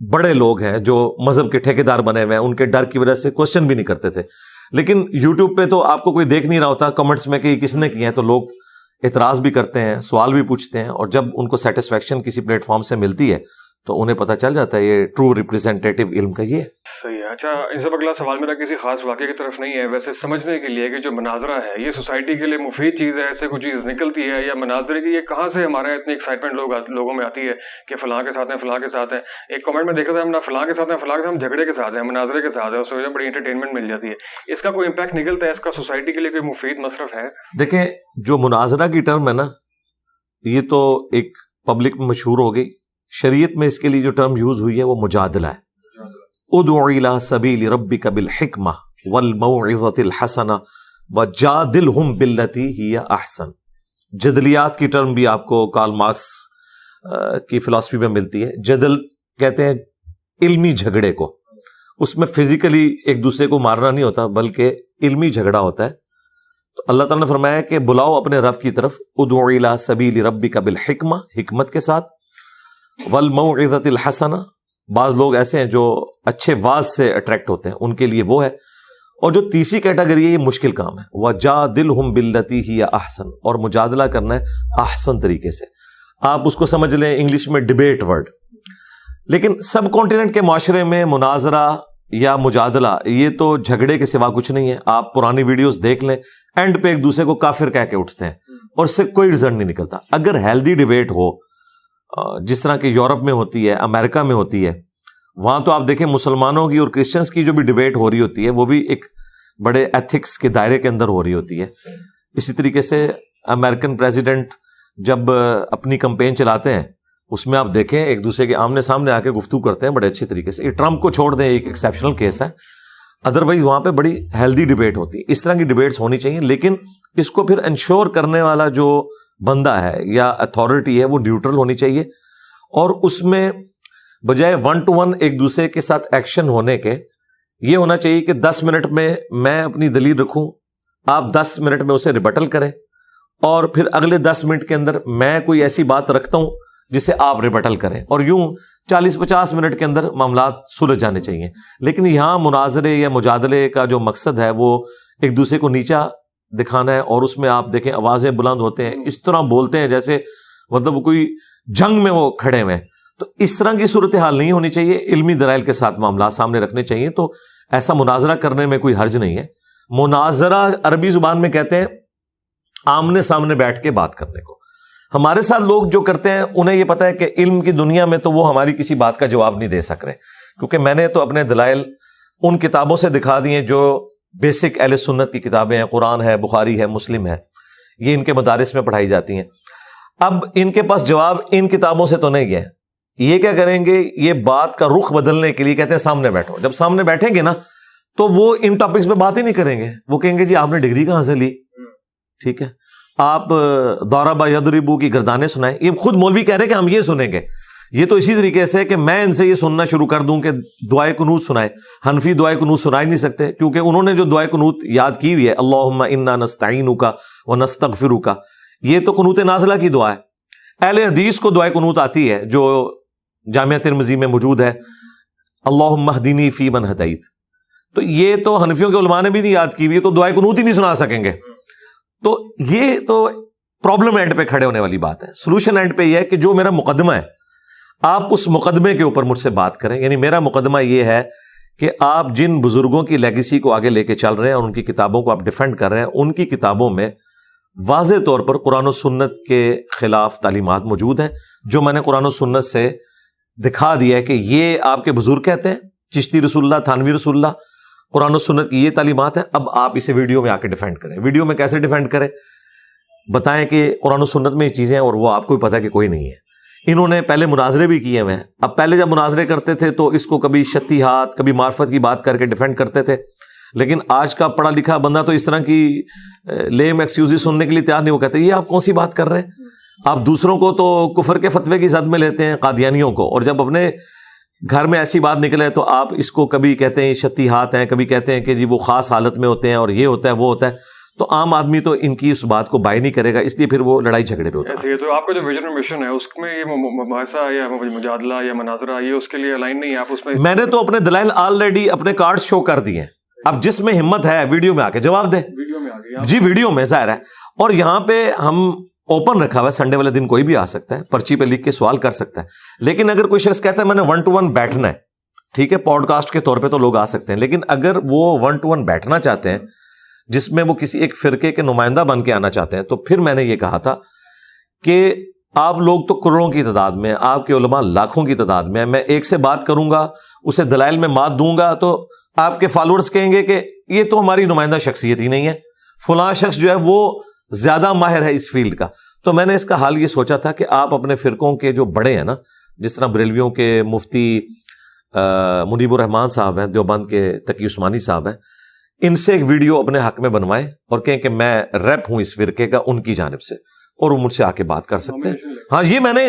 بڑے لوگ ہیں جو مذہب کے ٹھیکیدار بنے ہوئے ہیں, ان کے ڈر کی وجہ سے کوشچن بھی نہیں کرتے تھے. لیکن یوٹیوب پہ تو آپ کو کوئی دیکھ نہیں رہا ہوتا کمنٹس میں کہ کس نے کیے ہیں, تو لوگ اعتراض بھی کرتے ہیں, سوال بھی پوچھتے ہیں, اور جب ان کو سیٹسفیکشن کسی پلیٹ فارم سے ملتی ہے تو انہیں پتہ چل جاتا ہے یہ ٹرو ریپرزینٹیٹیو علم کا یہ ہے. صحیح ہے. اچھا, ان سے اگلا سوال میرا کسی خاص واقعے کی طرف نہیں ہے, ویسے سمجھنے کے لیے کہ جو مناظرہ ہے یہ سوسائٹی کے لیے مفید چیز ہے, ایسے کوئی چیز نکلتی ہے, یا مناظرے کی یہ کہاں سے ہمارے اتنی ایکسائٹمنٹ لوگوں میں آتی ہے کہ فلاں کے ساتھ ہیں, فلاں کے ساتھ ہیں. ایک کمنٹ میں دیکھ رہا تھا, ہم نہ فلاں کے ساتھ ہیں, فلاں کے ساتھ, ہم جھگڑے کے ساتھ ہیں, مناظرے کے ساتھ ہیں, اس وجہ بڑی انٹرٹینمنٹ مل جاتی ہے. اس کا کوئی امپیکٹ نکلتا ہے, اس کا سوسائٹی کے لیے کوئی مفید مصرف ہے؟ دیکھیں, جو مناظرہ کی ٹرم ہے نا, یہ تو ایک پبلک میں مشہور ہو گئی. شریعت میں اس کے لیے جو ٹرم یوز ہوئی ہے وہ مجادلہ ہے. ادع الی سبیل ربک بالحکمہ والموعظۃ الحسنہ وجادلہم باللتی ہی احسن. جدلیات کی ٹرم بھی آپ کو کارل مارکس کی فلسفی میں ملتی ہے. جدل کہتے ہیں علمی جھگڑے کو, اس میں فزیکلی ایک دوسرے کو مارنا نہیں ہوتا بلکہ علمی جھگڑا ہوتا ہے. تو اللہ تعالیٰ نے فرمایا کہ بلاؤ اپنے رب کی طرف, ادع الی سبیل ربک بالحکمہ, حکمت کے ساتھ, والموعظۃ الحسنہ, بعض لوگ ایسے ہیں جو اچھے واز سے اٹریکٹ ہوتے ہیں, ان کے لیے وہ ہے. اور جو تیسری کیٹیگری ہے یہ مشکل کام ہے, وجادلہم باللتی ہی احسن, اور مجادلہ کرنا ہے احسن طریقے سے. آپ اس کو سمجھ لیں انگلش میں ڈیبیٹ ورڈ. لیکن سب کانٹیننٹ کے معاشرے میں مناظرہ یا مجادلہ یہ تو جھگڑے کے سوا کچھ نہیں ہے. آپ پرانی ویڈیوز دیکھ لیں, اینڈ پہ ایک دوسرے کو کافر کہہ کے اٹھتے ہیں اور اس سے کوئی رزلٹ نہیں نکلتا. اگر ہیلدی ڈیبیٹ ہو جس طرح کہ یورپ میں ہوتی ہے, امریکہ میں ہوتی ہے, وہاں تو آپ دیکھیں مسلمانوں کی اور کرسچنس کی جو بھی ڈیبیٹ ہو رہی ہوتی ہے وہ بھی ایک بڑے ایتھکس کے دائرے کے اندر ہو رہی ہوتی ہے. اسی طریقے سے امریکن پریزیڈنٹ جب اپنی کمپین چلاتے ہیں اس میں آپ دیکھیں ایک دوسرے کے آمنے سامنے آ کے گفتگو کرتے ہیں بڑے اچھے طریقے سے. یہ ٹرمپ کو چھوڑ دیں, ایک ایکسیپشنل کیس ہے, ادروائز وہاں پہ بڑی ہیلدی ڈیبیٹ ہوتی ہے. اس طرح کی ڈیبیٹس ہونی چاہیے, لیکن اس کو پھر انشور کرنے والا جو بندہ ہے یا اتھارٹی ہے وہ نیوٹرل ہونی چاہیے, اور اس میں بجائے 1 to 1 ایک دوسرے کے ساتھ ایکشن ہونے کے یہ ہونا چاہیے کہ 10 منٹ میں اپنی دلیل رکھوں, آپ 10 منٹ میں اسے ریبٹل کریں, اور پھر اگلے 10 منٹ کے اندر میں کوئی ایسی بات رکھتا ہوں جسے آپ ریبٹل کریں, اور یوں 40-50 منٹ کے اندر معاملات سلجھ جانے چاہیے. لیکن یہاں مناظرے یا مجادلے کا جو مقصد ہے وہ ایک دوسرے کو نیچا دکھانا ہے, اور اس میں آپ دیکھیں آوازیں بلند ہوتے ہیں, اس طرح بولتے ہیں جیسے مطلب کوئی جنگ میں وہ کھڑے ہوئے ہیں. تو اس طرح کی صورتحال نہیں ہونی چاہیے, علمی دلائل کے ساتھ معاملات سامنے رکھنے چاہیے. تو ایسا مناظرہ کرنے میں کوئی حرج نہیں ہے. مناظرہ عربی زبان میں کہتے ہیں آمنے سامنے بیٹھ کے بات کرنے کو. ہمارے ساتھ لوگ جو کرتے ہیں انہیں یہ پتا ہے کہ علم کی دنیا میں تو وہ ہماری کسی بات کا جواب نہیں دے سک رہے, کیونکہ میں نے تو اپنے دلائل ان کتابوں سے دکھا دیے جو بیسک اہل سنت کی کتابیں ہیں, قرآن ہے, بخاری ہے, مسلم ہے, یہ ان کے مدارس میں پڑھائی جاتی ہیں. اب ان کے پاس جواب ان کتابوں سے تو نہیں ہے. یہ کیا کریں گے, یہ بات کا رخ بدلنے کے لیے کہتے ہیں سامنے بیٹھو. جب سامنے بیٹھیں گے نا تو وہ ان ٹاپکس پہ بات ہی نہیں کریں گے, وہ کہیں گے جی آپ نے ڈگری کہاں سے لی, ٹھیک ہے, آپ ضرب یضرب کی گردانیں سنائیں. یہ خود مولوی کہہ رہے کہ ہم یہ سنیں گے. یہ تو اسی طریقے سے کہ میں ان سے یہ سننا شروع کر دوں کہ دعائے قنوت سنائے. حنفی دعائے قنوت سنا ہی نہیں سکتے, کیونکہ انہوں نے جو دعائے قنوت یاد کی ہوئی ہے اللہم انا نستعینک ونستغفرک, یہ تو قنوت نازلہ کی دعا ہے. اہل حدیث کو دعائے قنوت آتی ہے جو جامعہ ترمذی میں موجود ہے, اللہم اہدنی فی من ہدیت. تو یہ تو حنفیوں کے علماء نے بھی نہیں یاد کی ہوئی, یہ تو دعائے قنوت ہی نہیں سنا سکیں گے. تو یہ تو پرابلم اینڈ پہ کھڑے ہونے والی بات ہے. سولوشن اینڈ پہ یہ ہے کہ جو میرا مقدمہ ہے آپ اس مقدمے کے اوپر مجھ سے بات کریں. یعنی میرا مقدمہ یہ ہے کہ آپ جن بزرگوں کی لیگیسی کو آگے لے کے چل رہے ہیں اور ان کی کتابوں کو آپ ڈیفینڈ کر رہے ہیں, ان کی کتابوں میں واضح طور پر قرآن و سنت کے خلاف تعلیمات موجود ہیں, جو میں نے قرآن و سنت سے دکھا دیا ہے کہ یہ آپ کے بزرگ کہتے ہیں, چشتی رسول اللہ, تھانوی رسول اللہ, قرآن و سنت کی یہ تعلیمات ہیں. اب آپ اسے ویڈیو میں آ کے ڈیفینڈ کریں. ویڈیو میں کیسے ڈیفینڈ کریں, بتائیں کہ قرآن و سنت میں یہ چیزیں ہیں اور وہ آپ کو بھی پتا ہے کہ کوئی نہیں ہے. انہوں نے پہلے مناظرے بھی کیے ہوئے ہیں. اب پہلے جب مناظرے کرتے تھے تو اس کو کبھی شتی ہاتھ, کبھی معرفت کی بات کر کے ڈیفینڈ کرتے تھے. لیکن آج کا پڑھا لکھا بندہ تو اس طرح کی لیم ایکسکیوزز سننے کے لیے تیار نہیں. وہ کہتے ہیں یہ آپ کون سی بات کر رہے ہیں, آپ دوسروں کو تو کفر کے فتوے کی زد میں لیتے ہیں, قادیانیوں کو, اور جب اپنے گھر میں ایسی بات نکلے تو آپ اس کو کبھی کہتے ہیں شتی ہاتھ ہیں, کبھی کہتے ہیں کہ جی وہ خاص حالت میں ہوتے ہیں اور یہ ہوتا ہے وہ ہوتا ہے. تو عام آدمی تو ان کی اس بات کو بائی نہیں کرے گا, اس لیے پھر وہ لڑائی جھگڑے پہ ہوتا ہے. تو آپ کا جو ویژن اور مشن ہے اس میں یہ مباحثہ یا مجادلہ یا مناظرہ یہ اس کے لیے الائن نہیں ہے, آپ اس میں نے تو اپنے دلائل آلریڈی اپنے کارڈ شو کر دیے ہیں. اب جس میں ہمت ہے ویڈیو میں آ کے جواب دے. ویڈیو میں آ گئی جی ویڈیو میں ظاہر ہے, اور یہاں پہ ہم اوپن رکھا ہوا ہے, سنڈے والے دن کوئی بھی آ سکتا ہے, پرچی پہ لکھ کے سوال کر سکتا ہے. لیکن اگر کوئی شخص کہتا ہے میں نے 1-to-1 بیٹھنا ہے, ٹھیک ہے, پوڈ کاسٹ کے طور پہ تو لوگ آ سکتے ہیں, لیکن اگر وہ 1-to-1 بیٹھنا چاہتے ہیں جس میں وہ کسی ایک فرقے کے نمائندہ بن کے آنا چاہتے ہیں, تو پھر میں نے یہ کہا تھا کہ آپ لوگ تو کروڑوں کی تعداد میں, آپ کے علماء لاکھوں کی تعداد میں, میں ایک سے بات کروں گا, اسے دلائل میں مات دوں گا, تو آپ کے فالوورز کہیں گے کہ یہ تو ہماری نمائندہ شخصیت ہی نہیں ہے, فلاں شخص جو ہے وہ زیادہ ماہر ہے اس فیلڈ کا. تو میں نے اس کا حال یہ سوچا تھا کہ آپ اپنے فرقوں کے جو بڑے ہیں نا, جس طرح بریلویوں کے مفتی منیب الرحمان صاحب ہیں, دیوبند کے تقی عثمانی صاحب ہیں, ان سے ایک ویڈیو اپنے حق میں بنوائیں اور کہیں کہ میں ریپ ہوں اس فرقے کا ان کی جانب سے, اور وہ مجھ سے آ کے بات کر سکتے ہیں. ہاں یہ میں نے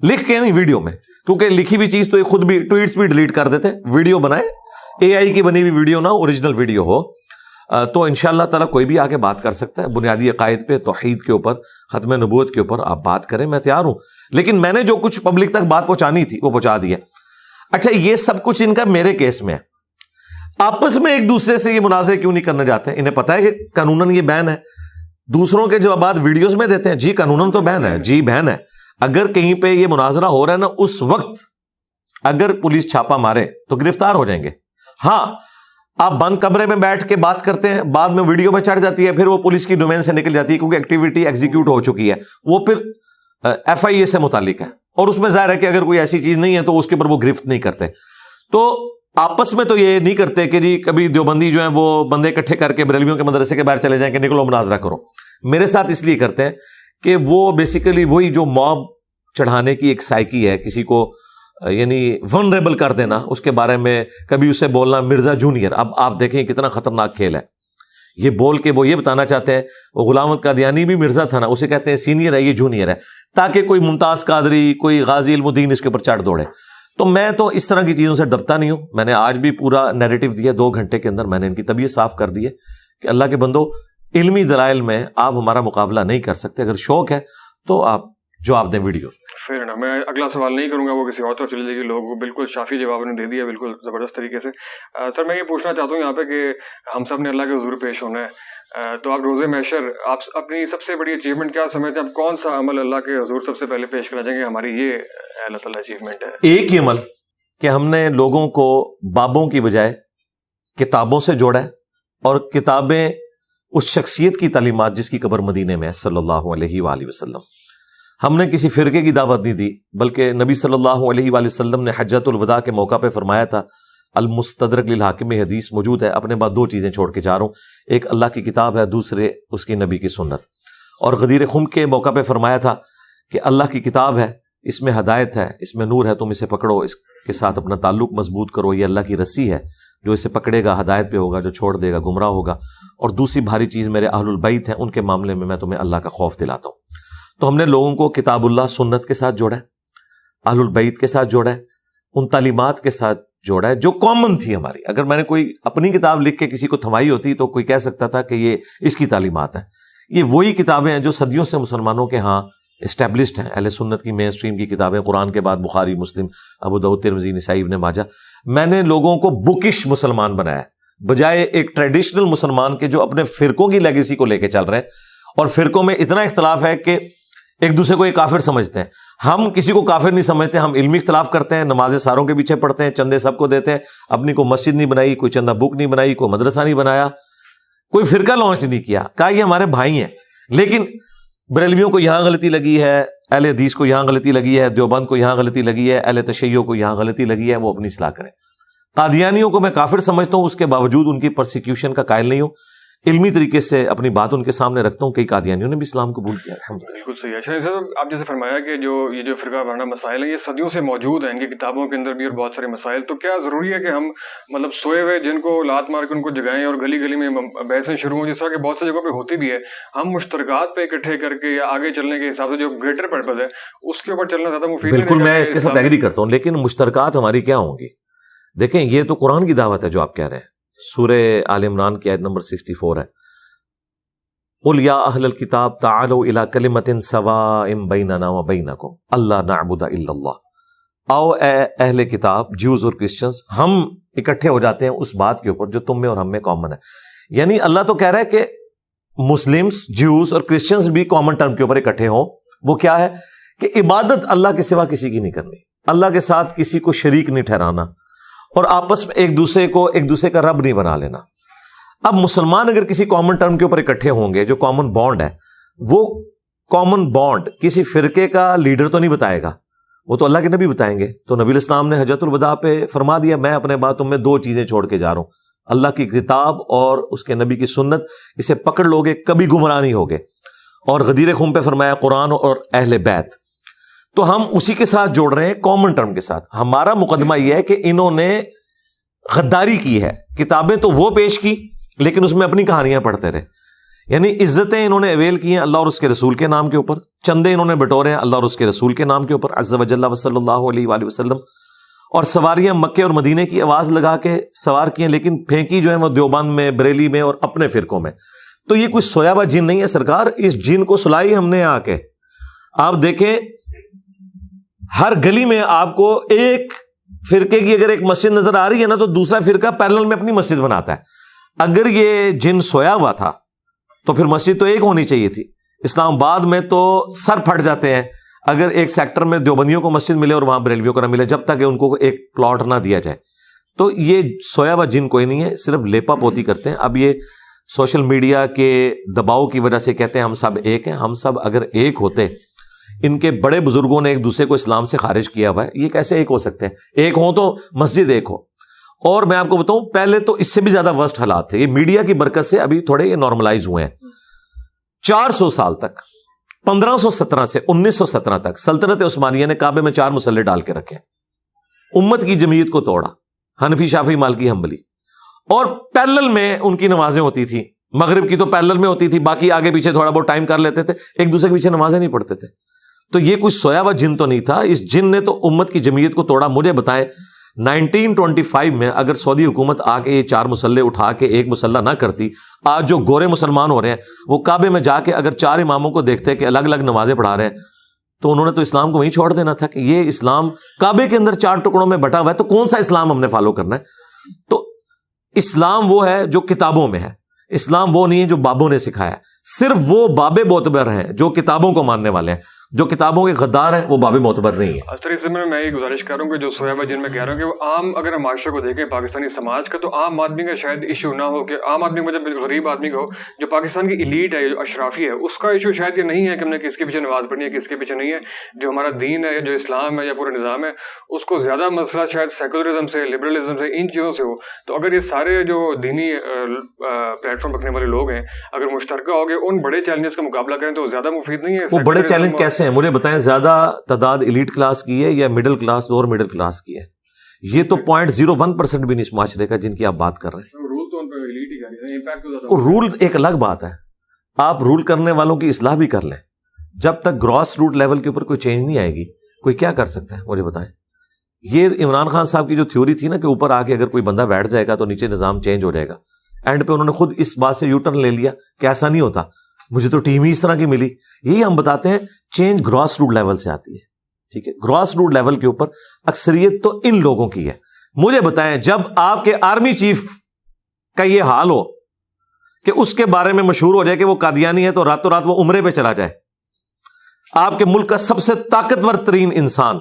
لکھ کے نہیں ویڈیو میں, کیونکہ لکھی ہوئی چیز تو یہ خود بھی ٹویٹس بھی ڈیلیٹ کر دیتے, ویڈیو بنائے, اے آئی کی بنی ہوئی ویڈیو نہ اوریجنل ویڈیو ہو, تو انشاءاللہ تعالیٰ کوئی بھی آگے بات کر سکتا ہے. بنیادی عقائد پہ, توحید کے اوپر, ختم نبوت کے اوپر آپ بات کریں, میں تیار ہوں. لیکن میں نے جو کچھ پبلک تک بات پہنچانی تھی وہ پہنچا دی ہے. اچھا یہ سب کچھ ان کا میرے کیس میں ہے, آپس میں ایک دوسرے سے یہ مناظرے کیوں نہیں کرنا چاہتے؟ انہیں پتا ہے کہ قانوناً یہ بین ہے. دوسروں کے جوابات ویڈیوز میں دیتے ہیں, جی قانوناً تو بین ہے, جی بین ہے. اگر کہیں پہ یہ مناظرہ ہو رہا ہے نا, اس وقت اگر پولیس چھاپا مارے تو گرفتار ہو جائیں گے. ہاں آپ بند کمرے میں بیٹھ کے بات کرتے ہیں, بعد میں ویڈیو میں چڑھ جاتی ہے, پھر وہ پولیس کی ڈومین سے نکل جاتی ہے, کیونکہ ایکٹیویٹی ایگزیکیوٹ ہو چکی ہے, وہ پھر ایف آئی اے سے متعلق ہے, اور اس میں ظاہر ہے کہ اگر کوئی ایسی چیز نہیں ہے تو اس کے اوپر وہ گرفت نہیں کرتے. تو آپس میں تو یہ نہیں کرتے کہ جی کبھی دیوبندی جو ہیں وہ بندے اکٹھے کر کے بریلویوں کے مدرسے کے باہر چلے جائیں کہ نکلو مناظرہ کرو. میرے ساتھ اس لیے کرتے ہیں کہ وہ بیسیکلی وہی جو موب چڑھانے کی ایک سائیکی ہے, کسی کو یعنی ونریبل کر دینا, اس کے بارے میں کبھی اسے بولنا مرزا جونیئر. اب آپ دیکھیں کتنا خطرناک کھیل ہے, یہ بول کے وہ یہ بتانا چاہتے ہیں وہ غلام احمد قادیانی بھی مرزا تھا نا, اسے کہتے ہیں سینئر ہے, یہ جونیئر ہے, تاکہ کوئی ممتاز قادری, کوئی غازی علم الدین اس کے اوپر چڑھ دوڑے. تو میں تو اس طرح کی چیزوں سے ڈرتا نہیں ہوں. میں نے آج بھی پورا نیریٹو دیا, 2 گھنٹے کے اندر میں نے ان کی طبیعت صاف کر دی ہے کہ اللہ کے بندو, علمی دلائل میں آپ ہمارا مقابلہ نہیں کر سکتے. اگر شوق ہے تو آپ جواب دیں ویڈیو. پھر نا میں اگلا سوال نہیں کروں گا, وہ کسی اور طرف چلے جائے گی. لوگ بالکل شافی جواب نے دے دیا, بالکل زبردست طریقے سے. سر میں یہ پوچھنا چاہتا ہوں یہاں پہ کہ ہم سب نے اللہ کے حضور پیش ہونا ہے, تو آپ روزے محشر آپ اپنی سب سے بڑی اچیومنٹ کیا سمجھتے ہیں؟ آپ کون سا عمل اللہ کے حضور سب سے پہلے پیش کرنا چاہیں گے ہماری یہ اللہ تعالیٰ اچیومنٹ ہے؟ ایک ہی عمل کہ ہم نے لوگوں کو بابوں کی بجائے کتابوں سے جوڑا ہے, اور کتابیں اس شخصیت کی تعلیمات جس کی قبر مدینے میں ہے صلی اللہ علیہ وآلہ وسلم. ہم نے کسی فرقے کی دعوت نہیں دی, بلکہ نبی صلی اللہ علیہ وآلہ وسلم نے حجۃ الوداع کے موقع پہ فرمایا تھا, المستدرک للحاکم میں حدیث موجود ہے, اپنے بعد 2 چیزیں چھوڑ کے جا رہا ہوں, ایک اللہ کی کتاب ہے, دوسرے اس کی نبی کی سنت. اور غدیر خم کے موقع پہ فرمایا تھا کہ اللہ کی کتاب ہے, اس میں ہدایت ہے, اس میں نور ہے, تم اسے پکڑو, اس کے ساتھ اپنا تعلق مضبوط کرو, یہ اللہ کی رسی ہے, جو اسے پکڑے گا ہدایت پہ ہوگا, جو چھوڑ دے گا گمراہ ہوگا. اور دوسری بھاری چیز میرے اہل البیت ہیں, ان کے معاملے میں تمہیں اللہ کا خوف دلاتا ہوں. تو ہم نے لوگوں کو کتاب اللہ سنت کے ساتھ جوڑا ہے, اہل البیت کے ساتھ جوڑا ہے, ان تعلیمات کے ساتھ جوڑا ہے جو کامن تھی ہماری. اگر میں نے کوئی اپنی کتاب لکھ کے کسی کو تھمائی ہوتی تو کوئی کہہ سکتا تھا کہ یہ اس کی تعلیمات ہیں. یہ وہی کتابیں ہیں جو صدیوں سے مسلمانوں کے ہاں اسٹیبلشڈ ہیں, اہل سنت کی مین اسٹریم کی کتابیں, قرآن کے بعد بخاری, مسلم, ابو داؤد, ترمذی, نسائی, ابن ماجہ. میں نے لوگوں کو بکش مسلمان بنایا بجائے ایک ٹریڈیشنل مسلمان کے جو اپنے فرقوں کی لیگیسی کو لے کے چل رہے ہیں, اور فرقوں میں اتنا اختلاف ہے کہ ایک دوسرے کو یہ کافر سمجھتے ہیں. ہم کسی کو کافر نہیں سمجھتے, ہم علمی اختلاف کرتے ہیں, نمازیں ساروں کے پیچھے پڑھتے ہیں, چندے سب کو دیتے ہیں, اپنی کوئی مسجد نہیں بنائی, کوئی چندہ بک نہیں بنائی, کوئی مدرسہ نہیں بنایا, کوئی فرقہ لانچ نہیں کیا, کہا یہ ہمارے بھائی ہیں. لیکن بریلویوں کو یہاں غلطی لگی ہے, اہل حدیث کو یہاں غلطی لگی ہے, دیوبند کو یہاں غلطی لگی ہے, اہل تشیع کو یہاں غلطی لگی ہے, وہ اپنی اصلاح کریں. قادیانیوں کو میں کافر سمجھتا ہوں, اس کے باوجود ان کی پرسیکیوشن کا قائل نہیں ہوں, علمی طریقے سے اپنی بات ان کے سامنے رکھتا ہوں. کئی قادیانیوں نے بھی اسلام قبول کیا. بالکل صحیح ہے. اچھا آپ جیسے فرمایا کہ یہ جو فرقہ وارانہ مسائل ہیں یہ صدیوں سے موجود ہیں, ان کی کتابوں کے اندر بھی اور بہت سارے مسائل. تو کیا ضروری ہے کہ ہم مطلب سوئے ہوئے جن کو لات مار کے ان کو جگائیں اور گلی گلی میں بحثیں شروع ہوں, جس طرح کہ بہت سی جگہوں پہ ہوتی بھی ہے, ہم مشترکات پہ اکٹھے کر کے یا آگے چلنے کے حساب سے جو گریٹر پرپز ہے اس کے اوپر چلنا زیادہ مفید ہے؟ بالکل میں اس کے ساتھ ایگری کرتا ہوں, لیکن مشترکات ہماری کیا ہوں گی؟ دیکھیں یہ تو قرآن کی دعوت ہے جو آپ کہہ رہے ہیں. سورہ آل عمران کی آیت نمبر 64 ہے, قل یا اہل الکتاب تعالوا الی کلمۃ سواء بیننا وبینکم الا نعبد الا اللہ. آؤ اے اہل کتاب، جیوز اور کرسچنز، ہم اکٹھے ہو جاتے ہیں اس بات کے اوپر جو تم میں اور ہم میں کامن ہے. یعنی اللہ تو کہہ رہا ہے کہ مسلمز، جیوز اور کرسچنز بھی کامن ٹرم کے اوپر اکٹھے ہوں. وہ کیا ہے کہ عبادت اللہ کے سوا کسی کی نہیں کرنی، اللہ کے ساتھ کسی کو شریک نہیں ٹھہرانا، اور آپس میں ایک دوسرے کا رب نہیں بنا لینا. اب مسلمان اگر کسی کامن ٹرم کے اوپر اکٹھے ہوں گے، جو کامن بانڈ ہے، وہ کامن بانڈ کسی فرقے کا لیڈر تو نہیں بتائے گا، وہ تو اللہ کے نبی بتائیں گے. تو نبی الاسلام نے حجۃ الوداع پہ فرما دیا، میں اپنے بعد تم میں 2 چیزیں چھوڑ کے جا رہا ہوں، اللہ کی کتاب اور اس کے نبی کی سنت، اسے پکڑ لو گے کبھی گمراہ نہیں ہوگے. اور غدیر خم پہ فرمایا قرآن اور اہل بیت. تو ہم اسی کے ساتھ جوڑ رہے ہیں کامن ٹرم کے ساتھ. ہمارا مقدمہ یہ ہے کہ انہوں نے غداری کی ہے. کتابیں تو وہ پیش کی لیکن اس میں اپنی کہانیاں پڑھتے رہے. یعنی عزتیں انہوں نے اویل کی ہیں اللہ اور اس کے رسول کے نام کے اوپر، چندے انہوں نے بٹورے ہیں اللہ اور اس کے رسول کے نام کے اوپر عز وجل وصلی اللہ علیہ وآلہ وسلم، اور سواریاں مکے اور مدینے کی آواز لگا کے سوار کی ہیں، لیکن پھینکی جو ہے وہ دیوبند میں، بریلی میں اور اپنے فرقوں میں. تو یہ کوئی سویا ہوا جن نہیں ہے سرکار، اس جن کو سلائی ہم نے آ کے. آپ دیکھیں ہر گلی میں آپ کو ایک فرقے کی اگر ایک مسجد نظر آ رہی ہے نا، تو دوسرا فرقہ پیرلل میں اپنی مسجد بناتا ہے. اگر یہ جن سویا ہوا تھا تو پھر مسجد تو ایک ہونی چاہیے تھی. اسلام آباد میں تو سر پھٹ جاتے ہیں اگر ایک سیکٹر میں دیوبندیوں کو مسجد ملے اور وہاں بریلویوں کو نہ ملے، جب تک کہ ان کو ایک پلاٹ نہ دیا جائے. تو یہ سویا ہوا جن کوئی نہیں ہے، صرف لیپا پوتی کرتے ہیں. اب یہ سوشل میڈیا کے دباؤ کی وجہ سے کہتے ہیں ہم سب ایک ہیں. ہم سب اگر ایک ہوتے، ان کے بڑے بزرگوں نے ایک دوسرے کو اسلام سے خارج کیا ہوا ہے، یہ کیسے ایک ہو سکتے ہیں؟ ایک ہوں تو مسجد ایک ہو. اور میں آپ کو بتاؤں پہلے تو اس سے بھی زیادہ ورسٹ حالات تھے. یہ میڈیا کی برکت سے ابھی تھوڑے یہ نارملائز ہوئے ہیں. 400 سال تک، 1517 سے 1917 تک سلطنت عثمانیہ نے کعبے میں 4 مسلے ڈال کے رکھے، امت کی جمعیت کو توڑا، حنفی شافعی مالکی حنبلی. اور پیرلل میں ان کی نمازیں ہوتی تھی، مغرب کی تو پیرلل میں ہوتی تھی، باقی آگے پیچھے تھوڑا بہت ٹائم کر لیتے تھے، ایک دوسرے کے پیچھے نمازیں نہیں پڑھتے تھے. تو یہ کوئی سویا ہوا جن تو نہیں تھا. اس جن نے تو امت کی جمعیت کو توڑا. مجھے بتائیں 1925 میں اگر سعودی حکومت آ کے یہ 4 مسلے اٹھا کے ایک مسلح نہ کرتی، آج جو گورے مسلمان ہو رہے ہیں وہ کعبے میں جا کے اگر 4 اماموں کو دیکھتے کہ الگ الگ نمازیں پڑھا رہے ہیں، تو انہوں نے تو اسلام کو وہیں چھوڑ دینا تھا کہ یہ اسلام کعبے کے اندر 4 ٹکڑوں میں بٹا ہوا ہے، تو کون سا اسلام ہم نے فالو کرنا ہے؟ تو اسلام وہ ہے جو کتابوں میں ہے، اسلام وہ نہیں ہے جو بابوں نے سکھایا. صرف وہ بابے معتبر ہیں جو کتابوں کو ماننے والے ہیں، جو کتابوں کے غدار ہیں وہ باب معتبر نہیں ہے. اچھا، اس میں یہ گزارش کر رہا ہوں کہ جو سویا ہوا جن میں کہہ رہا ہوں کہ وہ عام اگر ہم معاشرے کو دیکھیں پاکستانی سماج کا، تو عام آدمی کا شاید ایشو نہ ہو، کہ عام آدمی مجھے غریب آدمی کا ہو، جو پاکستان کی ایلیٹ ہے، جو اشرافی ہے، اس کا ایشو شاید یہ نہیں ہے کہ ہم نے کس کے پیچھے نماز پڑھنی ہے، کس کے پیچھے نہیں ہے. جو ہمارا دین ہے، جو اسلام ہے یا پورا نظام ہے، اس کو زیادہ مسئلہ شاید سیکولرزم سے، لبرلزم سے، ان چیزوں سے ہو. تو اگر یہ سارے جو دینی پلیٹ فارم رکھنے والے لوگ ہیں اگر مشترکہ ہو گئے ان بڑے چیلنجز کا مقابلہ کریں تو زیادہ مفید نہیں ہے. وہ بڑے چیلنج کیسے ہیں مجھے بتائیں؟ زیادہ تعداد ایلیٹ کلاس کی ہے یا مڈل کلاس اور مڈل کلاس کی ہے؟ یہ تو 0.01% بھی نہیں اس معاشرے کا جن کی آپ بات کر رہے ہیں. رول ایک الگ بات ہے، آپ رول کرنے والوں کی اصلاح بھی کر لیں. جب تک گراس روٹ لیول کے اوپر کوئی چینج نہیں آئے گی، کوئی کیا کر سکتا ہے مجھے بتائیں. یہ عمران خان صاحب کی جو تھیوری تھی نا کہ اوپر آ کے اگر کوئی بندہ بیٹھ جائے گا تو نیچے نظام چینج ہو جائے گا، اینڈ پہ انہوں نے خود اس بات سے یو ٹرن لے لیا کہ ایسا نہیں ہوتا، مجھے تو ٹیم ہی اس طرح کی ملی. یہی ہم بتاتے ہیں چینج گراس روٹ لیول سے آتی ہے. ٹھیک ہے، گراس روٹ لیول کے اوپر اکثریت تو ان لوگوں کی ہے. مجھے بتائیں جب آپ کے آرمی چیف کا یہ حال ہو کہ اس کے بارے میں مشہور ہو جائے کہ وہ قادیانی ہے، تو راتوں رات وہ عمرے پہ چلا جائے، آپ کے ملک کا سب سے طاقتور ترین انسان،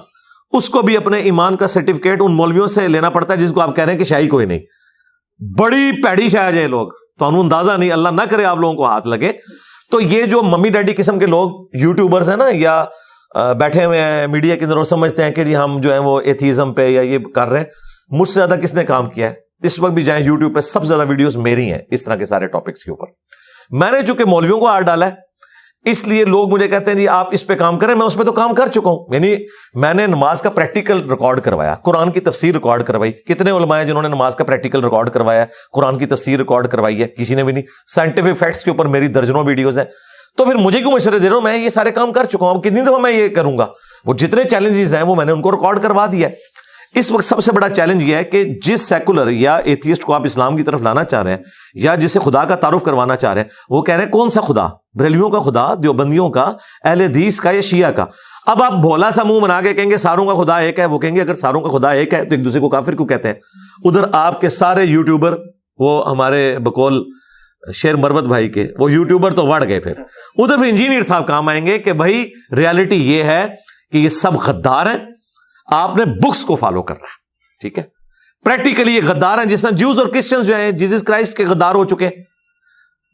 اس کو بھی اپنے ایمان کا سرٹیفکیٹ ان مولویوں سے لینا پڑتا ہے جس کو آپ کہہ رہے ہیں کہ شاہی کوئی نہیں. بڑی پیڑی شاہ جائے لوگ، تو انہوں اندازہ نہیں، اللہ نہ کرے آپ لوگوں کو ہاتھ لگے. تو یہ جو ممی ڈیڈی قسم کے لوگ یوٹیوبرز ہیں نا، یا بیٹھے ہوئے ہیں میڈیا کے اندر اور سمجھتے ہیں کہ جی ہم جو ہیں وہ ایتھیزم پہ یا یہ کر رہے ہیں. مجھ سے زیادہ کس نے کام کیا ہے؟ اس وقت بھی جائیں یوٹیوب پہ سب سے زیادہ ویڈیوز میری ہیں اس طرح کے سارے ٹاپکس کے اوپر. میں نے چونکہ مولویوں کو ہاتھ ڈالا ہے اس لیے لوگ مجھے کہتے ہیں جی آپ اس پہ کام کریں. میں اس پہ تو کام کر چکا ہوں. یعنی میں نے نماز کا پریکٹیکل ریکارڈ کروایا، قرآن کی تفسیر ریکارڈ کروائی. کتنے علماء ہیں جنہوں نے نماز کا پریکٹیکل ریکارڈ کروایا، قرآن کی تفسیر ریکارڈ کروائی ہے؟ کسی نے بھی نہیں. سائنٹیفک فیکٹس کے اوپر میری درجنوں ویڈیوز ہیں. تو پھر مجھے کیوں مشورے دے رہا ہوں؟ میں یہ سارے کام کر چکا ہوں. اب کتنی دفعہ میں یہ کروں گا؟ وہ جتنے چیلنجز ہیں وہ میں نے ان کو ریکارڈ کروا دیا ہے. اس وقت سب سے بڑا چیلنج یہ ہے کہ جس سیکولر یا ایتھیسٹ کو آپ اسلام کی طرف لانا چاہ رہے ہیں یا جسے خدا کا تعارف کروانا چاہ رہے ہیں، وہ کہہ رہے ہیں کون سا خدا؟ بریلویوں کا خدا، دیوبندیوں کا، اہل حدیث کا یا شیعہ کا؟ اب آپ بھولا سا منہ بنا کے کہیں گے ساروں کا خدا ایک ہے، وہ کہیں گے اگر ساروں کا خدا ایک ہے تو ایک دوسرے کو کافر کیوں کہتے ہیں؟ ادھر آپ کے سارے یوٹیوبر، وہ ہمارے بقول شیر مروت بھائی کے وہ یوٹیوبر تو وڑ گئے، پھر ادھر بھی انجینئر صاحب کام آئیں گے کہ بھائی ریالٹی یہ ہے کہ یہ سب غدار ہیں، آپ نے بکس کو فالو کرنا ہے، ٹھیک ہے؟ پریکٹیکلی یہ غدار ہیں، جس طرح جیوز اور کرسچنز جو ہیں جیسس کرائسٹ کے غدار ہو چکے،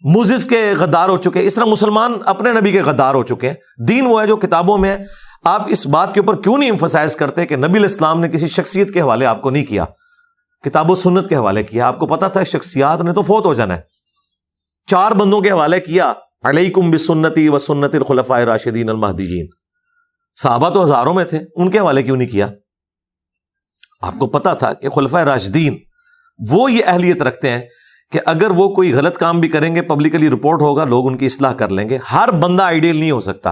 موزس کے غدار ہو چکے، اس طرح مسلمان اپنے نبی کے غدار ہو چکے ہیں۔ دین وہ ہے جو کتابوں میں ہے۔ آپ اس بات کے اوپر کیوں نہیں ایمفسائز کرتے کہ نبی علیہ السلام نے کسی شخصیت کے حوالے آپ کو نہیں کیا، کتاب و سنت کے حوالے کیا؟ آپ کو پتا تھا شخصیات نے تو فوت ہو جانا ہے، 4 بندوں کے حوالے کیا، علیکم بسنتی و سنت الخلفاء الراشدین المہدیین۔ صحابہ تو ہزاروں میں تھے، ان کے حوالے کیوں نہیں کیا؟ آپ کو پتا تھا کہ خلفاء راشدین وہ یہ اہلیت رکھتے ہیں کہ اگر وہ کوئی غلط کام بھی کریں گے پبلکلی رپورٹ ہوگا، لوگ ان کی اصلاح کر لیں گے۔ ہر بندہ آئیڈیل نہیں ہو سکتا،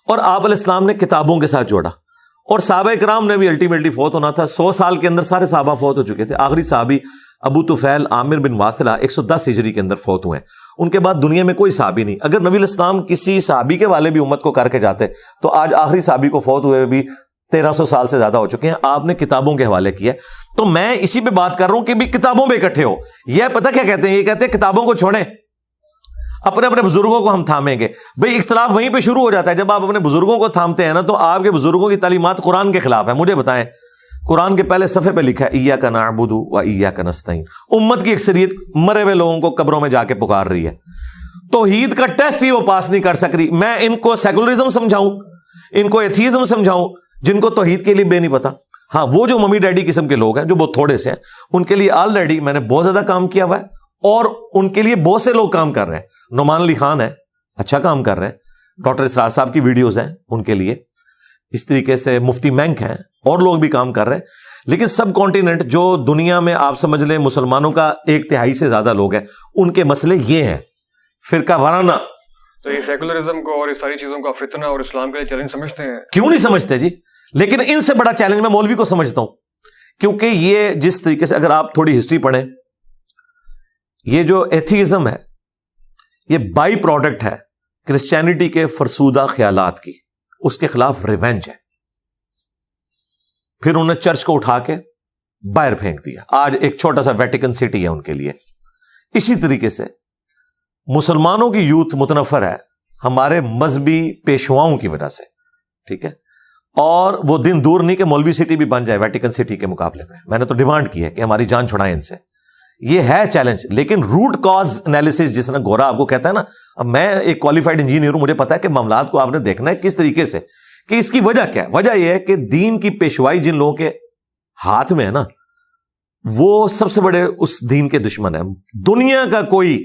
اور آپ علیہ السلام نے کتابوں کے ساتھ جوڑا، اور صحابہ کرام نے بھی الٹیمیٹلی فوت ہونا تھا۔ 100 سال کے اندر سارے صحابہ فوت ہو چکے تھے، آخری صحابی ابو طفیل عامر بن واثلہ 110 ہجری کے اندر فوت ہوئے ہیں، ان کے بعد دنیا میں کوئی صحابی نہیں۔ اگر نبی علیہ السلام کسی صحابی کے والے بھی امت کو کر کے جاتے تو آج آخری صحابی کو فوت ہوئے بھی 1300 سال سے زیادہ ہو چکے ہیں، آپ نے کتابوں کے حوالے کیا۔ تو میں اسی پہ بات کر رہا ہوں کہ بھی کتابوں پہ اکٹھے ہو۔ یہ پتہ کیا کہتے ہیں؟ یہ کہتے ہیں کتابوں کو چھوڑیں، اپنے اپنے بزرگوں کو ہم تھامیں گے۔ بھئی اختلاف وہیں پہ شروع ہو جاتا ہے، جب آپ اپنے بزرگوں کو تھامتے ہیں نا تو آپ کے بزرگوں کی تعلیمات قرآن کے خلاف ہے۔ مجھے بتائیں، قرآن کے پہلے صفحے پہ لکھا ہے ایاک نعبد و ایاک نستعین۔ امت کی اکثریت مرے ہوئے لوگوں کو قبروں میں جا کے پکار رہی ہے، توحید کا ٹیسٹ ہی وہ پاس نہیں کر سک رہی۔ میں ان کو سیکولرزم سمجھاؤں، ان کو ایتھیزم سمجھاؤں، جن کو توحید کے لیے بے نہیں پتا؟ ہاں، وہ جو ممی ڈیڈی قسم کے لوگ ہیں جو بہت تھوڑے سے ہیں، ان کے لیے آلریڈی میں نے بہت زیادہ کام کیا ہوا ہے، اور ان کے لیے بہت سے لوگ کام کر رہے ہیں۔ نعمان علی خان ہے، اچھا کام کر رہے ہیں، ڈاکٹر اسرار صاحب کی ویڈیوز ہیں ان کے لیے، اس طریقے سے مفتی مینک ہیں، اور لوگ بھی کام کر رہے ہیں۔ لیکن سب کانٹیننٹ جو دنیا میں آپ سمجھ لیں مسلمانوں کا 1/3 سے زیادہ لوگ ہیں، ان کے مسئلے یہ ہیں، فرقہ وارانہ۔ تو یہ سیکولرزم کو اور اس ساری چیزوں کا فتنہ اور اسلام کے لیے چیلنج سمجھتے ہیں؟ کیوں نہیں سمجھتے جی؟ لیکن ان سے بڑا چیلنج میں مولوی کو سمجھتا ہوں، کیونکہ یہ جس طریقے سے اگر آپ تھوڑی ہسٹری پڑھیں، یہ جو ایتھیزم ہے یہ بائی پروڈکٹ ہے کرسچینٹی کے فرسودہ خیالات کی، اس کے خلاف ریونج ہے۔ پھر انہوں نے چرچ کو اٹھا کے باہر پھینک دیا، آج ایک چھوٹا سا ویٹیکن سٹی ہے ان کے لیے۔ اسی طریقے سے مسلمانوں کی یوتھ متنفر ہے ہمارے مذہبی پیشواؤں کی وجہ سے، ٹھیک ہے؟ اور وہ دن دور نہیں کہ مولوی سٹی بھی بن جائے ویٹیکن سٹی کے مقابلے میں نے تو ڈیمانڈ کی ہے کہ ہماری جان چھڑائیں ان سے۔ یہ ہے چیلنج، لیکن روٹ کاز انالیسس جس طرح گورا آپ کو کہتا ہے نا، اب میں ایک کوالیفائڈ انجینئر ہوں، مجھے پتا ہے کہ معاملات کو آپ نے دیکھنا ہے کس طریقے سے، کہ اس کی وجہ کیا ہے۔ وجہ یہ ہے کہ دین کی پیشوائی جن لوگوں کے ہاتھ میں ہے نا، وہ سب سے بڑے اس دین کے دشمن ہیں۔ دنیا کا کوئی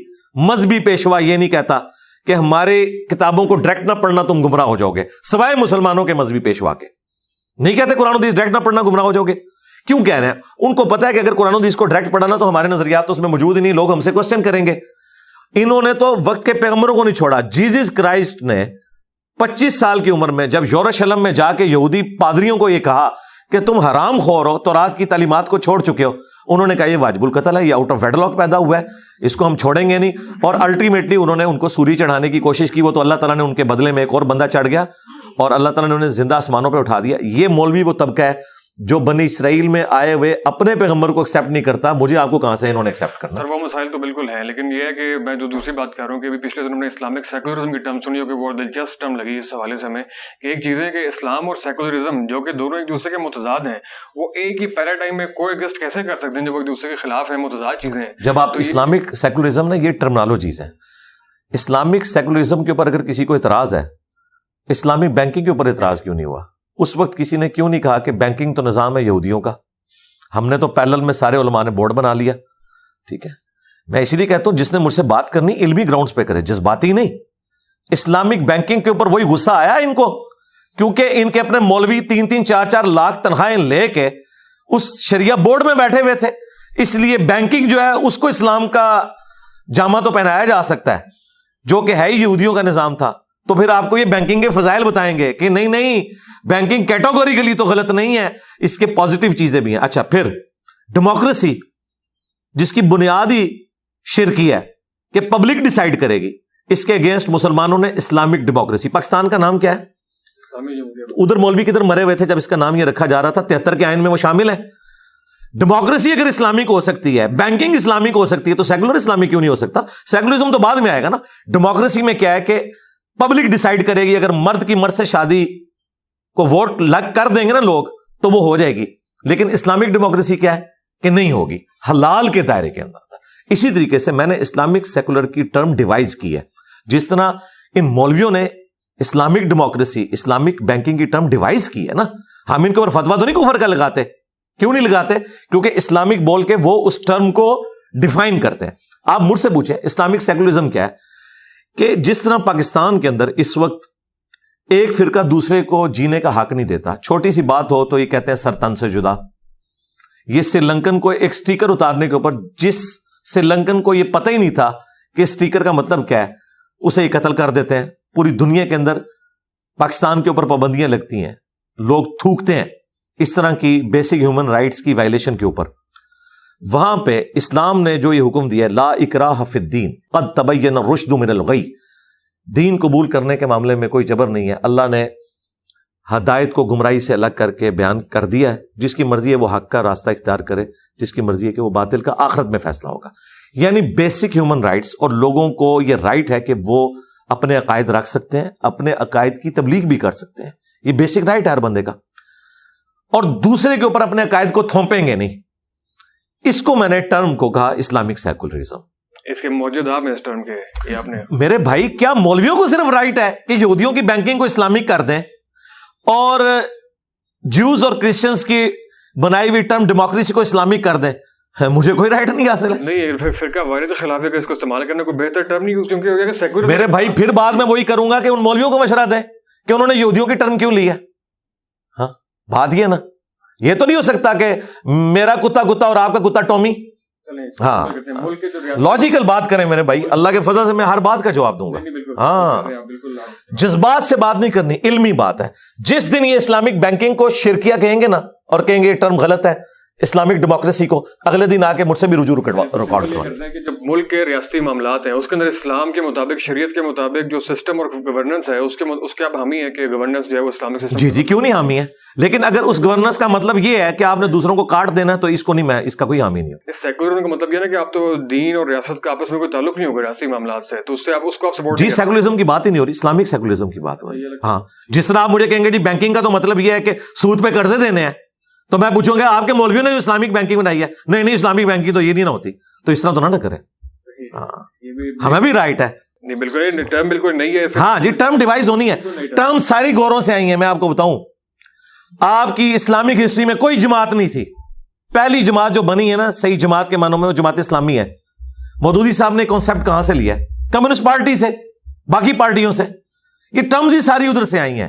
مذہبی پیشوا یہ نہیں کہتا کہ ہمارے کتابوں کو ڈائریکٹ نہ پڑھنا تم گمراہ ہو جاؤ گے، سوائے مسلمانوں کے مذہبی پیشوا کے۔ نہیں کہتے قرآن و حدیث ڈائریکٹ نہ پڑھنا گمراہ ہو جاؤ گے، کیوں کہہ رہے ہیں؟ ان کو پتا ہے کہ اگر قرآن و حدیث کو ڈائریکٹ پڑھانا تو ہمارے نظریات تو اس میں موجود ہی نہیں، لوگ ہم سے کوسچن کریں گے۔ انہوں نے تو وقت کے پیغمبروں کو نہیں چھوڑا۔ جیسس کرائسٹ نے 25 سال کی عمر میں جب یروشلم میں جا کے یہودی پادریوں کو یہ کہا کہ تم حرام خور ہو، تورات کی تعلیمات کو چھوڑ چکے ہو، انہوں نے کہا یہ واجب القتل ہے، یہ آؤٹ آف ویڈلاک پیدا ہوا ہے، اس کو ہم چھوڑیں گے نہیں۔ اور الٹیمیٹلی انہوں نے ان کو سوری چڑھانے کی کوشش کی، وہ تو اللہ تعالیٰ نے ان کے بدلے میں ایک اور بندہ چڑھ گیا اور اللہ تعالیٰ نے انہیں زندہ آسمانوں پہ اٹھا دیا۔ یہ مولوی وہ طبقہ ہے جو بنی اسرائیل میں آئے ہوئے اپنے پیغمبر کو ایکسیپٹ نہیں کرتا، مجھے آپ کو کہاں سے انہوں نے ایکسیپٹ کرنا؟ سر وہ مسائل تو بالکل ہیں، لیکن یہ ہے کہ میں جو دوسری بات کر رہا ہوں کہ پچھلے دنوں نے اسلامک سیکولرزم کی ٹرم سنی ہو کہ وہ دلچسپ ٹرم لگی اس حوالے سے ہمیں، کہ ایک چیز ہے کہ اسلام اور سیکولرزم جو کہ دونوں ایک دوسرے کے متضاد ہیں، وہ ایک ہی پیراڈائم میں کو ایگزسٹ کیسے کر سکتے ہیں جب وہ ایک دوسرے کے خلاف ہیں، متضاد چیزیں ہیں؟ جب آپ اسلامک سیکولرزم نا، یہ ٹرمنالوجیز ہیں۔ اسلامک سیکولرزم کے اوپر اگر کسی کو اعتراض ہے، اسلامک بینکنگ کے اوپر اعتراض کیوں نہیں ہوا؟ اس وقت کسی نے کیوں نہیں کہا کہ بینکنگ تو نظام ہے یہودیوں کا، ہم نے تو پیرلل میں سارے علماء نے بورڈ بنا لیا؟ ٹھیک ہے، میں اسی لیے کہتا ہوں جس نے مجھ سے بات کرنی علمی گراؤنڈز پہ کرے، جذباتی نہیں۔ اسلامک بینکنگ کے اوپر وہی غصہ آیا ان کو، کیونکہ ان کے اپنے مولوی 3-3 4-4 لاکھ تنخواہیں لے کے اس شریعہ بورڈ میں بیٹھے ہوئے تھے، اس لیے بینکنگ جو ہے اس کو اسلام کا جامہ تو پہنایا جا سکتا ہے، جو کہ ہے ہی یہودیوں کا نظام تھا۔ تو پھر آپ کو یہ بینکنگ کے فضائل بتائیں گے کہ نہیں بینکنگ کیٹیگوریکلی تو غلط نہیں ہے, اس کے پازیٹیو چیزیں بھی ہیں. اچھا, پھر ڈیموکریسی جس کی بنیادی شرکی ہے کہ پبلک ڈیسائیڈ کرے گی, اس کے اگینسٹ مسلمانوں نے اسلامک ڈیموکریسی. پاکستان کا نام کیا ہے؟ ادھر مولوی کدھر مرے ہوئے تھے جب اس کا نام یہ رکھا جا رہا تھا, 73 کے آئین میں وہ شامل ہے. ڈیموکریسی اگر اسلامک ہو سکتی ہے, بینکنگ اسلامک ہو سکتی ہے, تو سیکولر اسلامک کیوں نہیں ہو سکتا؟ سیکولرزم تو بعد میں آئے گا نا. ڈیموکریسی میں کیا ہے کہ پبلک ڈیسائیڈ کرے گی, اگر مرد کی مرد سے شادی کو ووٹ لگ کر دیں گے نا لوگ تو وہ ہو جائے گی. لیکن اسلامک ڈیموکریسی کیا ہے کہ نہیں ہوگی, حلال کے دائرے کے اندر. اسی طریقے سے میں نے اسلامک سیکولر کی ٹرم ڈیوائز کی ہے, جس طرح ان مولویوں نے اسلامک ڈیموکریسی, اسلامک بینکنگ کی ٹرم ڈیوائز کی ہے نا. ہم ان کے اوپر فتوا تو نہیں کفر کا لگاتے. کیوں نہیں لگاتے؟ کیونکہ اسلامک بول کے وہ اس ٹرم کو ڈیفائن کرتے ہیں. آپ مجھ سے پوچھیں اسلامک سیکولرزم کیا ہے, کہ جس طرح پاکستان کے اندر اس وقت ایک فرقہ دوسرے کو جینے کا حق نہیں دیتا. چھوٹی سی بات ہو تو یہ کہتے ہیں سر تن سے جدا. یہ سری لنکن کو ایک سٹیکر اتارنے کے اوپر, جس سری لنکن کو یہ پتہ ہی نہیں تھا کہ سٹیکر کا مطلب کیا ہے, اسے یہ قتل کر دیتے ہیں. پوری دنیا کے اندر پاکستان کے اوپر پابندیاں لگتی ہیں, لوگ تھوکتے ہیں اس طرح کی بیسک ہیومن رائٹس کی وائلیشن کے اوپر. وہاں پہ اسلام نے جو یہ حکم دیا ہے, لا اکراہ فی الدین قد تبین الرشد من الغی, دین قبول کرنے کے معاملے میں کوئی جبر نہیں ہے. اللہ نے ہدایت کو گمراہی سے الگ کر کے بیان کر دیا ہے. جس کی مرضی ہے وہ حق کا راستہ اختیار کرے, جس کی مرضی ہے کہ وہ باطل کا آخرت میں فیصلہ ہوگا. یعنی بیسک ہیومن رائٹس, اور لوگوں کو یہ رائٹ ہے کہ وہ اپنے عقائد رکھ سکتے ہیں, اپنے عقائد کی تبلیغ بھی کر سکتے ہیں. یہ بیسک رائٹ ہے ہر بندے کا, اور دوسرے کے اوپر اپنے عقائد کو تھوپیں گے نہیں. اس کو میں نے ٹرم کو کہا اسلامک سیکولرزم. اس کے موجود آپ اس ٹرم کے یہ آپ نے, میرے بھائی کیا مولویوں کو صرف رائٹ ہے کہ یہودیوں کی بینکنگ کو اسلامک کر دیں, اور جیوز اور کرسچنز کی بنائی ہوئی ٹرم ڈیموکریسی کو اسلامک کر دیں؟ مجھے کوئی رائٹ نہیں حاصل ہے. نہیں, فرقہ واحد کے خلاف ہے کہ اس کو استعمال کرنے کو بہتر ٹرم نہیں, کیونکہ سیکولر. میرے بھائی پھر بعد میں وہی کروں گا کہ ان مولویوں کو مشورہ دیں کہ انہوں نے یہودیوں کی ٹرم کیوں لی ہے. ہاں, بات یہ نا, یہ تو نہیں ہو سکتا کہ میرا کتا کتا اور آپ کا کتا ٹومی. ہاں, لاجیکل بات کریں میرے بھائی, اللہ کے فضل سے میں ہر بات کا جواب دوں گا. ہاں, جذبات سے بات نہیں کرنی, علمی بات ہے. جس دن یہ اسلامک بینکنگ کو شرکیہ کہیں گے نا, اور کہیں گے یہ ٹرم غلط ہے اسلامک ڈیموکریسی کو, اگلے دن آ کے مجھ سے بھی رجوع ریکارڈ کروانا. کہ جب ملک کے ریاستی معاملات ہیں اس کے اندر اسلام کے مطابق, شریعت کے مطابق جو سسٹم اور گورننس ہے اس کے آپ حامی ہیں کہ گورننس جو ہے وہ اسلامک سسٹم. جی کیوں نہیں حامی ہے, لیکن اگر اس گورننس کا مطلب یہ ہے کہ آپ نے دوسروں کو کاٹ دینا تو اس کو نہیں, میں اس کا کوئی حامی نہیں ہوں. سیکولرزم کا مطلب یہ ہے کہ آپ تو دین اور ریاست کا آپس میں کوئی تعلق نہیں ہوگا ریاستی معاملات سے, تو اس سے آپ اس کو آپ سپورٹ. جی, سیکولرزم کی بات ہی نہیں ہو رہی, اسلامک سیکولرزم کی بات ہو رہی ہے. ہاں, جس طرح آپ مجھے کہیں گے جی بینکنگ کا تو مطلب یہ ہے کہ سود پہ قرضے دینے ہیں, تو میں پوچھوں گا آپ کے مولویوں نے جو اسلامک بینکنگ بنائی ہے, نہیں اسلامک بینکنگ تو یہ نہیں نہ ہوتی, تو اس طرح تو نہ کریں. ہمیں بھی رائٹ ہے. نہیں بالکل, ٹرم بالکل نہیں ہے. ہاں جی, ٹرم ڈیوائز ہونی ہے. ٹرم ساری گوروں سے آئی ہیں. میں آپ کو بتاؤں, آپ کی اسلامک ہسٹری میں کوئی جماعت نہیں تھی. پہلی جماعت جو بنی ہے نا صحیح جماعت کے معنوں میں, وہ جماعت اسلامی ہے. مودودی صاحب نے کانسیپٹ کہاں سے لیا ہے؟ کمیونسٹ پارٹی سے, باقی پارٹیوں سے. یہ ٹرمز ہی ساری ادھر سے آئی ہیں.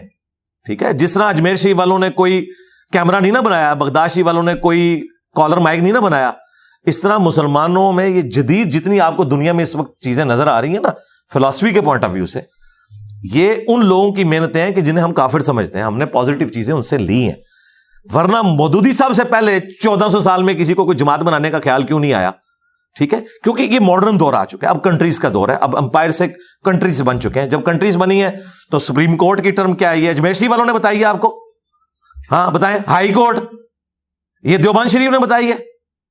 ٹھیک ہے, جس طرح اجمیر شریف والوں نے کوئی کیمرہ نہیں نہ بنایا, بغداد شریف والوں نے کوئی کالر مائک نہیں نہ بنایا, اس طرح مسلمانوں میں یہ جدید جتنی آپ کو دنیا میں اس وقت چیزیں نظر آ رہی ہیں نا فلسفی کے پوائنٹ آف ویو سے, یہ ان لوگوں کی محنتیں ہیں کہ جنہیں ہم کافر سمجھتے ہیں. ہم نے پازیٹیو چیزیں ان سے لی ہیں, ورنہ مودودی صاحب سے پہلے 1400 سال میں کسی کو کوئی جماعت بنانے کا خیال کیوں نہیں آیا؟ ٹھیک ہے, کیونکہ یہ ماڈرن دور آ چکا ہے, اب کنٹریز کا دور ہے, اب امپائر سے کنٹریز بن چکے ہیں. جب کنٹریز بنی ہے تو سپریم کورٹ کی ٹرم کیا ہے, یہ اجمیر شریف والوں نے بتائی ہے آپ کو؟ ہاں بتائیں. ہائی کورٹ یہ دیوبند شریف نے بتائی ہے,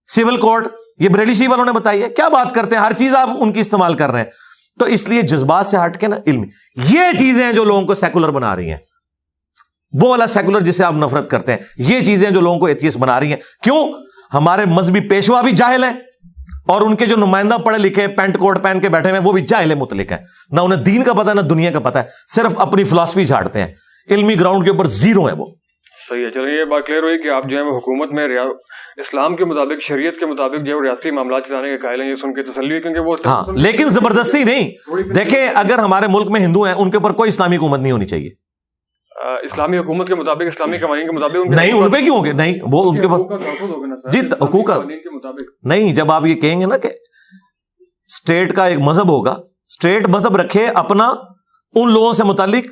سول کورٹ یہ بریلی شریف والوں نے بتائی ہے. کیا بات کرتے ہیں, ہر چیز آپ ان کی استعمال کر رہے ہیں. تو اس لیے جذبات سے ہٹ کے نا علمی, یہ چیزیں جو لوگوں کو سیکولر بنا رہی ہیں, وہ والا سیکولر جسے آپ نفرت کرتے ہیں, یہ چیزیں جو لوگوں کو ایتھیسٹ بنا رہی ہیں. کیوں؟ ہمارے مذہبی پیشوا بھی جاہل ہیں, اور ان کے جو نمائندہ پڑھے لکھے پینٹ کوٹ پہن کے بیٹھے ہیں وہ بھی جاہل مطلق ہیں. نہ انہیں دین کا پتہ نہ دنیا کا پتہ ہے, صرف اپنی فلسفی جھاڑتے ہیں, علمی گراؤنڈ کے اوپر زیرو ہیں وہ. صحیح ہے, چلیے یہ بات کلیئر ہوئی کہ آپ جو ہے وہ حکومت میں اسلام کے مطابق, شریعت کے مطابق جو ہے ریاستی معاملات چلانے کے قائل ہیں, یہ سن کے تسلی ہوئی. کیونکہ وہ ہاں, لیکن زبردستی نہیں. دیکھیں, اگر ہمارے ملک میں ہندو ہیں, ان کے اوپر کوئی اسلامی حکومت نہیں ہونی چاہیے. اسلامی حکومت کے مطابق, اسلامی قوانین کے مطابق نہیں, ان پہ کیوں ہوں گے؟ نہیں, وہ ان کے اوپر جی حقوق نہیں. جب آپ یہ کہیں گے نا کہ اسٹیٹ کا ایک مذہب ہوگا, اسٹیٹ مذہب رکھے اپنا, ان لوگوں سے متعلق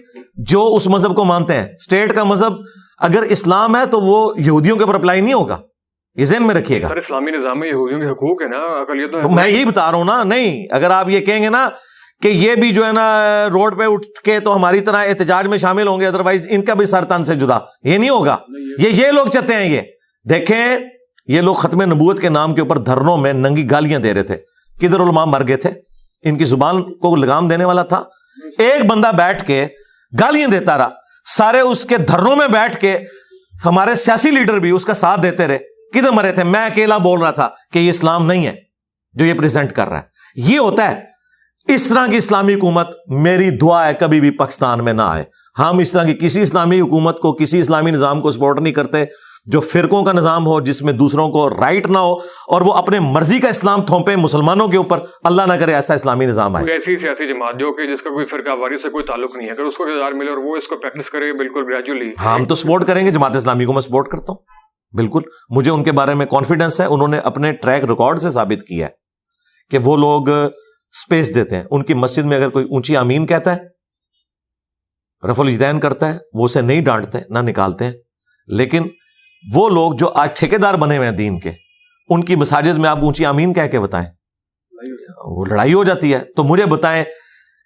جو اس مذہب کو مانتے ہیں. اسٹیٹ کا مذہب اگر اسلام ہے تو وہ یہودیوں کے اوپر اپلائی نہیں ہوگا, یہ ذہن میں رکھیے گا. سر اسلامی نظام میں یہودیوں کے حقوق ہے نا, اقلیتوں تو میں یہی بتا رہا ہوں نا. نہیں, اگر آپ یہ کہیں گے نا کہ یہ بھی جو ہے نا روڈ پہ اٹھ کے تو ہماری طرح احتجاج میں شامل ہوں گے, ادروائز ان کا بھی سر تن سے جدا, یہ نہیں ہوگا. یہ لوگ چاہتے ہیں. یہ دیکھیں, یہ لوگ ختم نبوت کے نام کے اوپر دھرنوں میں ننگی گالیاں دے رہے تھے. کدھر علماء مر گئے تھے, ان کی زبان کو لگام دینے والا تھا. ایک بندہ بیٹھ کے گالیاں دیتا رہا, سارے اس کے دھرنوں میں بیٹھ کے ہمارے سیاسی لیڈر بھی اس کا ساتھ دیتے رہے. کدھر مرے تھے؟ میں اکیلا بول رہا تھا کہ یہ اسلام نہیں ہے جو یہ پریزنٹ کر رہا ہے. یہ ہوتا ہے. اس طرح کی اسلامی حکومت میری دعا ہے کبھی بھی پاکستان میں نہ آئے. ہم اس طرح کی کسی اسلامی حکومت کو, کسی اسلامی نظام کو سپورٹ نہیں کرتے جو فرقوں کا نظام ہو, جس میں دوسروں کو رائٹ نہ ہو اور وہ اپنے مرضی کا اسلام تھوپے مسلمانوں کے اوپر. اللہ نہ کرے ایسا اسلامی نظام آئے. ایسی سیاسی جماعت جو کہ جس کا کوئی فرقہ واری سے کوئی تعلق نہیں ہے, اگر اس کو اقتدار ملے اور وہ اس کو پریکٹس کرے بالکل گریجولی, ہم تو سپورٹ کریں گے. جماعت اسلامی کو میں سپورٹ کرتا ہوں بالکل. مجھے ان کے بارے میں کانفیڈنس ہے. انہوں نے اپنے ٹریک ریکارڈ سے ثابت کیا ہے کہ وہ لوگ سپیس دیتے ہیں. ان کی مسجد میں اگر کوئی اونچی آمین کہتا ہے, رفع الیدین کرتا ہے, وہ اسے نہیں ڈانٹتے نہ نکالتے ہیں. لیکن وہ لوگ جو آج ٹھیکیدار بنے ہوئے ہیں دین کے, ان کی مساجد میں آپ اونچی آمین کہہ کے بتائیں, وہ لڑائی ہو جاتی ہے. تو مجھے بتائیں,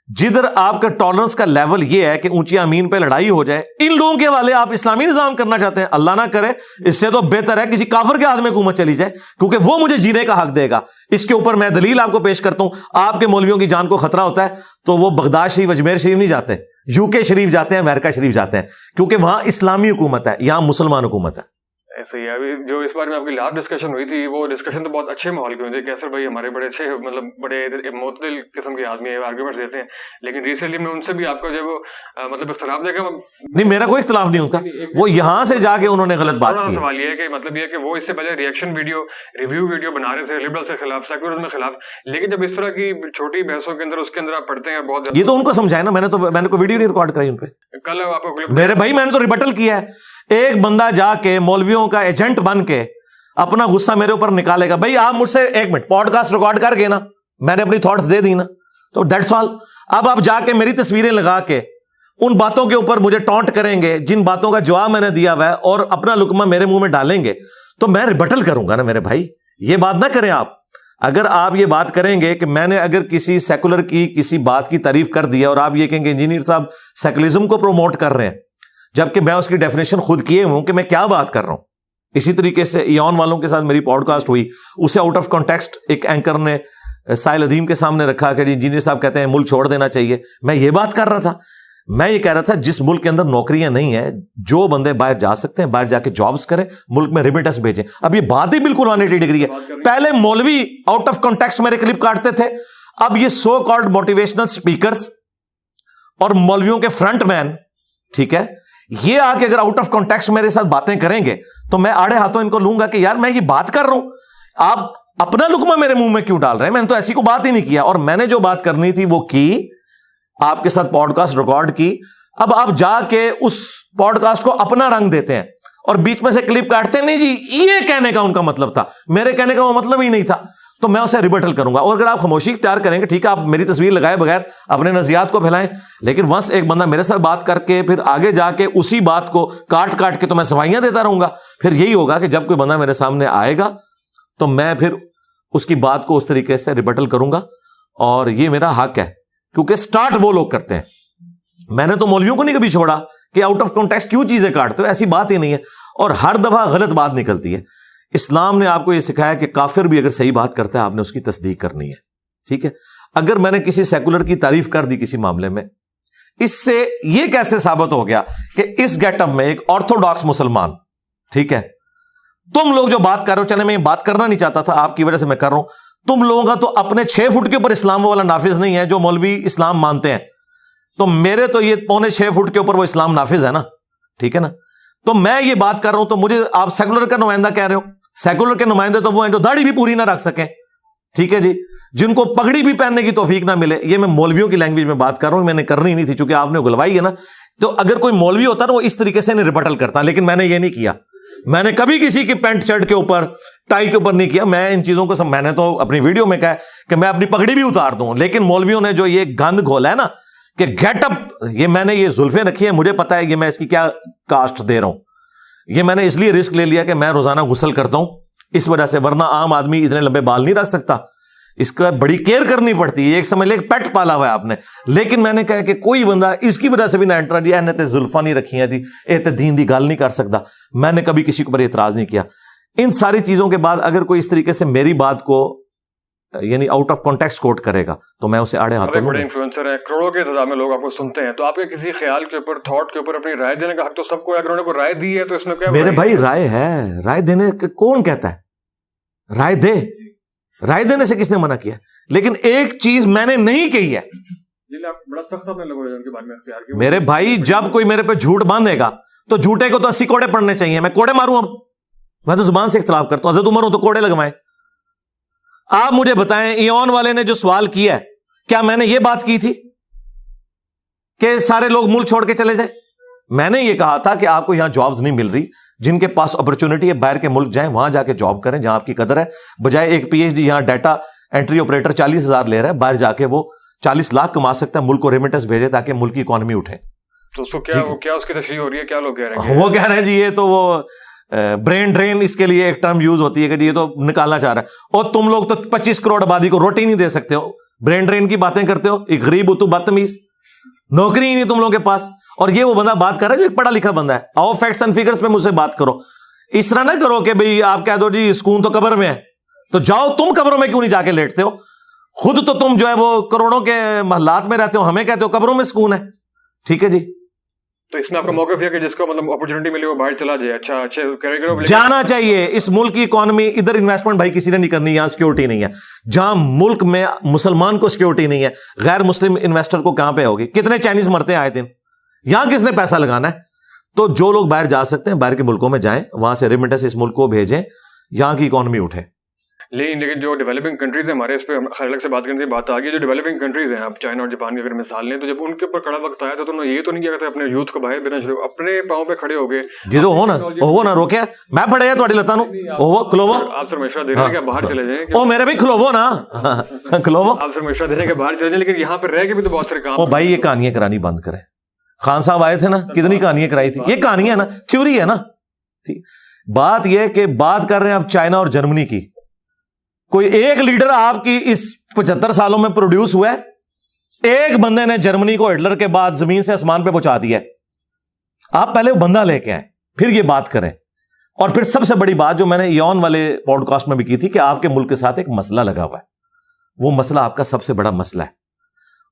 جدھر آپ کا ٹالرنس کا لیول یہ ہے کہ اونچی امین پہ لڑائی ہو جائے, ان لوگوں کے والے آپ اسلامی نظام کرنا چاہتے ہیں. اللہ نہ کرے, اس سے تو بہتر ہے کسی کافر کے ہاتھ میں حکومت چلی جائے, کیونکہ وہ مجھے جینے کا حق دے گا. اس کے اوپر میں دلیل آپ کو پیش کرتا ہوں. آپ کے مولویوں کی جان کو خطرہ ہوتا ہے تو وہ بغداد شریف, اجمیر شریف نہیں جاتے, UK شریف جاتے ہیں, امریکہ شریف جاتے ہیں, کیونکہ وہاں اسلامی حکومت ہے, یہاں مسلمان حکومت ہے. ایسے ہی ابھی جو اس بارے میں آپ کی لاسٹ ڈسکشن ہوئی تھی, وہ ڈسکشن تو بہت اچھے ماحول کی ہوئی تھی. کیسر بھائی ہمارے بڑے اچھے, مطلب بڑے معتدل قسم کے آدمی ہیں, آرگومنٹس دیتے ہیں. لیکن ریسنٹلی میں ان سے بھی آپ کا جو مطلب اختلاف دیکھا. نہیں, میرا کوئی اختلاف نہیں ہوتا. وہ یہاں سے جا کے انہوں نے غلط بات کی. سوال یہ ہے کہ مطلب یہ کہ وہ اس سے پہلے ریئیکشن ویڈیو, ریویو ویڈیو بنا رہے تھے لبرل کے خلاف, سیکولرزم کے خلاف, لیکن جب اس طرح کی چھوٹی بحثوں کے اندر اس کے اندر آپ پڑھتے ہیں بہت. یہ تو ان کو سمجھائے نا, میں نے کوئی ویڈیو نہیں ریکارڈ کرائی ان پہ. کل آپ کو میرے بھائی میں نے تو ریبٹل کیا ہے. ایک بندہ جا کے مولویوں کا ایجنٹ بن کے اپنا غصہ میرے اوپر نکالے گا. بھائی آپ مجھ سے 1 منٹ پوڈ کاسٹ ریکارڈ کر گئے نا, میں نے اپنی تھاٹس دے دی نا, تو دیٹس آل. اب آپ جا کے میری تصویریں لگا کے ان باتوں کے اوپر مجھے ٹونٹ کریں گے جن باتوں کا جواب میں نے دیا ہوا ہے, اور اپنا لقمہ میرے منہ میں ڈالیں گے, تو میں ریبٹل کروں گا نا میرے بھائی. یہ بات نہ کریں آپ. اگر آپ یہ بات کریں گے کہ میں نے اگر کسی سیکولر کی کسی بات کی تعریف کر دی ہے, اور آپ یہ کہیں گے انجینئر صاحب سیکولرزم کو پروموٹ کر رہے ہیں, جبکہ میں اس کی ڈیفینیشن خود کیے ہوں کہ میں کیا بات کر رہا ہوں. اسی طریقے سے ایون والوں کے ساتھ میری پوڈ کاسٹ ہوئی, اسے آؤٹ آف کانٹیکسٹ ایک اینکر نے سائل عدیم کے سامنے رکھا کہ انجینئر صاحب کہتے ہیں ملک چھوڑ دینا چاہیے. میں یہ بات کر رہا تھا, میں یہ کہہ رہا تھا جس ملک کے اندر نوکریاں نہیں ہیں, جو بندے باہر جا سکتے ہیں باہر جا کے جابس کریں, ملک میں ریمیٹنس بھیجیں. اب یہ بات ہی بالکل 180 ڈگری ہے. پہلے مولوی آؤٹ آف کانٹیکسٹ میرے کلپ کاٹتے تھے, اب یہ سو کالڈ موٹیویشنل سپیکرز اور مولویوں کے فرنٹ مین, ٹھیک ہے, یہ آ کے اگر آؤٹ آف کانٹیکسٹ میرے ساتھ باتیں کریں گے تو میں آڑے ہاتھوں ان کو لوں گا کہ یار میں یہ بات کر رہا ہوں, آپ اپنا لقمہ میرے منہ میں کیوں ڈال رہے ہیں. میں نے تو ایسی کو بات ہی نہیں کیا, اور میں نے جو بات کرنی تھی وہ کی, آپ کے ساتھ پوڈ کاسٹ ریکارڈ کی. اب آپ جا کے اس پوڈ کاسٹ کو اپنا رنگ دیتے ہیں اور بیچ میں سے کلپ کاٹتے ہیں. نہیں جی, یہ کہنے کا ان کا مطلب تھا, میرے کہنے کا وہ مطلب ہی نہیں تھا, تو میں اسے ریبٹل کروں گا. اور اگر آپ خاموشی اختیار کریں گے, ٹھیک ہے, آپ میری تصویر لگائے بغیر اپنے نظریات کو پھیلائیں, لیکن ونس ایک بندہ میرے ساتھ بات کر کے پھر آگے جا کے اسی بات کو کاٹ کاٹ کے تو میں صفائیاں دیتا رہوں گا, پھر یہی ہوگا کہ جب کوئی بندہ میرے سامنے آئے گا تو میں پھر اس کی بات کو اس طریقے سے ریبٹل کروں گا, اور یہ میرا حق ہے, کیونکہ سٹارٹ وہ لوگ کرتے ہیں. میں نے تو مولویوں کو نہیں کبھی چھوڑا کہ آؤٹ آف کانٹیکسٹ کیوں چیزیں کاٹتے ہو, ایسی بات ہی نہیں ہے, اور ہر دفعہ غلط بات نکلتی ہے. اسلام نے آپ کو یہ سکھایا کہ کافر بھی اگر صحیح بات کرتا ہے آپ نے اس کی تصدیق کرنی ہے, ٹھیک ہے. اگر میں نے کسی سیکولر کی تعریف کر دی کسی معاملے میں, اس سے یہ کیسے ثابت ہو گیا کہ اس گیٹ اپ میں ایک آرتھوڈاکس مسلمان, ٹھیک ہے, تم لوگ جو بات کر رہے ہو, چلے میں یہ بات کرنا نہیں چاہتا تھا, آپ کی وجہ سے میں کر رہا ہوں, تم لوگوں کا تو اپنے 6 فٹ کے اوپر اسلام والا نافذ نہیں ہے جو مولوی اسلام مانتے ہیں, تو میرے تو یہ 6.25 فٹ کے اوپر وہ اسلام نافذ ہے نا, ٹھیک ہے نا. تو میں یہ بات کر رہا ہوں تو مجھے آپ سیکولر کا نمائندہ کہہ رہے ہو. سیکولر کے نمائندے تو وہ ہیں جو داڑھی بھی پوری نہ رکھ سکیں, ٹھیک ہے جی, جن کو پگڑی بھی پہننے کی توفیق نہ ملے. یہ میں مولویوں کی لینگویج میں بات کر رہا ہوں, میں نے کرنی نہیں تھی چونکہ آپ نے گلوائی ہے نا. تو اگر کوئی مولوی ہوتا نا وہ اس طریقے سے نہیں ریبٹل کرتا, لیکن میں نے یہ نہیں کیا. میں نے کبھی کسی کی پینٹ شرٹ کے اوپر ٹائی کے اوپر نہیں کیا. میں ان چیزوں کو میں نے تو اپنی ویڈیو میں کہا کہ میں اپنی پگڑی بھی اتار دوں, لیکن مولویوں نے جو یہ گند گھولا ہے نا کہ گیٹ اپ، یہ میں نے یہ زلفیں رکھی ہیں، مجھے پتا ہے یہ میں اس کی کیا کاسٹ دے رہا ہوں، یہ میں نے اس لیے رسک لے لیا کہ میں روزانہ غسل کرتا ہوں اس وجہ سے، ورنہ عام آدمی اتنے لمبے بال نہیں رکھ سکتا، اس کا بڑی کیئر کرنی پڑتی ہے، ایک سمجھ لے ایک پیٹ پالا ہوا ہے آپ نے۔ لیکن میں نے کہا کہ کوئی بندہ اس کی وجہ سے بھی نہ انٹرا جی اے تے زلفا نہیں رکھی ہیں جی، اے تے دین دی گل نہیں کر سکتا، میں نے کبھی کسی کے اوپر اعتراض نہیں کیا۔ ان ساری چیزوں کے بعد اگر کوئی اس طریقے سے میری بات کو یعنی آؤٹ آف کانٹیکسٹ کوٹ کرے گا تو میں اسے آڑے ہاتھوں بڑے انفلوئنسر ہیں، کروڑوں کے تعداد میں لوگ آپ کو سنتے ہیں، تو آپ کے کسی خیال کے اوپر، تھاٹ کے اوپر اپنی رائے دینے کا حق تو سب کو ہے، اگر انہوں نے کوئی رائے دی ہے تو اس میں کیا؟ میرے بھائی رائے ہے، رائے دینے کون کہتا ہے رائے دے، رائے دینے سے کس نے منع کیا؟ لیکن ایک چیز میں نے نہیں کہی ہے، بڑا سخت اپنے لوگوں نے بارے میں اختیار کیا۔ میرے بھائی جب کوئی میرے پہ جھوٹ باندھے گا تو جھوٹے کو تو 80 کوڑے پڑنے چاہیے، میں کوڑے ماروں؟ اب میں تو زبان سے اختلاف کرتا ہوں، حضرت عمر ہوں تو کوڑے لگوائیں۔ آپ مجھے بتائیں ایون والے نے جو سوال کیا ہے، کیا میں نے یہ بات کی تھی کہ سارے لوگ ملک چھوڑ کے چلے جائیں؟ میں نے یہ کہا تھا کہ آپ کو یہاں جابز نہیں مل رہی، جن کے پاس اپرچونٹی ہے باہر کے ملک جائیں، وہاں جا کے جاب کریں جہاں آپ کی قدر ہے، بجائے ایک پی ایچ ڈی یہاں ڈیٹا انٹری آپریٹر 40,000 لے رہا ہے، باہر جا کے وہ 40 لاکھ کما سکتا ہے، ملک کو ریمیٹنس بھیجے تاکہ ملک کی اکانومی اٹھے۔ تو اس کو کیا اس کی تشریح ہو رہی ہے؟ کیا لوگ کہہ رہے ہیں؟ وہ کہہ رہے ہیں جی یہ تو وہ برین ڈرین اس کے لیے ایک ٹرم یوز ہوتی ہے کہ جی یہ تو نکالنا چاہ رہا ہے، اور تم لوگ تو 25 کروڑ آبادی کو روٹی نہیں دے سکتے ہو، برین ڈرین کی باتیں کرتے ہو، ایک غریب ہو تو بدتمیز، نوکری ہی نہیں تم لوگوں کے پاس۔ اور یہ وہ بندہ بات کر رہا ہے جو ایک پڑھا لکھا بندہ ہے۔ آؤ فیکٹس اینڈ فگرز پہ مجھ سے بات کرو، اس طرح نہ کرو کہ بھئی آپ کہہ دو جی سکون تو قبر میں ہے، تو جاؤ تم قبروں میں کیوں نہیں جا کے لیٹتے ہو؟ خود تو تم جو ہے وہ کروڑوں کے محلات میں رہتے ہو، ہمیں کہتے ہو قبروں میں سکون ہے۔ ٹھیک ہے جی، تو اس میں آپ کا موقف یہ کہ جس کو مطلب اپرچونٹی ملی وہ باہر چلا جائے، اچھا کرے جانا چاہیے۔ اس ملک کی اکانومی ادھر انویسٹمنٹ بھائی کسی نے نہیں کرنی، یہاں سیکورٹی نہیں ہے، جہاں ملک میں مسلمان کو سیکورٹی نہیں ہے، غیر مسلم انویسٹر کو کہاں پہ ہوگی؟ کتنے چائنیز مرتے ہیں آئے دن، یہاں کس نے پیسہ لگانا ہے؟ تو جو لوگ باہر جا سکتے ہیں باہر کے ملکوں میں جائیں، وہاں سے ریمیٹنس اس ملک کو بھیجیں، یہاں کی اکانومی اٹھے۔ لیکن جو ڈیولپنگ کنٹریز ہیں ہمارے، اس پہ خیر الگ سے بات کرنے کی بات آ گئی، جو ڈیولپنگ کنٹریز ہیں، آپ چائنا اور جاپان کی اگر مثال لیں، تو جب ان کے اوپر کڑا وقت آیا تو انہوں نے یہ تو نہیں کیا کہ اپنے یوتھ کو باہر بھیجنا شروع، اپنے پاؤں پہ کھڑے ہو گئے جی تو ہو نا، وہ نہ روکے میں پڑے تھوڑی لتا نو کھلوو، آپ سے مشورہ دے رہے ہیں کہ باہر چلے جائیں، او میرے بھی کھلوو نا، کھلوو، آپ سے مشورہ دے رہے ہیں کہ باہر چلے جائیں، لیکن یہاں پہ رہ کے بھی تو بہت سارے کام۔ او بھائی یہ کہانیاں کرانی بند کریں، خان صاحب آئے تھے نا، کتنی کہانیاں کرائی تھی، یہ کہانیاں نا تھیوری ہے نا۔ بات یہ کہ بات کر رہے ہیں آپ چائنا اور جرمنی کی، کوئی ایک لیڈر آپ کی اس 75 سالوں میں پروڈیوس ہوا ہے؟ ایک بندے نے جرمنی کو ہٹلر کے بعد زمین سے آسمان پہ پہنچا دیا ہے۔ آپ پہلے وہ بندہ لے کے آئیں، پھر یہ بات کریں۔ اور پھر سب سے بڑی بات جو میں نے یون والے پوڈ کاسٹ میں بھی کی تھی کہ آپ کے ملک کے ساتھ ایک مسئلہ لگا ہوا ہے، وہ مسئلہ آپ کا سب سے بڑا مسئلہ ہے۔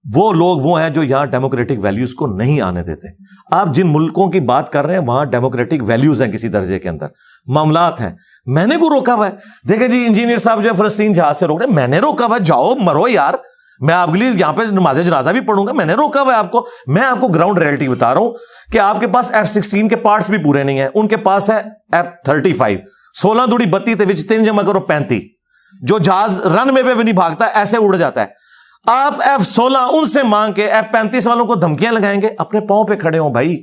وہ لوگ وہ ہیں جو یہاں ڈیموکریٹک ویلیوز کو نہیں آنے دیتے۔ آپ جن ملکوں کی بات کر رہے ہیں وہاں ڈیموکریٹک ویلیوز ہیں کسی درجے کے اندر، معاملات ہیں۔ میں نے کو روکا ہوا ہے؟ دیکھیں جی انجینئر صاحب جو ہے فلسطین جہاز سے روک رہے ہیں، میں نے روکا ہوا ہے؟ جاؤ مرو یار، میں آپ کے لیے یہاں پہ نماز جنازہ بھی پڑھوں گا، میں نے روکا ہوا ہے آپ کو؟ میں آپ کو گراؤنڈ ریئلٹی بتا رہا ہوں کہ آپ کے پاس F-16 کے پارٹس بھی پورے نہیں ہیں، ان کے پاس ہے F-35، 16 دوڑی 32 تے وچ 3 جمع کرو 35، جو جہاز رن وے پہ بھی نہیں بھاگتا، ایسے اڑ جاتا ہے۔ آپ F-16 ان سے مانگ کے F-35 والوں کو دھمکیاں لگائیں گے؟ اپنے پاؤں پہ کھڑے ہوں بھائی۔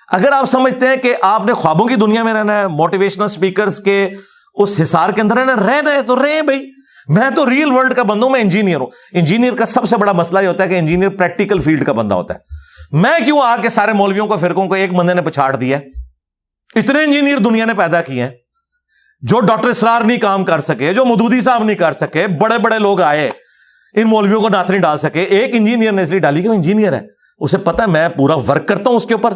اگر آپ سمجھتے ہیں کہ آپ نے خوابوں کی دنیا میں رہنا ہے، موٹیویشنل سپیکرز کے اس حصار کے اندر رہنا ہے تو رہے بھائی۔ میں تو ریل ورلڈ کا بندہ ہوں، میں انجینئر ہوں۔ انجینئر کا سب سے بڑا مسئلہ یہ ہوتا ہے کہ انجینئر پریکٹیکل فیلڈ کا بندہ ہوتا ہے۔ میں کیوں آ کے سارے مولویوں کو فرقوں کو ایک بندے نے پچھاڑ دیا؟ اتنے انجینئر دنیا نے پیدا کیے ہیں، جو ڈاکٹر اسرار نہیں کام کر سکے، جو مودودی صاحب نہیں کر سکے، بڑے بڑے لوگ آئے ان مولویوں کو نعت نہیں ڈال سکے۔ ایک انجینئر نے اس لیے ڈالی کہ وہ انجینئر ہے، اسے پتا ہے میں پورا ورک کرتا ہوں، اس کے اوپر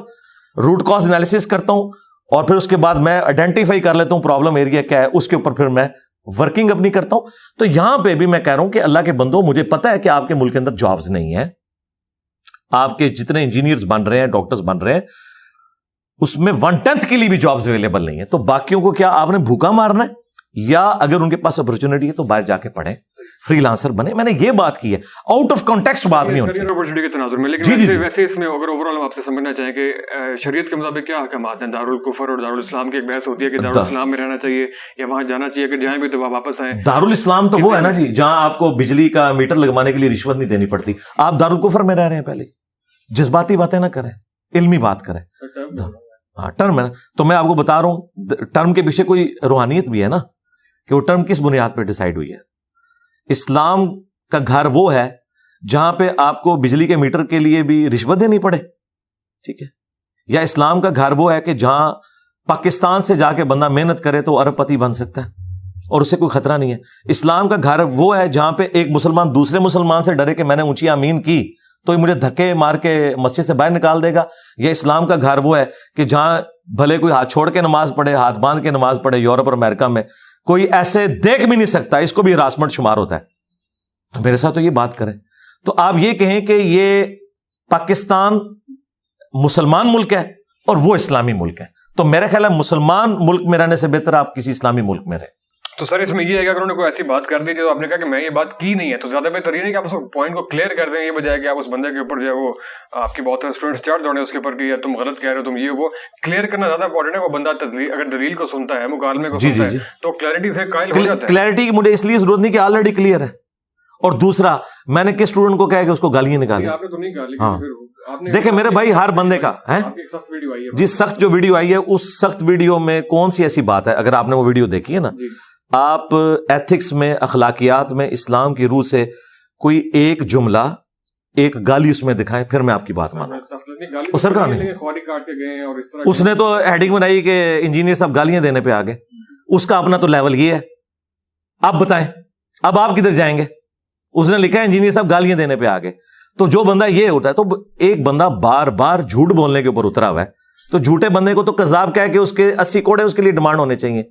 روٹ کاز انالیسس کرتا ہوں، اور پھر اس کے بعد میں آئیڈینٹیفائی کر لیتا ہوں پرابلم ایریا کیا ہے، اس کے اوپر پھر میں ورکنگ اپنی کرتا ہوں۔ تو یہاں پہ بھی میں کہہ رہا ہوں کہ اللہ کے بندوں، مجھے پتا ہے کہ آپ کے ملک کے اندر جابز نہیں ہیں، آپ کے جتنے انجینئرز بن رہے ہیں، ڈاکٹرز بن رہے ہیں، اس میں 1/10 کے لیے بھی جابز اویلیبل نہیں ہے۔ تو باقیوں کو کیا آپ نے بھوکا مارنا ہے؟ یا اگر ان کے پاس اپرچونٹی ہے تو باہر جا کے پڑھیں، فری لانسر بنے۔ میں نے یہ بات کی ہے، آؤٹ آف کانٹیکسٹ بات نہیں ہوتی اپرچونٹی کے تناظر میں۔ لیکن ویسے اس میں اگر اوور آل ہم آپ سے سمجھنا چاہیں کہ شریعت کے مطابق کیا احکامات ہیں؟ دارالکفر اور دارالاسلام کی ایک بحث ہوتی ہے کہ دارالاسلام میں رہنا چاہیے یا وہاں جانا چاہیے، اگر جائیں بھی تو واپس آئیں۔ دارالاسلام تو وہ ہے نا جی جہاں آپ کو بجلی کا میٹر لگوانے کے لیے رشوت نہیں دینی پڑتی۔ آپ دارالکفر میں رہ رہے ہیں، پہلے جذباتی باتیں نہ کریں، علمی بات کریں۔ ہاں ٹرم ہے نا، تو میں آپ کو بتا رہا ہوں ٹرم کے پیچھے کوئی روحانیت بھی ہے نا، کہ وہ ٹرم کس بنیاد پہ ڈیسائیڈ ہوئی ہے۔ اسلام کا گھر وہ ہے جہاں پہ آپ کو بجلی کے میٹر کے لیے بھی رشوت دینی پڑے؟ ٹھیک ہے. یا اسلام کا گھر وہ ہے کہ جہاں پاکستان سے جا کے بندہ محنت کرے تو ارب پتی بن سکتا ہے اور اسے کوئی خطرہ نہیں ہے. اسلام کا گھر وہ ہے جہاں پہ ایک مسلمان دوسرے مسلمان سے ڈرے کہ میں نے اونچی آمین کی تو مجھے دھکے مار کے مسجد سے باہر نکال دے گا. یا اسلام کا گھر وہ ہے کہ جہاں بھلے کوئی ہاتھ چھوڑ کے نماز پڑھے، ہاتھ باندھ کے نماز پڑھے، یورپ اور امریکہ میں کوئی ایسے دیکھ بھی نہیں سکتا، اس کو بھی ہراسمنٹ شمار ہوتا ہے. تو میرے ساتھ تو یہ بات کریں. تو آپ یہ کہیں کہ یہ پاکستان مسلمان ملک ہے اور وہ اسلامی ملک ہے، تو میرا خیال ہے مسلمان ملک میں رہنے سے بہتر آپ کسی اسلامی ملک میں رہیں. تو سر اس میں یہ ہے کہ اگر انہوں نے کوئی ایسی بات کر دی تو آپ نے کہا کہ میں یہ بات کی نہیں ہے، تو زیادہ بہتر یہ نہیں کہ آپ اس پوائنٹ کو کلیئر کر دیں، یہ بجائے کہ آپ اس بندے کے اوپر جو ہے وہ آپ کی بہت سارے اسٹوڈنٹس چڑھ دوڑے اس کے اوپر کہ تم غلط کہہ رہے ہو، تم یہ وہ کلیئر کرنا زیادہ امپورٹنٹ ہے. وہ بندہ اگر دلیل کو سنتا ہے، مکالمے کو سنتا ہے تو کلیئرٹی سے قائل ہو جاتا ہے. کلیئرٹی کی مجھے اس لیے ضرورت نہیں کہ آلریڈی کلیئر ہے. اور دوسرا میں نے کس اسٹوڈنٹ کو کہا کہ اس کو گالیاں نکالی؟ آپ نے تو نہیں کہا. ہاں دیکھیں میرے بھائی، ہر بندے کا ہے جی سخت جو ویڈیو آئی ہے، اس سخت ویڈیو میں کون سی ایسی بات ہے؟ اگر آپ نے وہ ویڈیو دیکھی ہے نا، آپ ایتھکس میں، اخلاقیات میں، اسلام کی روح سے کوئی ایک جملہ، ایک گالی اس میں دکھائیں، پھر میں آپ کی بات مانوں. سرکار نہیں، اس نے تو ہیڈنگ بنائی کہ انجینئر صاحب گالیاں دینے پہ آ گئے. اس کا اپنا تو لیول یہ ہے. آپ بتائیں اب آپ کدھر جائیں گے؟ اس نے لکھا ہے انجینئر صاحب گالیاں دینے پہ آ گئے. تو جو بندہ یہ ہوتا ہے، تو ایک بندہ بار بار جھوٹ بولنے کے اوپر اترا ہوا ہے، تو جھوٹے بندے کو تو کذاب کہہ کے اس کے 80 کوڑے اس کے لیے ڈیمانڈ ہونے چاہیے.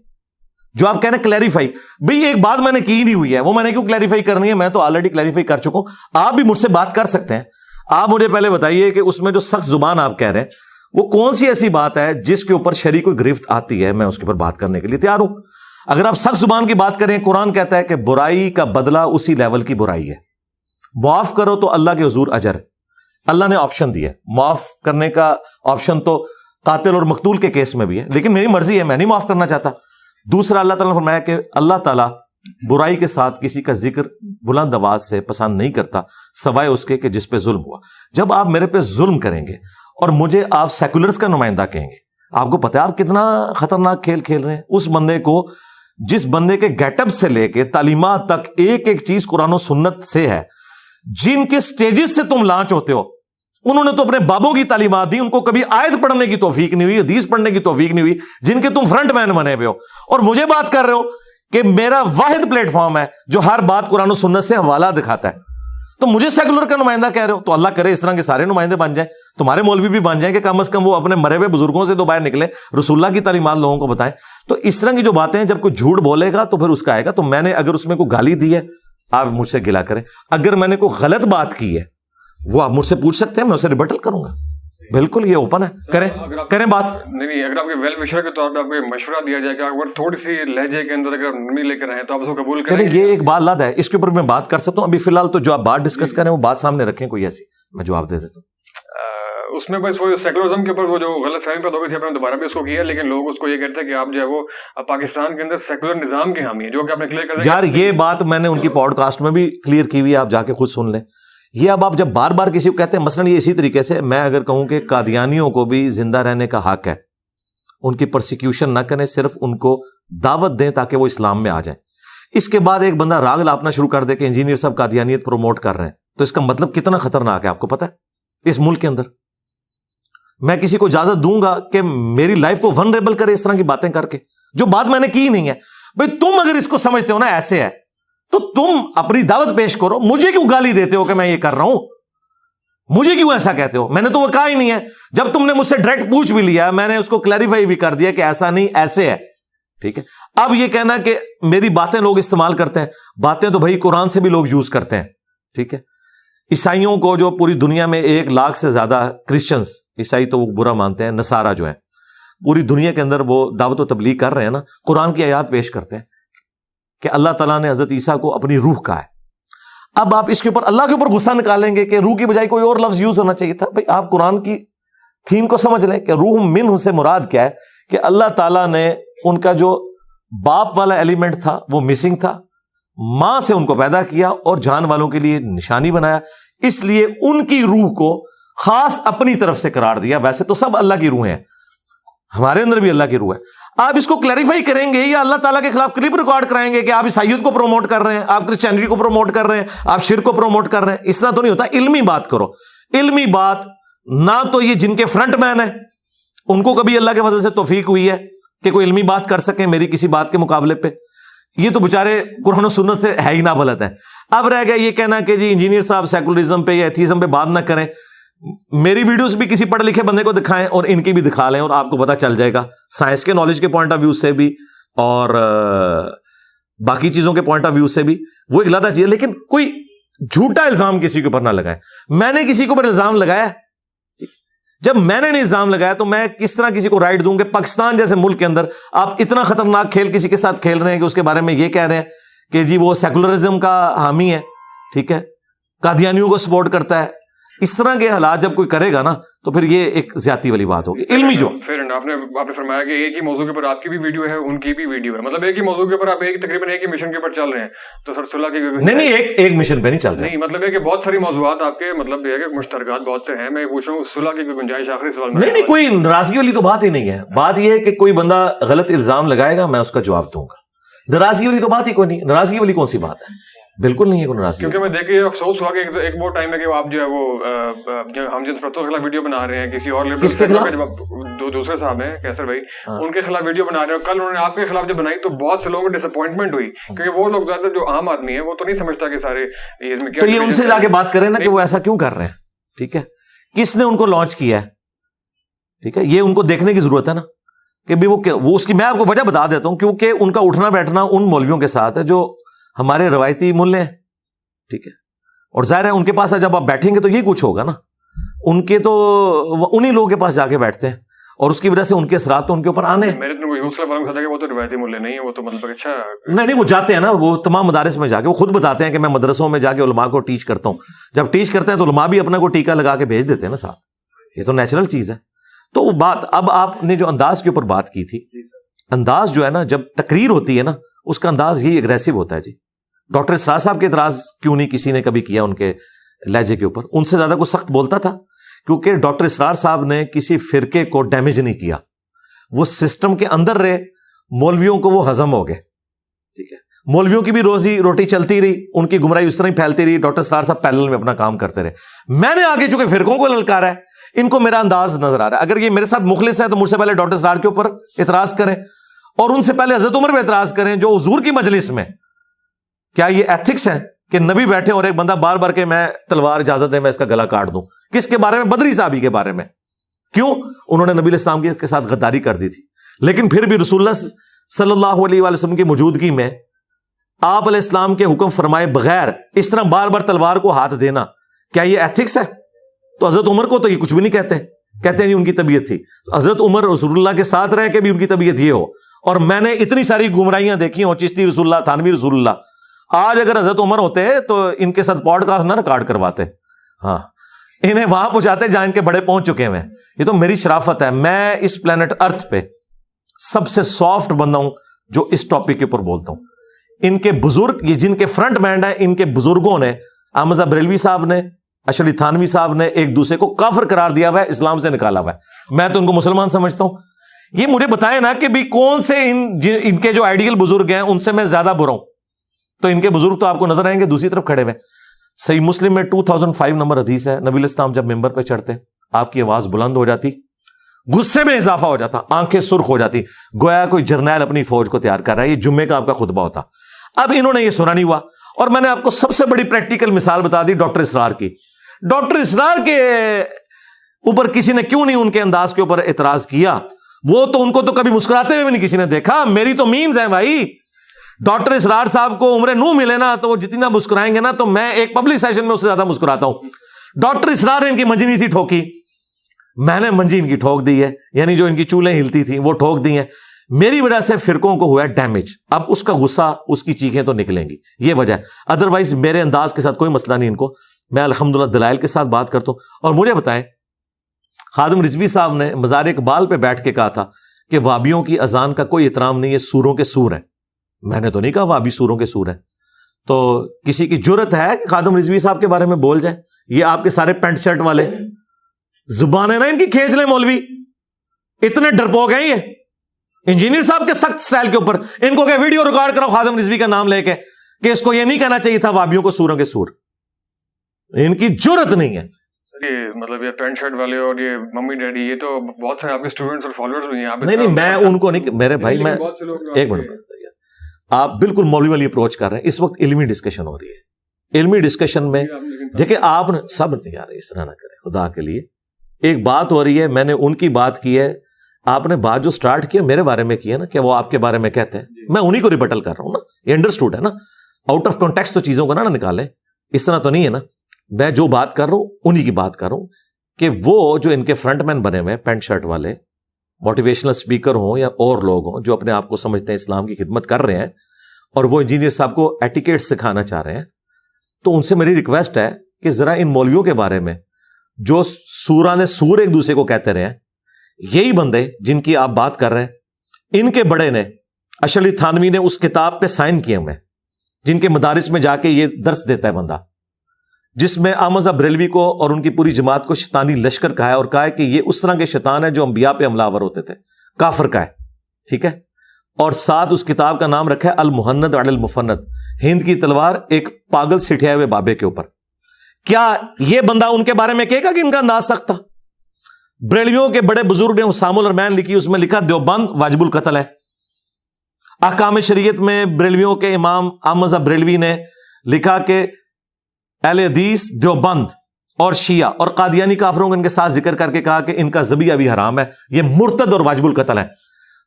جو آپ کہہ رہے ہیں کلیریفائی، بھئی ایک بات میں نے کی نہیں ہوئی ہے، وہ میں نے کیوں کلیریفائی کرنی ہے؟ میں تو آلریڈی کلیریفائی کر چکا ہوں. آپ بھی مجھ سے بات کر سکتے ہیں. آپ مجھے پہلے بتائیے کہ اس میں جو سخت زبان آپ کہہ رہے ہیں وہ کون سی ایسی بات ہے جس کے اوپر شرعی کوئی گرفت آتی ہے؟ میں اس کے اوپر بات کرنے کے لیے تیار ہوں. اگر آپ سخت زبان کی بات کریں، قرآن کہتا ہے کہ برائی کا بدلہ اسی لیول کی برائی ہے. معاف کرو تو اللہ کے حضور اجر ہے. اللہ نے آپشن دیا ہے معاف کرنے کا. آپشن تو قاتل اور مقتول کے کیس میں بھی ہے، لیکن میری مرضی ہے، میں نہیں معاف کرنا چاہتا. دوسرا، اللہ تعالیٰ نے فرمایا کہ اللہ تعالیٰ برائی کے ساتھ کسی کا ذکر بلند آواز سے پسند نہیں کرتا سوائے اس کے کہ جس پہ ظلم ہوا. جب آپ میرے پہ ظلم کریں گے اور مجھے آپ سیکولرز کا نمائندہ کہیں گے، آپ کو پتہ ہے آپ کتنا خطرناک کھیل کھیل رہے ہیں. اس بندے کو، جس بندے کے گیٹ اپ سے لے کے تعلیمات تک ایک ایک چیز قرآن و سنت سے ہے، جن کے سٹیجز سے تم لانچ ہوتے ہو، انہوں نے تو اپنے بابوں کی تعلیمات دی، ان کو کبھی آیت پڑھنے کی توفیق نہیں ہوئی، حدیث پڑھنے کی توفیق نہیں ہوئی، جن کے تم فرنٹ مین بنے ہوئے ہو. اور مجھے بات کر رہے ہو کہ میرا واحد پلیٹ فارم ہے جو ہر بات قرآن و سنت سے حوالہ دکھاتا ہے. تو مجھے سیکولر کا نمائندہ کہہ رہے ہو. تو اللہ کرے اس طرح کے سارے نمائندے بن جائیں، تمہارے مولوی بھی بن جائیں کہ کم از کم وہ اپنے مرے ہوئے بزرگوں سے تو باہر نکلے، رسول اللہ کی تعلیمات لوگوں کو بتائیں. تو اس طرح کی جو باتیں ہیں، جب کوئی جھوٹ بولے گا تو پھر اس کا آئے گا. تو میں نے اگر اس میں کوئی گالی دی ہے، آپ مجھ سے گلا کریں. اگر میں نے کوئی غلط بات کی ہے، وہ آپ مجھ سے پوچھ سکتے ہیں، میں اسے ریبٹل کروں گا. بالکل یہ اوپن ہے، کریں بات. نہیں، اگر آپ کے ویل وشر کے طور پہ آپ کو مشورہ دیا جائے کہ اگر تھوڑی سی لہجے کے اندر اگر نرمی لے کر آئیں تو آپ اس کو قبول کریں. چلیے، یہ ایک بات لاد ہے، اس کے اوپر میں بات کر سکتا ہوں. ابھی فی الحال تو جو آپ بات ڈسکس کریں وہ بات سامنے رکھیں، کوئی ایسی میں جواب دے دیتا ہوں. اس میں بس وہ سیکولرزم کے اوپر وہ جو غلط فہمی پیدا ہو گئی تھی، آپ نے دوبارہ بھی اس کو کیا، لیکن لوگ اس کو یہ کہتے ہیں کہ آپ جو ہے وہ پاکستان کے اندر سیکولر نظام کے حامی ہیں، جو کہ آپ نے کلیئر کر دیا. یار یہ بات میں نے ان کی پوڈ کاسٹ میں بھی کلیئر کی ہوئی ہے، آپ جا کے خود سن لیں. یہ اب آپ جب بار بار کسی کو کہتے ہیں، مثلا یہ اسی طریقے سے میں اگر کہوں کہ قادیانیوں کو بھی زندہ رہنے کا حق ہے، ان کی پرسیکیوشن نہ کریں، صرف ان کو دعوت دیں تاکہ وہ اسلام میں آ جائیں. اس کے بعد ایک بندہ راگ لاپنا شروع کر دے کہ انجینئر صاحب قادیانیت پروموٹ کر رہے ہیں، تو اس کا مطلب کتنا خطرناک ہے آپ کو پتہ ہے؟ اس ملک کے اندر میں کسی کو اجازت دوں گا کہ میری لائف کو ونریبل کرے اس طرح کی باتیں کر کے، جو بات میں نے کی نہیں ہے. بھئی تم اگر اس کو سمجھتے ہو نا ایسے ہے تو تم اپنی دعوت پیش کرو. مجھے کیوں گالی دیتے ہو کہ میں یہ کر رہا ہوں؟ مجھے کیوں ایسا کہتے ہو؟ میں نے تو وہ کہا ہی نہیں ہے. جب تم نے مجھ سے ڈائریکٹ پوچھ بھی لیا، میں نے اس کو کلیریفائی بھی کر دیا کہ ایسا نہیں، ایسے ہے. ٹھیک ہے. اب یہ کہنا کہ میری باتیں لوگ استعمال کرتے ہیں، باتیں تو بھائی قرآن سے بھی لوگ یوز کرتے ہیں. ٹھیک ہے. عیسائیوں کو، جو پوری دنیا میں 1 لاکھ سے زیادہ کرسچنز، عیسائی تو وہ برا مانتے ہیں، نصارہ جو ہیں پوری دنیا کے اندر وہ دعوت و تبلیغ کر رہے ہیں نا، قرآن کی آیات پیش کرتے ہیں کہ اللہ تعالیٰ نے حضرت عیسیٰ کو اپنی روح کہا ہے. اب آپ اس کے اوپر اللہ کے اوپر غصہ نکالیں گے کہ روح کی بجائے کوئی اور لفظ یوز ہونا چاہیے تھا. بھائی آپ قرآن کی تھیم کو سمجھ لیں کہ روح منہ سے مراد کیا ہے، کہ اللہ تعالیٰ نے ان کا جو باپ والا ایلیمنٹ تھا وہ مسنگ تھا، ماں سے ان کو پیدا کیا اور جان والوں کے لیے نشانی بنایا، اس لیے ان کی روح کو خاص اپنی طرف سے قرار دیا. ویسے تو سب اللہ کی روحیں ہیں. ہمارے اندر بھی اللہ کی روح ہے. آپ اس کو کلیریفائی کریں گے یا اللہ تعالیٰ کے خلاف کلپ ریکارڈ کرائیں گے کہ آپ عیسائیت کو پروموٹ کر رہے ہیں, آپ کرسچینٹی کو پروموٹ کر رہے ہیں, آپ شرک کو پروموٹ کر رہے ہیں. اس طرح تو نہیں ہوتا. علمی بات کرو, علمی بات. نہ تو یہ جن کے فرنٹ مین ہیں ان کو کبھی اللہ کے فضل سے توفیق ہوئی ہے کہ کوئی علمی بات کر سکیں میری کسی بات کے مقابلے پہ, یہ تو بےچارے قرآن و سنت سے ہے ہی نہ بلد ہے. اب رہ گیا یہ کہنا کہ جی انجینئر صاحب سیکولرزم پہ یا ایتھیزم پہ بات نہ کریں. میری ویڈیوز بھی کسی پڑھے لکھے بندے کو دکھائیں اور ان کی بھی دکھا لیں اور آپ کو پتا چل جائے گا سائنس کے نالج کے پوائنٹ آف ویو سے بھی اور باقی چیزوں کے پوائنٹ آف ویو سے بھی. وہ ایک علیحدہ چیز ہے, لیکن کوئی جھوٹا الزام کسی کے اوپر نہ لگائیں. میں نے کسی کے اوپر الزام لگایا, جب میں نے نہیں الزام لگایا تو میں کس طرح کسی کو رائٹ دوں کہ پاکستان جیسے ملک کے اندر آپ اتنا خطرناک کھیل کسی کے ساتھ کھیل رہے ہیں کہ اس کے بارے میں یہ کہہ رہے ہیں کہ جی وہ سیکولرزم کا حامی ہے, ٹھیک ہے, قادیانیوں کو سپورٹ کرتا ہے. اس طرح کے حالات جب کوئی کرے گا نا تو پھر یہ ایک زیادتی والی بات ہوگی. علمی جو پھر آپ نے فرمایا کہ ایک ہی موضوع کے اوپر آپ کی بھی ویڈیو ہے, ان کی بھی ویڈیو ہے, مطلب ایک ہی موضوع کے اوپر آپ تقریباً ایک ہی مشن کے اوپر چل رہے ہیں, تو سر صلح کی نہیں ایک مشن پہ نہیں چل رہے. نہیں مطلب ہے کہ بہت ساری موضوعات آپ کے مطلب یہ ہے کہ مشترکات بہت سے ہیں. میں پوچھ رہا ہوں صلح کی کوئی گنجائش آخری سوال میں. نہیں کوئی ناراضگی والی تو بات ہی نہیں ہے. بات یہ ہے کہ کوئی بندہ غلط الزام لگائے گا میں اس کا جواب دوں گا. ناراضگی والی تو بات ہی کوئی نہیں. ناراضگی والی کون سی بات ہے, بالکل نہیں ہے کوئی ناراضگی. کیونکہ میں دیکھیے افسوس ہوا کہ ایک وہ ٹائم ہے کہ آپ جو ہے وہ ہم جنس پرستوں کے خلاف ویڈیو بنا رہے ہیں, کسی اور دوسرے صاحب ہیں کیسر بھائی, ان کے خلاف ویڈیو بنا رہے ہیں. کل انہوں نے آپ کے خلاف جب بنائی تو بہت سے لوگوں کو ڈس اپوائنٹمنٹ ہوئی, کیونکہ وہ لوگ زیادہ جو عام آدمی ہے وہ تو نہیں سمجھتا کہ سارے تو یہ ان سے جا کے بات کریں نا کہ وہ ایسا کیوں کر رہے ہیں, ٹھیک ہے, کس نے ان کو لانچ کیا ہے, ٹھیک ہے, یہ ان کو دیکھنے کی ضرورت ہے نا کہ بھی وہ اس کی میں آپ کو وجہ بتا دیتا ہوں. کیونکہ ان کا اٹھنا بیٹھنا ان مولویوں کے ساتھ ہے جو ہمارے روایتی ملے ہیں, ٹھیک ہے, اور ظاہر ہے ان کے پاس جب آپ بیٹھیں گے تو یہ کچھ ہوگا نا. ان کے تو انہی لوگوں کے پاس جا کے بیٹھتے ہیں اور اس کی وجہ سے ان کے اثرات تو ان کے اوپر آنے. وہ تو روایتی ملے نہیں, وہ تو مطلب اچھا نہیں وہ جاتے ہیں نا, وہ تمام مدارس میں جا کے وہ خود بتاتے ہیں کہ میں مدرسوں میں جا کے علماء کو ٹیچ کرتا ہوں. جب ٹیچ کرتے ہیں تو علماء بھی اپنا کو ٹیکا لگا کے بھیج دیتے ہیں نا ساتھ, یہ تو نیچرل چیز ہے. تو وہ بات اب آپ نے جو انداز کے اوپر بات کی تھی, انداز جو ہے نا جب تقریر ہوتی ہے نا اس کا انداز یہی اگریسو ہوتا ہے. جی ڈاکٹر اسرار صاحب کے اعتراض کیوں نہیں کسی نے کبھی کیا ان کے لہجے کے اوپر؟ ان سے زیادہ کوئی سخت بولتا تھا کیونکہ ڈاکٹر اسرار صاحب نے کسی فرقے کو ڈیمیج نہیں کیا, وہ سسٹم کے اندر رہے, مولویوں کو وہ ہضم ہو گئے, ٹھیک ہے, مولویوں کی بھی روزی روٹی چلتی رہی, ان کی گمراہی اس طرح ہی پھیلتی رہی. ڈاکٹر اسرار صاحب پیرلل میں اپنا کام کرتے رہے. میں نے آگے چونکہ فرقوں کو للکارا ہے, ان کو میرا انداز نظر آ رہا ہے. اگر یہ میرے ساتھ مخلص ہے تو مجھ سے پہلے ڈاکٹر اسرار کے اوپر اعتراض کریں اور ان سے پہلے حضرت عمر پہ اعتراض کریں جو حضور کی مجلس میں. کیا یہ ایتھکس ہے کہ نبی بیٹھے اور ایک بندہ بار بار کے میں تلوار اجازت دے میں اس کا گلا کاٹ دوں؟ کس کے بارے میں؟ بدری صحابی کے بارے میں. کیوں؟ انہوں نے نبی اسلام کے ساتھ غداری کر دی تھی. لیکن پھر بھی رسول اللہ صلی اللہ علیہ وآلہ وسلم کی موجودگی میں آپ علیہ السلام کے حکم فرمائے بغیر اس طرح بار بار تلوار کو ہاتھ دینا, کیا یہ ایتھکس ہے؟ تو حضرت عمر کو تو یہ کچھ بھی نہیں کہتے, کہتے ہیں ان کی طبیعت تھی. حضرت عمر رسول اللہ کے ساتھ رہ کے بھی ان کی طبیعت یہ ہو. اور میں نے اتنی ساری گمراہیاں دیکھی ہوں, چشتی رسول اللہ, تھانوی رسول اللہ. آج اگر حضرت عمر ہوتے تو ان کے ساتھ پوڈ کاسٹ نہ ریکارڈ کرواتے, ہاں انہیں وہاں پہنچاتے جہاں ان کے بڑے پہنچ چکے ہیں. یہ تو میری شرافت ہے, میں اس پلانٹ ارتھ پہ سب سے سافٹ بندہ ہوں جو اس ٹاپک کے اوپر بولتا ہوں. ان کے بزرگ, یہ جن کے فرنٹ مینڈ ہیں, ان کے بزرگوں نے, احمد بریلوی صاحب نے, اشرف تھانوی صاحب نے ایک دوسرے کو کافر قرار دیا ہوا ہے, اسلام سے نکالا ہوا ہے. میں تو ان کو مسلمان سمجھتا ہوں. یہ مجھے بتائیں نا کہ بھی کون سے ان کے جو آئیڈیل بزرگ ہیں ان سے میں زیادہ برا ہوں. تو ان کے بزرگ تو آپ کو نظر آئیں گے دوسری طرف کھڑے ہوئے. صحیح مسلم میں 2005 نمبر حدیث ہے, نبی الاسلام جب ممبر پہ چڑھتے آپ کی آواز بلند ہو جاتی, غصے میں اضافہ ہو جاتا, آنکھیں سرخ ہو جاتی, گویا کوئی جرنیل اپنی فوج کو تیار کر رہا ہے. یہ جمعے کا آپ کا خطبہ ہوتا. اب انہوں نے یہ سنا نہیں ہوا. اور میں نے آپ کو سب سے بڑی پریکٹیکل مثال بتا دی ڈاکٹر اسرار کی. ڈاکٹر اسرار کے اوپر کسی نے کیوں نہیں ان کے انداز کے اوپر اعتراض کیا؟ وہ تو ان کو تو کبھی مسکراتے ہوئے بھی نہیں کسی نے دیکھا. میری تو میمز ہیں بھائی. ڈاکٹر اسرار صاحب کو عمر نو ملے نا تو وہ جتنا مسکرائیں گے نا تو میں ایک پبلک سیشن میں اس سے زیادہ مسکراتا ہوں. ڈاکٹر اسرار نے ان کی منجی نہیں تھی ٹھوکی, میں نے منجی ان کی ٹھوک دی ہے, یعنی جو ان کی چولیں ہلتی تھیں وہ ٹھوک دی ہیں. میری وجہ سے فرقوں کو ہوا ہے ڈیمیج. اب اس کا غصہ, اس کی چیخیں تو نکلیں گی, یہ وجہ ہے. ادروائز میرے انداز کے ساتھ کوئی مسئلہ نہیں ان کو. میں الحمدللہ دلائل کے ساتھ بات کرتا ہوں. اور مجھے بتائیں, خادم رضوی صاحب نے مزار اقبال پہ بیٹھ کے کہا تھا کہ وابیوں کی اذان کا کوئی احترام نہیں ہے, سوروں کے سور ہیں. میں نے تو نہیں کہا وابی سوروں کے سور ہیں. تو کسی کی جرت ہے کہ خادم رضوی صاحب کے بارے میں بول جائے؟ یہ آپ کے سارے پینٹ شرٹ والے زبانیں نا ان کی کھینچ لیں مولوی. اتنے ڈرپوک ہیں یہ انجینئر صاحب کے سخت سٹائل کے اوپر. ان کو کہ ویڈیو ریکارڈ کرو خادم رضوی کا نام لے کے کہ اس کو یہ نہیں کہنا چاہیے تھا وابیوں کو سوروں کے سور. ان کی جرت نہیں ہے. یہ مطلب یہ پینٹ شرٹ والے اور یہ ممی ڈیڈی یہ تو بہت سارے آپ کے اسٹوڈنٹس اور فالوورز بھی ہیں. نہیں میں ان کو نہیں, میرے بھائی میں ایک منٹ, آپ بالکل مولوی والی اپروچ کر رہے ہیں. اس وقت علمی ڈسکشن ہو رہی ہے. علمی ڈسکشن میں دیکھیں آپ نے سب یار اس طرح نہ کریں خدا کے لیے. ایک بات ہو رہی ہے, میں نے ان کی بات کی ہے, آپ نے بات جو سٹارٹ کیا میرے بارے میں کی ہے نا کہ وہ آپ کے بارے میں کہتے ہیں, میں انہی کو ریبٹل کر رہا ہوں نا. یہ انڈرسٹوڈ ہے نا, آؤٹ آف کانٹیکسٹ تو چیزوں کو نہ نکالیں, اس طرح تو نہیں ہے نا. میں جو بات کر رہا ہوں انہی کی بات کر رہا ہوں کہ وہ جو ان کے فرنٹ مین بنے ہوئے پینٹ شرٹ والے موٹیویشنل اسپیکر ہوں یا اور لوگ ہوں جو اپنے آپ کو سمجھتے ہیں اسلام کی خدمت کر رہے ہیں اور وہ انجینئر صاحب کو ایٹیکیٹ سکھانا چاہ رہے ہیں, تو ان سے میری ریکویسٹ ہے کہ ذرا ان مولویوں کے بارے میں جو سورانے سور ایک دوسرے کو کہتے رہے ہیں, یہی بندے جن کی آپ بات کر رہے ہیں ان کے بڑے نے اشرف علی تھانوی نے اس کتاب پہ سائن کیے ہوئے جن کے مدارس میں جا کے یہ درس دیتا ہے بندہ, جس میں احمد بریلوی کو اور ان کی پوری جماعت کو شیطانی لشکر کہا ہے اور کہا ہے کہ یہ اس طرح کے شیطان ہے جو انبیاء پہ حملہ آور ہوتے تھے, کافر کا ہے. ٹھیک ہے, اور ساتھ اس کتاب کا نام رکھا ہے المہند علی المفند, ہند کی تلوار ایک پاگل سٹھائے ہوئے بابے کے اوپر. کیا یہ بندہ ان کے بارے میں کہے گا کہ ان کا انداز سخت تھا؟ بریلویوں کے بڑے بزرگ نے حسام الرحمن لکھی, اس میں لکھا دیوبند واجب القتل ہے. احکام شریعت میں بریلویوں کے امام احمد بریلوی نے لکھا کہ اہل حدیث دیوبند اور شیعہ اور قادیانی کافروں کو ان کے ساتھ ذکر کر کے کہا کہ ان کا ذبیحہ بھی حرام ہے, یہ مرتد اور واجب القتل ہے.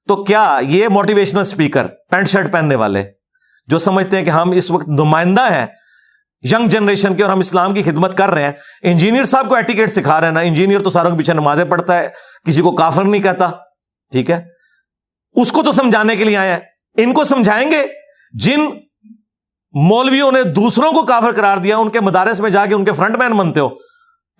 تو کیا یہ موٹیویشنل اسپیکر پینٹ شرٹ پہننے والے جو سمجھتے ہیں کہ ہم اس وقت نمائندہ ہیں ینگ جنریشن کے اور ہم اسلام کی خدمت کر رہے ہیں, انجینئر صاحب کو ایٹیکیٹ سکھا رہے ہیں نا, انجینئر تو ساروں کے پیچھے نمازیں پڑھتا ہے, کسی کو کافر نہیں کہتا, ٹھیک ہے, اس کو تو سمجھانے کے لیے آیا ہے. ان کو سمجھائیں گے جن مولویوں نے دوسروں کو کافر قرار دیا, ان کے مدارس میں جا کے ان کے فرنٹ مین بنتے ہو,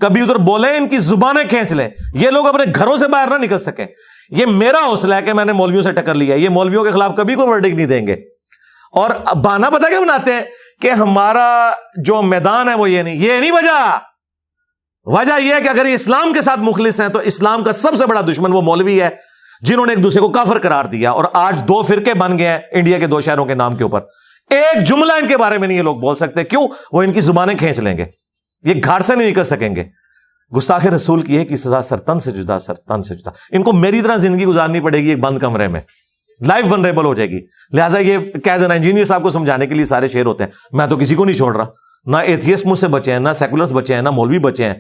کبھی ادھر بولے ان کی زبانیں کھینچ لیں, یہ لوگ اپنے گھروں سے باہر نہ نکل سکیں. یہ میرا حوصلہ ہے کہ میں نے مولویوں سے ٹکر لیا, یہ مولویوں کے خلاف کبھی کوئی ورڈکٹ نہیں دیں گے. اور بہانہ پتہ کیا بناتے ہیں کہ ہمارا جو میدان ہے وہ یہ نہیں وجہ یہ ہے کہ اگر یہ اسلام کے ساتھ مخلص ہیں تو اسلام کا سب سے بڑا دشمن وہ مولوی ہے جنہوں نے ایک دوسرے کو کافر قرار دیا, اور آج 2 فرقے بن گئے ہیں انڈیا کے 2 شہروں کے نام کے اوپر. ایک جملہ ان کے بارے میں نہیں یہ لوگ بول سکتے, کیوں؟ وہ ان کی زبانیں کھینچ لیں گے, یہ گھاٹ سے نہیں نکل سکیں گے. گستاخ رسول کی ہے کہ سزا سرتن سے جدا, سرتن سے جدا. ان کو میری طرح زندگی گزارنی پڑے گی ایک بند کمرے میں, لائف ونریبل ہو جائے گی. لہٰذا یہ کہہ دینا انجینئر صاحب کو سمجھانے کے لیے سارے شعر ہوتے ہیں, میں تو کسی کو نہیں چھوڑ رہا, نہ ایتھیسٹ مجھ سے بچے ہیں, نہ سیکولرز بچے ہیں, نہ مولوی بچے ہیں.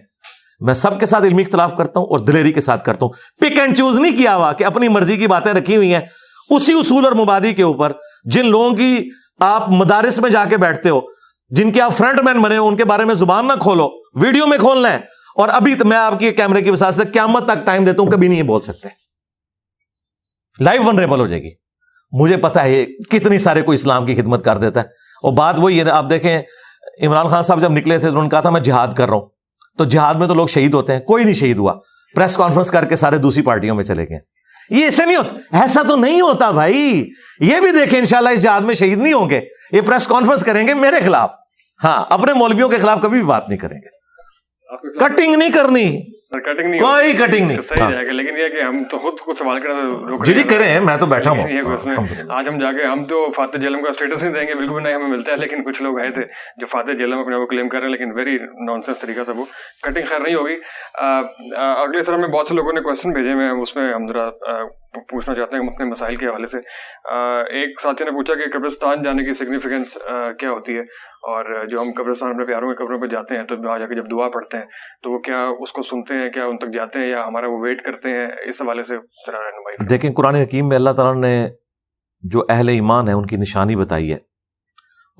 میں سب کے ساتھ علمی اختلاف کرتا ہوں اور دلیری کے ساتھ کرتا ہوں. پک اینڈ چوز نہیں کیا ہوا کہ اپنی مرضی کی باتیں رکھی ہوئی ہیں اسی اصول اور مبادی کے اوپر. جن لوگوں کی آپ مدارس میں جا کے بیٹھتے ہو, جن کے آپ فرنٹ مین بنے ہو, ان کے بارے میں زبان نہ کھولو, ویڈیو میں کھولنا ہے. اور ابھی میں آپ کی کیمرے کی وسعت سے قیامت تک ٹائم دیتا ہوں, کبھی نہیں یہ بول سکتے, لائف ونریبل ہو جائے گی. مجھے پتا ہے کتنی سارے کو اسلام کی خدمت کر دیتا ہے. اور بات وہی ہے, آپ دیکھیں عمران خان صاحب جب نکلے تھے تو انہوں نے کہا تھا میں جہاد کر رہا ہوں, تو جہاد میں تو لوگ شہید ہوتے ہیں, کوئی نہیں شہید ہوا. پریس کانفرنس کر کے سارے دوسری پارٹیوں میں چلے گئے. یہ ایسے نہیں ہوتا, ایسا تو نہیں ہوتا بھائی. یہ بھی دیکھیں انشاءاللہ اس جہاد میں شہید نہیں ہوں گے, یہ پریس کانفرنس کریں گے میرے خلاف, ہاں اپنے مولویوں کے خلاف کبھی بھی بات نہیں کریں گے, کٹنگ نہیں کرنی, کوئی کٹنگ نہیں. صحیح جائے گا, لیکن یہ کہ ہم تو خود کو سوال کرنا جی کریں, میں تو بیٹھا ہوں. آج ہم جا کے ہم تو فاتح جہلم کا اسٹیٹس نہیں دیں گے, بالکل نہیں ہمیں ملتا ہے, لیکن کچھ لوگ آئے تھے جو فاتح جہلم اپنے وہ کلیم کر رہے ہیں, لیکن ویری نان سینس طریقہ تھا وہ. کٹنگ خیر نہیں ہوگی. اگلے سر میں بہت سے لوگوں نے کوشچن بھیجے ہوئے ہیں, اس میں ہم ذرا پوچھنا چاہتے ہیں اپنے مسائل کے حوالے سے. ایک ساتھی نے پوچھا کہ قبرستان جانے کی سگنیفیکینس کیا ہوتی ہے, اور جو ہم قبرستان اپنے پیاروں کے قبروں پہ جاتے ہیں تو وہاں جا کے جب دعا پڑھتے ہیں تو وہ کیا اس کو سنتے ہیں, کیا ان تک جاتے ہیں, یا ہمارا وہ ویٹ کرتے ہیں, اس حوالے سے ذرا رہنمائی. دیکھیں قرآن حکیم میں اللہ تعالیٰ نے جو اہل ایمان ہے ان کی نشانی بتائی ہے,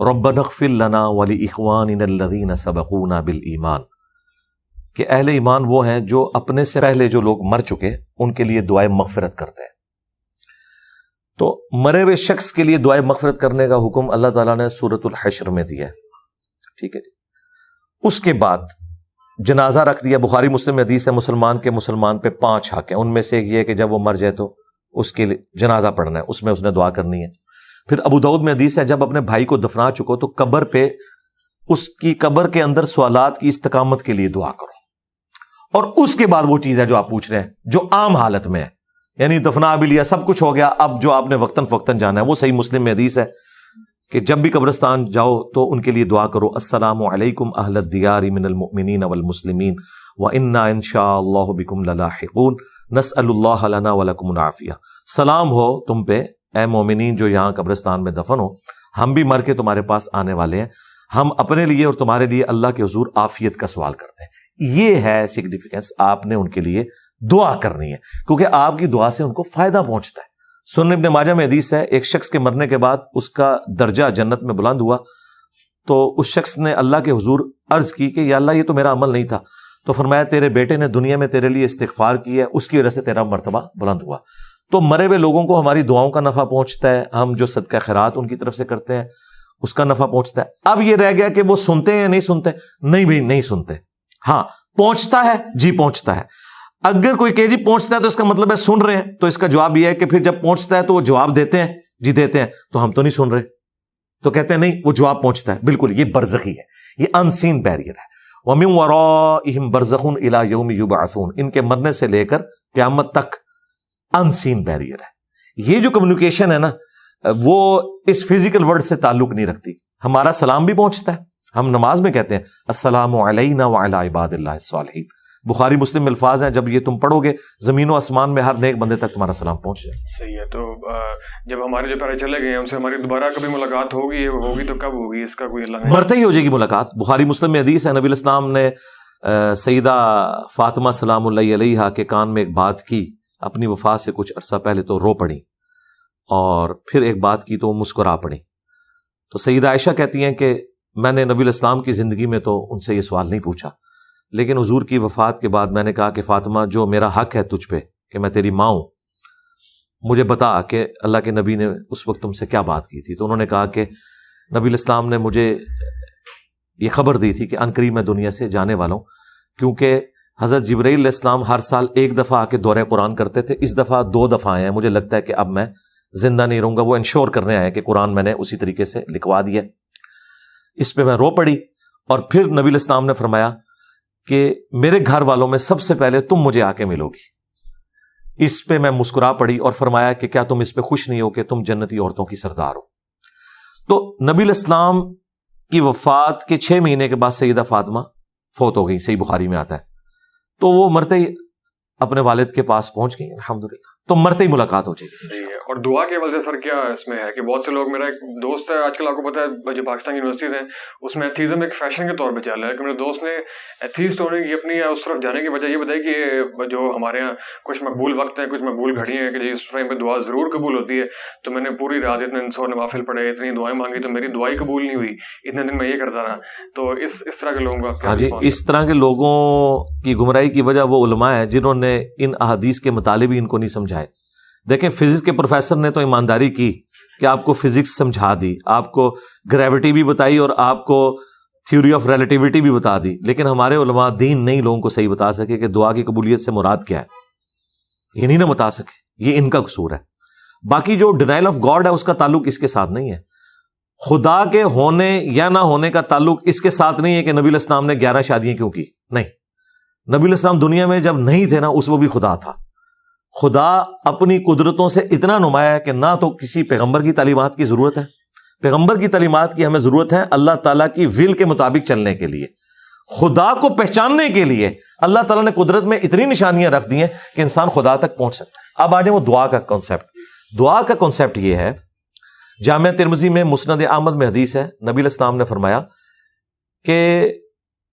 ربنا اغفر لنا ولاخواننا الذین سبقونا بالایمان, کہ اہل ایمان وہ ہیں جو اپنے سے پہلے جو لوگ مر چکے ان کے لیے دعائے مغفرت کرتے ہیں. تو مرے ہوئے شخص کے لیے دعائے مغفرت کرنے کا حکم اللہ تعالیٰ نے سورۃ الحشر میں دیا ہے, ٹھیک ہے جی. اس کے بعد جنازہ رکھ دیا. بخاری مسلم حدیث ہے, مسلمان کے مسلمان پہ 5 حق ہیں, ان میں سے ایک یہ ہے کہ جب وہ مر جائے تو اس کے لیے جنازہ پڑھنا ہے, اس میں اس نے دعا کرنی ہے. پھر ابو داؤد میں حدیث ہے جب اپنے بھائی کو دفنا چکو تو قبر پہ اس کی قبر کے اندر سوالات کی استقامت کے لیے دعا کرو. اور اس کے بعد وہ چیز ہے جو آپ پوچھ رہے ہیں جو عام حالت میں ہے, یعنی دفنا بھی لیا, سب کچھ ہو گیا, اب جو آپ نے وقتاً فوقتاً جانا ہے. وہ صحیح مسلم میں حدیث ہے کہ جب بھی قبرستان جاؤ تو ان کے لیے دعا کرو, السلام علیکم اہل الدیار من المؤمنین والمسلمین وَإِنَّا إِن شَاءَ اللَّهُ بِكُمْ لَلَاحِقُونَ نَسْأَلُ اللَّهَ لَنَا وَلَكُمُ الْعَافِيَةَ. سلام ہو تم پہ اے مومنین جو یہاں قبرستان میں دفن ہو, ہم بھی مر کے تمہارے پاس آنے والے ہیں, ہم اپنے لیے اور تمہارے لیے اللہ کے حضور عافیت کا سوال کرتے ہیں. یہ ہے سگنیفیکنس, آپ نے ان کے لیے دعا کرنی ہے کیونکہ آپ کی دعا سے ان کو فائدہ پہنچتا ہے. سنن ابن ماجہ میں حدیث ہے, ایک شخص کے مرنے کے بعد اس کا درجہ جنت میں بلند ہوا, تو اس شخص نے اللہ کے حضور عرض کی کہ یا اللہ یہ تو میرا عمل نہیں تھا, تو فرمایا تیرے بیٹے نے دنیا میں تیرے لیے استغفار کی ہے, اس کی وجہ سے تیرا مرتبہ بلند ہوا. تو مرے ہوئے لوگوں کو ہماری دعاؤں کا نفع پہنچتا ہے, ہم جو صدقہ خیرات ان کی طرف سے کرتے ہیں اس کا نفع پہنچتا ہے. اب یہ رہ گیا کہ وہ سنتے ہیں یا نہیں سنتے. نہیں بھائی نہیں سنتے. ہاں پہنچتا ہے, جی پہنچتا ہے. اگر کوئی کہ جی پہنچتا ہے تو اس کا مطلب ہے سن رہے ہیں, تو اس کا جواب یہ ہے کہ پھر جب پہنچتا ہے تو وہ جواب دیتے ہیں, جی دیتے ہیں, تو ہم تو نہیں سن رہے, تو کہتے ہیں نہیں وہ جواب پہنچتا ہے. بالکل یہ برزخی ہے, یہ ان سین بیریئر ہے. وَمِن وَرَائِهِمْ بَرْزَخٌ إِلَىٰ يَوْمِ يُبْعَثُونَ, ان کے مرنے سے لے کر قیامت تک ان سین بیریئر ہے. یہ جو کمیونیکیشن ہے نا وہ اس فزیکل ورڈ سے تعلق نہیں رکھتی. ہمارا سلام بھی پہنچتا ہے, ہم نماز میں کہتے ہیں السلام علینا وعلی عباد اللہ الصالحین. بخاری مسلم الفاظ ہیں, جب یہ تم پڑھو گے زمین و آسمان میں ہر نیک بندے تک تمہارا سلام پہنچ جائے. صحیح ہے. تو جب ہمارے جو پیارے چلے گئے ان سے ہماری دوبارہ کبھی ملاقات ہوگی تو کب ہوگی, اس کا کوئی اللہ نہیں. مرتے ہی ہو جائے گی ملاقات. بخاری مسلم میں حدیث ہے, نبی الاسلام نے سیدہ فاطمہ سلام اللہ علیہا کے کان میں ایک بات کی اپنی وفات سے کچھ عرصہ پہلے, تو رو پڑی, اور پھر ایک بات کی تو وہ مسکرا پڑی. تو سیدہ عائشہ کہتی ہیں کہ میں نے نبی الاسلام کی زندگی میں تو ان سے یہ سوال نہیں پوچھا, لیکن حضور کی وفات کے بعد میں نے کہا کہ فاطمہ جو میرا حق ہے تجھ پہ کہ میں تیری ماں ہوں, مجھے بتا کہ اللہ کے نبی نے اس وقت تم سے کیا بات کی تھی. تو انہوں نے کہا کہ نبی الاسلام نے مجھے یہ خبر دی تھی کہ عنقریب میں دنیا سے جانے والا ہوں, کیونکہ حضرت جبرائیل علیہ السلام ہر سال ایک دفعہ آ کے دورہ قرآن کرتے تھے, اس دفعہ 2 دفعہ آئے ہیں, مجھے لگتا ہے کہ اب میں زندہ نہیں رہوں گا. وہ انشور کرنے آئے کہ قرآن میں نے اسی طریقے سے لکھوا دیا. اس پہ میں رو پڑی, اور پھر نبی الاسلام نے فرمایا کہ میرے گھر والوں میں سب سے پہلے تم مجھے آ کے ملو گی. اس پہ میں مسکرا پڑی اور فرمایا کہ کیا تم اس پہ خوش نہیں ہو کہ تم جنتی عورتوں کی سردار ہو. تو نبی الاسلام کی وفات کے 6 مہینے کے بعد سیدہ فاطمہ فوت ہو گئی, صحیح بخاری میں آتا ہے. تو وہ مرتے ہی اپنے والد کے پاس پہنچ گئی الحمدللہ, تو مرتے ہی ملاقات ہو جائے گی. اور دعا کے حوالے سے سر کیا اس میں ہے کہ بہت سے لوگ, میرا ایک دوست ہے آج کل آپ کو پتا ہے جو پاکستان یونیورسٹیز ہیں اس میں ایتھیزم ایک فیشن کے طور پہ چل رہا ہے, کہ میرے دوست نے ایتھیسٹ ہونے کی اپنی اس طرف جانے کی وجہ یہ بتائی کہ جو ہمارے یہاں کچھ مقبول وقت ہیں, کچھ مقبول گھڑیاں ہیں کہ جس ٹائم پہ دعا ضرور قبول ہوتی ہے, تو میں نے پوری رات اتنے 100 نوافل پڑھے, اتنی دعائیں مانگی, تو میری دعائی قبول نہیں ہوئی, اتنے دن میں یہ کرتا رہا. تو اس طرح کے لوگوں کا کیا اس طرح کے لوگوں کی گمراہی کی وجہ وہ علماء ہیں جنہوں نے ان احادیث کے مطالب ہی ان کو نہیں سمجھائے. دیکھیں فزکس کے پروفیسر نے تو ایمانداری کی کہ آپ کو فزکس سمجھا دی, آپ کو گریوٹی بھی بتائی اور آپ کو تھیوری آف ریلیٹیوٹی بھی بتا دی, لیکن ہمارے علماء دین نہیں لوگوں کو صحیح بتا سکے کہ دعا کی قبولیت سے مراد کیا ہے, یہ نہیں نہ بتا سکے. یہ ان کا قصور ہے. باقی جو ڈینائل آف گاڈ ہے اس کا تعلق اس کے ساتھ نہیں ہے. خدا کے ہونے یا نہ ہونے کا تعلق اس کے ساتھ نہیں ہے کہ نبی الاسلام نے 11 شادیاں کیوں کی. نہیں, نبی الاسلام دنیا میں جب نہیں تھے نا اس وہ بھی خدا تھا. خدا اپنی قدرتوں سے اتنا نمایاں ہے کہ نہ تو کسی پیغمبر کی تعلیمات کی ضرورت ہے, پیغمبر کی تعلیمات کی ہمیں ضرورت ہے اللہ تعالیٰ کی ول کے مطابق چلنے کے لیے. خدا کو پہچاننے کے لیے اللہ تعالیٰ نے قدرت میں اتنی نشانیاں رکھ دی ہیں کہ انسان خدا تک پہنچ سکتا ہے. اب آ جائیں وہ دعا کا کانسیپٹ. دعا کا کانسیپٹ یہ ہے, جامع ترمذی میں مسند احمد میں حدیث ہے, نبی علیہ السلام نے فرمایا کہ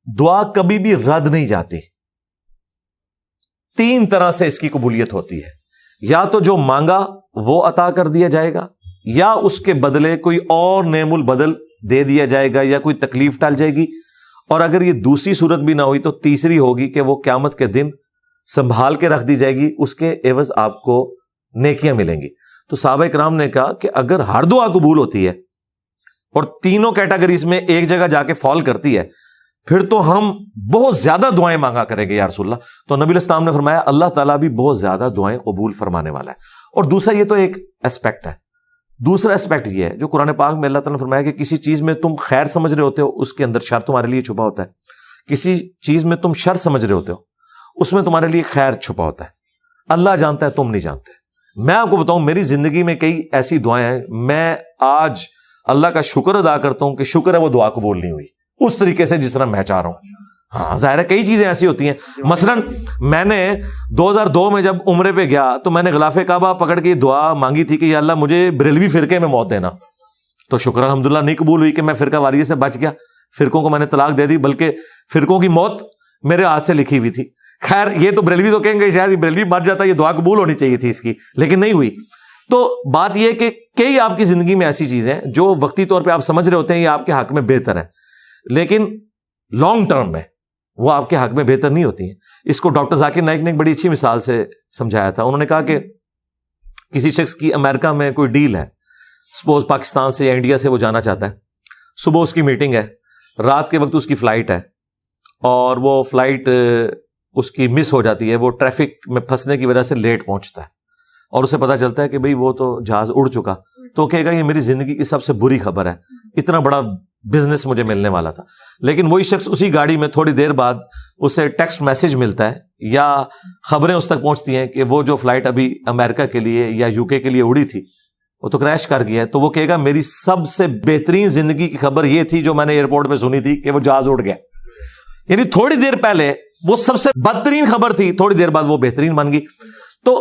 دعا کبھی بھی رد نہیں جاتی. 3 طرح سے اس کی قبولیت ہوتی ہے, یا تو جو مانگا وہ عطا کر دیا جائے گا, یا اس کے بدلے کوئی اور نعم البدل دے دیا جائے گا, یا کوئی تکلیف ٹال جائے گی, اور اگر یہ دوسری صورت بھی نہ ہوئی تو تیسری ہوگی کہ وہ قیامت کے دن سنبھال کے رکھ دی جائے گی, اس کے عوض آپ کو نیکیاں ملیں گی. تو صحابہ کرام نے کہا کہ اگر ہر دعا قبول ہوتی ہے اور تینوں کیٹیگریز میں ایک جگہ جا کے فال کرتی ہے, پھر تو ہم بہت زیادہ دعائیں مانگا کریں گے یا رسول اللہ. تو نبی علیہ السلام نے فرمایا اللہ تعالیٰ بھی بہت زیادہ دعائیں قبول فرمانے والا ہے. اور دوسرا یہ تو ایک اسپیکٹ ہے. دوسرا اسپیکٹ یہ ہے جو قرآن پاک میں اللہ تعالیٰ نے فرمایا کہ کسی چیز میں تم خیر سمجھ رہے ہوتے ہو اس کے اندر شر تمہارے لیے چھپا ہوتا ہے, کسی چیز میں تم شر سمجھ رہے ہوتے ہو اس میں تمہارے لیے خیر چھپا ہوتا ہے. اللہ جانتا ہے، تم نہیں جانتے. میں آپ کو بتاؤں میری زندگی میں کئی ایسی دعائیں ہیں، میں آج اللہ کا شکر ادا کرتا ہوں کہ شکر ہے وہ دعا قبول نہیں ہوئی اس طریقے سے جس طرح میں چاہ رہا ہوں. ہاں ظاہر ہے کئی چیزیں ایسی ہوتی ہیں. مثلا میں نے 2002 میں جب عمرے پہ گیا تو میں نے غلاف کعبہ پکڑ کے دعا مانگی تھی کہ یا اللہ مجھے بریلوی فرقے میں موت دینا. تو شکر الحمدللہ نہیں قبول ہوئی کہ میں فرقہ واریت سے بچ گیا. فرقوں کو میں نے طلاق دے دی، بلکہ فرقوں کی موت میرے ہاتھ سے لکھی ہوئی تھی. خیر یہ تو بریلوی تو کہیں گے شاید بریلوی مر جاتا، یہ دعا قبول ہونی چاہیے تھی اس کی، لیکن نہیں ہوئی. تو بات یہ کہ کئی آپ کی زندگی میں ایسی چیزیں ہیں جو وقتی طور پہ آپ سمجھ رہے ہوتے ہیں یہ آپ کے حق میں بہتر ہے، لیکن لانگ ٹرم میں وہ آپ کے حق میں بہتر نہیں ہوتی ہیں. اس کو ڈاکٹر ذاکر نائک نے ایک بڑی اچھی مثال سے سمجھایا تھا. انہوں نے کہا کہ کسی شخص کی امریکہ میں کوئی ڈیل ہے، سپوز پاکستان سے یا انڈیا سے وہ جانا چاہتا ہے. صبح اس کی میٹنگ ہے، رات کے وقت اس کی فلائٹ ہے، اور وہ فلائٹ اس کی مس ہو جاتی ہے، وہ ٹریفک میں پھنسنے کی وجہ سے لیٹ پہنچتا ہے، اور اسے پتا چلتا ہے کہ بھئی وہ تو جہاز اڑ چکا. تو کہے گا یہ میری زندگی کی سب سے بری خبر ہے، اتنا بڑا بزنس مجھے ملنے والا تھا. لیکن وہی شخص اسی گاڑی میں تھوڑی دیر بعد اسے ٹیکسٹ میسج ملتا ہے یا خبریں اس تک پہنچتی ہیں کہ وہ جو فلائٹ ابھی امریکہ کے لیے یا یو کے لیے اڑی تھی وہ تو کریش کر گیا ہے. تو وہ کہے گا میری سب سے بہترین زندگی کی خبر یہ تھی جو میں نے ایئرپورٹ پہ سنی تھی کہ وہ جہاز اڑ گیا. یعنی تھوڑی دیر پہلے وہ سب سے بدترین خبر تھی، تھوڑی دیر بعد وہ بہترین بن گئی. تو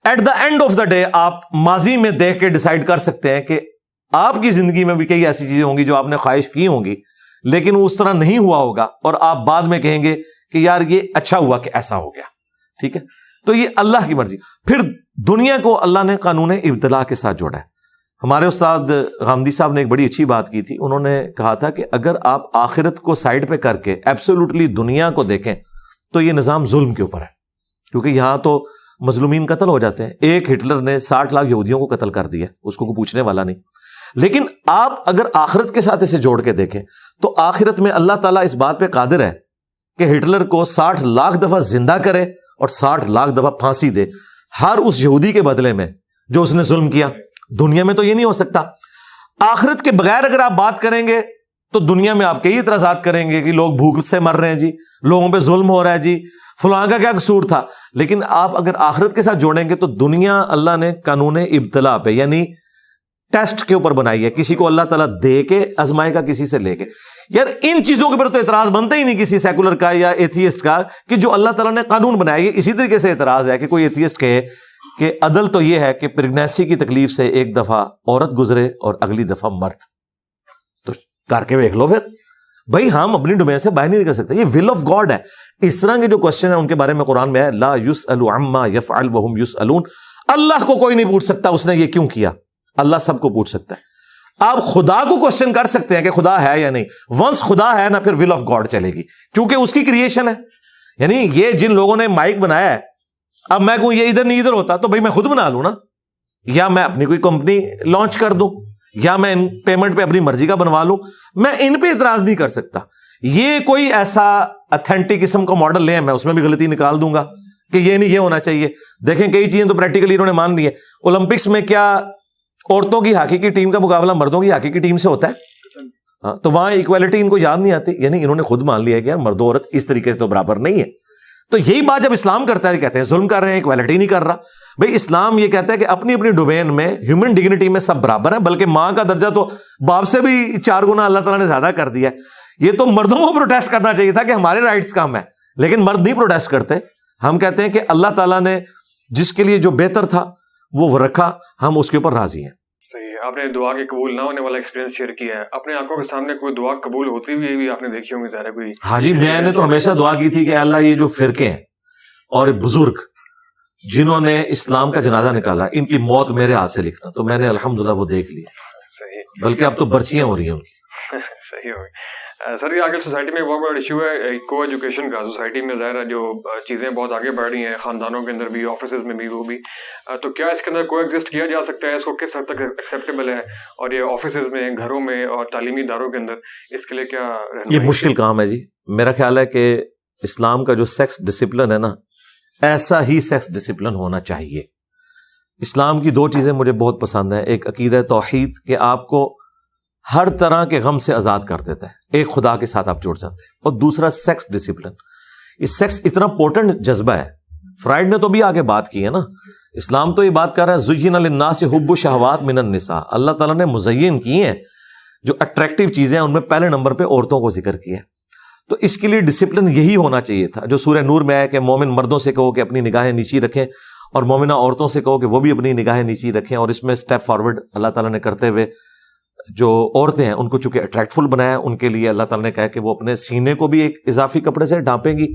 at the end of the day آپ ماضی میں دیکھ کے ڈیسائیڈ کر سکتے ہیں کہ آپ کی زندگی میں بھی کئی ایسی چیزیں ہوں گی جو آپ نے خواہش کی ہوں گی لیکن وہ اس طرح نہیں ہوا ہوگا، اور آپ بعد میں کہیں گے کہ یار یہ اچھا ہوا کہ ایسا ہو گیا. ٹھیک ہے، تو یہ اللہ کی مرضی. پھر دنیا کو اللہ نے قانون ابتلا کے ساتھ جوڑا ہے. ہمارے استاد غامدی صاحب نے ایک بڑی اچھی بات کی تھی. انہوں نے کہا تھا کہ اگر آپ آخرت کو سائڈ پہ کر کے ایبسولوٹلی دنیا کو دیکھیں تو یہ نظام ظلم کے اوپر ہے، کیونکہ یہاں تو مظلومین قتل ہو جاتے ہیں. ایک ہٹلر نے 60 لاکھ یہودیوں کو قتل کر دیا، اس کو کوئی پوچھنے والا نہیں. لیکن آپ اگر آخرت کے ساتھ اسے جوڑ کے دیکھیں تو آخرت میں اللہ تعالیٰ اس بات پہ قادر ہے کہ ہٹلر کو 60 لاکھ دفعہ زندہ کرے اور 60 لاکھ دفعہ پھانسی دے ہر اس یہودی کے بدلے میں جو اس نے ظلم کیا. دنیا میں تو یہ نہیں ہو سکتا. آخرت کے بغیر اگر آپ بات کریں گے تو دنیا میں آپ کئی اعتراضات کریں گے کہ لوگ بھوک سے مر رہے ہیں جی، لوگوں پہ ظلم ہو رہا ہے جی، فلاں کا کیا قصور تھا. لیکن آپ اگر آخرت کے ساتھ جوڑیں گے تو دنیا اللہ نے قانون ابتلا پہ یعنی ٹیسٹ کے اوپر بنائی ہے. کسی کو اللہ تعالیٰ دے کے آزمائے گا، کسی سے لے کے. یار ان چیزوں کے اوپر تو اعتراض بنتا ہی نہیں کسی سیکولر کا یا ایتھیسٹ کا کہ جو اللہ تعالیٰ نے قانون بنایا ہے. اسی طریقے سے اعتراض ہے کہ کوئی ایتھیسٹ کہے کہ عدل تو یہ ہے کہ پریگنینسی کی تکلیف سے ایک دفعہ عورت گزرے اور اگلی دفعہ مرد. تو کر کے دیکھ لو پھر. بھائی ہم اپنی ڈومین سے باہر نہیں نکل سکتے، یہ ول آف گاڈ ہے. اس طرح کے جو کوشچن ہیں ان کے بارے میں قرآن میں ہے لا یسأل عما یفعل وہم یسألون. اللہ کو کوئی نہیں پوچھ سکتا اس نے یہ کیوں کیا، اللہ سب کو پوچھ سکتا ہے. آپ خدا کو کوشچن کر سکتے ہیں کہ خدا ہے یا نہیں. ونس خدا ہے نا پھر ول آف گاڈ چلے گی، کیونکہ اس کی کریشن ہے. یعنی یہ جن لوگوں نے مائک بنایا ہے، اب میں کہوں یہ ادھر نہیں ادھر ہوتا تو بھائی میں خود بنا لوں نا، یا میں اپنی کوئی کمپنی لانچ کر دوں، یا میں ان پیمنٹ پہ اپنی مرضی کا بنوا لوں. میں ان پہ اعتراض نہیں کر سکتا. یہ کوئی ایسا اتھینٹک قسم کا ماڈل لیں میں اس میں بھی غلطی نکال دوں گا کہ یہ نہیں یہ ہونا چاہیے. دیکھیں کئی چیزیں تو پریکٹیکلی انہوں نے مان لی ہے. اولمپکس میں کیا عورتوں کی ہاکی کی ٹیم کا مقابلہ مردوں کی ہاکی کی ٹیم سے ہوتا ہے؟ ہاں، تو وہاں ایکویلٹی ان کو یاد نہیں آتی. یعنی انہوں نے خود مان لیا ہے کہ یار مرد و عورت اس طریقے سے تو برابر نہیں ہے. تو یہی بات جب اسلام کرتا ہے کہتے ہیں ظلم کر رہے ہیں، ایکویلٹی نہیں کر رہا. بھائی اسلام یہ کہتا ہے کہ اپنی اپنی ڈومین میں ہیومن ڈگنیٹی میں سب برابر ہیں، بلکہ ماں کا درجہ تو باپ سے بھی 4 گنا اللہ تعالیٰ نے زیادہ کر دیا ہے. یہ تو مردوں کو پروٹیسٹ کرنا چاہیے تھا کہ ہمارے رائٹس کم ہیں، لیکن مرد نہیں پروٹیسٹ کرتے. ہم کہتے ہیں کہ اللہ تعالیٰ نے جس کے لیے جو بہتر تھا وہ رکھا، ہم اس کے اوپر راضی ہیں. صحیح ہے. آپ نے دعا کے قبول نہ ہونے والا ایکسپیرینس شیئر کیا ہے. اپنے آنکھوں کے سامنے کوئی دعا قبول ہوتی ہوئی بھی آپ نے دیکھی ہوگی ظاہر کوئی؟ ہاں جی، میں نے تو ہمیشہ دعا کی تھی کہ اللہ یہ جو فرقے ہیں اور بزرگ جنہوں نے اسلام کا جنازہ نکالا ان کی موت میرے ہاتھ سے لکھنا. تو میں نے الحمدللہ وہ دیکھ لی. صحیح. بلکہ اب تو برچیاں ہو رہی ہیں ان کی. صحیح ہو گئی. سر یہ آگے سوسائٹی میں ایک بہت بڑا ایشو ہے کو ایجوکیشن کا. سوسائٹی میں ظاہر ہے جو چیزیں بہت آگے بڑھ رہی ہیں، خاندانوں کے اندر بھی، آفیسز میں بھی، وہ بھی. تو کیا اس کے اندر کو ایگزسٹ کیا جا سکتا ہے؟ اس کو کس حد تک ایکسیپٹیبل ہے؟ اور یہ آفیسز میں، گھروں میں اور تعلیمی اداروں کے اندر اس کے لیے کیا رہنا؟ یہ مشکل کام ہے جی. میرا خیال ہے کہ اسلام کا جو سیکس ڈسپلن ہے نا، ایسا ہی سیکس ڈسپلن ہونا چاہیے. اسلام کی 2 چیزیں مجھے بہت پسند ہیں. ایک عقیدہ توحید کہ آپ کو ہر طرح کے غم سے آزاد کر دیتا ہے، ایک خدا کے ساتھ آپ جڑ جاتے ہیں. اور دوسرا سیکس ڈسپلن. یہ سیکس اتنا پورٹنٹ جذبہ ہے، فرائڈ نے تو بھی آگے بات کی ہے نا, اسلام تو یہ بات کر رہا ہے زُیِّنَ لِلنَّاسِ حُبُّ الشَّهَوَاتِ مِنَ النِّسَاءِ, اللہ تعالیٰ نے مزین کی ہیں جو اٹریکٹیو چیزیں ہیں, ان میں پہلے نمبر پہ عورتوں کو ذکر کیا ہے. تو اس کے لیے ڈسپلن یہی ہونا چاہیے تھا جو سورہ نور میں ہے کہ مومن مردوں سے کہو کہ اپنی نگاہیں نیچی رکھیں, اور مومنہ عورتوں سے کہو کہ وہ بھی اپنی نگاہیں نیچی رکھیں. اور اس میں اسٹیپ فارورڈ اللہ تعالیٰ نے کرتے ہوئے جو عورتیں ہیں ان کو چونکہ اٹریکٹفل بنایا, ان کے لیے اللہ تعالیٰ نے کہا کہ وہ اپنے سینے کو بھی ایک اضافی کپڑے سے ڈھانپیں گی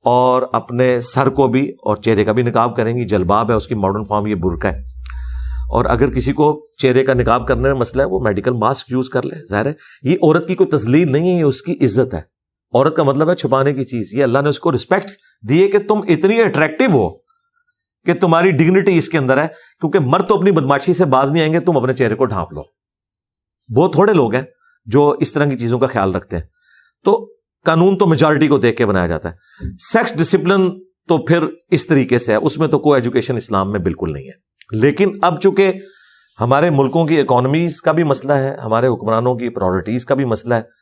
اور اپنے سر کو بھی اور چہرے کا بھی نقاب کریں گی. جلباب ہے, اس کی ماڈرن فارم یہ برقع ہے. اور اگر کسی کو چہرے کا نقاب کرنے میں مسئلہ ہے وہ میڈیکل ماسک یوز کر لے. ظاہر ہے یہ عورت کی کوئی تذلیل نہیں ہے, یہ اس کی عزت ہے. عورت کا مطلب ہے چھپانے کی چیز. یہ اللہ نے اس کو رسپیکٹ دی ہے کہ تم اتنی اٹریکٹیو ہو کہ تمہاری ڈگنیٹی اس کے اندر ہے, کیونکہ مرد تو اپنی بدماشی سے باز نہیں آئیں گے, تم اپنے چہرے کو ڈھانپ لو. بہت تھوڑے لوگ ہیں جو اس طرح کی چیزوں کا خیال رکھتے ہیں. تو قانون تو میجارٹی کو دیکھ کے بنایا جاتا ہے. سیکس ڈسپلن تو پھر اس طریقے سے ہے, اس میں تو کوئی ایجوکیشن اسلام میں بالکل نہیں ہے. لیکن اب چونکہ ہمارے ملکوں کی اکانومیز کا بھی مسئلہ ہے, ہمارے حکمرانوں کی پرائورٹیز کا بھی مسئلہ ہے.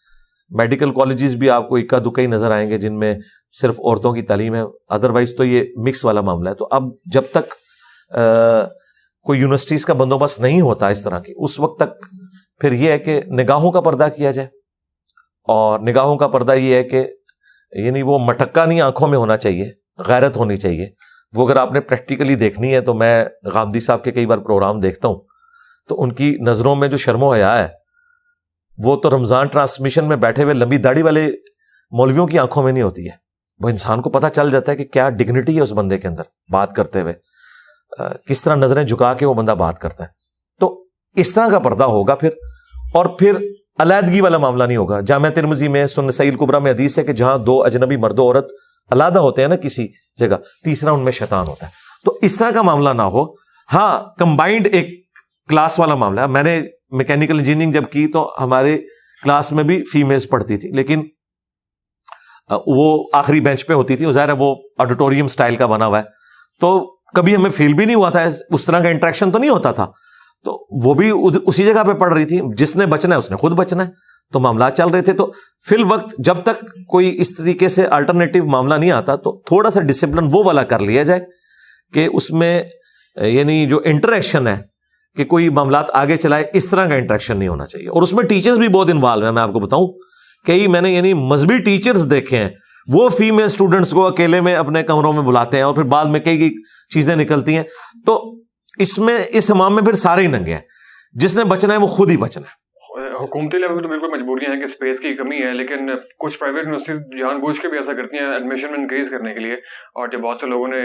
میڈیکل کالجز بھی آپ کو اکا دکا ہی نظر آئیں گے جن میں صرف عورتوں کی تعلیم ہے, ادروائز تو یہ مکس والا معاملہ ہے. تو اب جب تک کوئی یونیورسٹیز کا بندوبست نہیں ہوتا اس طرح کی, اس وقت تک پھر یہ ہے کہ نگاہوں کا پردہ کیا جائے. اور نگاہوں کا پردہ یہ ہے کہ یعنی وہ مٹکا نہیں آنکھوں میں ہونا چاہیے, غیرت ہونی چاہیے. وہ اگر آپ نے پریکٹیکلی دیکھنی ہے تو میں غامدی صاحب کے کئی بار پروگرام دیکھتا ہوں, تو ان کی نظروں میں جو شرم و حیا ہے وہ تو رمضان ٹرانسمیشن میں بیٹھے ہوئے لمبی داڑھی والے مولویوں کی آنکھوں میں نہیں ہوتی ہے. وہ انسان کو پتہ چل جاتا ہے کہ کیا ڈگنیٹی ہے اس بندے کے اندر بات کرتے ہوئے, کس طرح نظریں جھکا کے وہ بندہ بات کرتا ہے. تو اس طرح کا پردہ ہوگا پھر, اور پھر علیحدگی والا معاملہ نہیں ہوگا. جامع ترمذی میں سنن نسائی الکبریٰ میں حدیث ہے کہ جہاں دو اجنبی مرد و عورت علیحدہ ہوتے ہیں نا کسی جگہ, تیسرا ان میں شیطان ہوتا ہے. تو اس طرح کا معاملہ نہ ہو. ہاں کمبائنڈ ایک کلاس والا معاملہ ہے. میں نے میکینیکل انجینئرنگ جب کی تو ہمارے کلاس میں بھی فیمیلز پڑھتی تھی, لیکن وہ آخری بینچ پہ ہوتی تھی. ظاہر ہے وہ آڈیٹوریم سٹائل کا بنا ہوا ہے, تو کبھی ہمیں فیل بھی نہیں ہوا تھا, اس طرح کا انٹریکشن تو نہیں ہوتا تھا. تو وہ بھی اسی جگہ پہ پڑھ رہی تھی, جس نے بچنا ہے اس نے خود بچنا ہے. تو معاملات چل رہے تھے. تو فی الوقت جب تک کوئی اس طریقے سے الٹرنیٹیو معاملہ نہیں آتا تو تھوڑا سا ڈسپلن وہ والا کر لیا جائے کہ اس میں یعنی جو انٹریکشن ہے کہ کوئی معاملات آگے چلائے, اس طرح کا انٹریکشن نہیں ہونا چاہیے. اور اس میں ٹیچرز بھی بہت انوالو ہیں. میں آپ کو بتاؤں کئی میں نے یعنی مذہبی ٹیچرز دیکھے ہیں, وہ فیمیل اسٹوڈنٹس کو اکیلے میں اپنے کمروں میں بلاتے ہیں اور پھر بعد میں کئی چیزیں نکلتی ہیں. تو اس میں اس امام میں پھر سارے ہی ننگے ہیں, جس نے بچنا ہے وہ خود ہی بچنا ہے. حکومتی لیول پہ تو بالکل مجبوریاں ہیں کہ اسپیس کی کمی ہے, لیکن کچھ پرائیویٹ یونیورسٹیز جان بوجھ کے بھی ایسا کرتی ہیں ایڈمیشن میں انکریز کرنے کے لیے. اور جب بہت سے لوگوں نے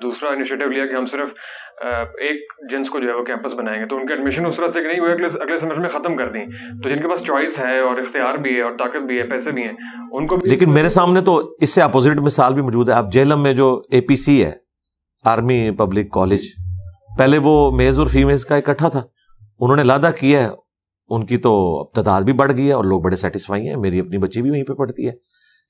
دوسرا انیشیٹو لیا کہ ہم صرف ایک جنس کو جو ہے وہ کیمپس بنائیں گے, تو ان کے ایڈمیشن اس طرح سے کہ نہیں وہ اگلے سیمسٹر میں ختم کر دیں. تو جن کے پاس چوائس ہے اور اختیار بھی ہے اور طاقت بھی ہے, پیسے بھی ہیں, ان کو بھی. لیکن میرے سامنے تو اس سے اپوزٹ مثال بھی موجود ہے. اب جہلم میں جو اے پی سی ہے, آرمی پبلک کالج, پہلے وہ میلز اور فیمیلز کا اکٹھا تھا, انہوں نے لادہ کیا ہے, ان کی تو تعداد بھی بڑھ گئی ہے اور لوگ بڑے سیٹسفائی ہیں. میری اپنی بچی بھی وہیں پہ پڑھتی ہے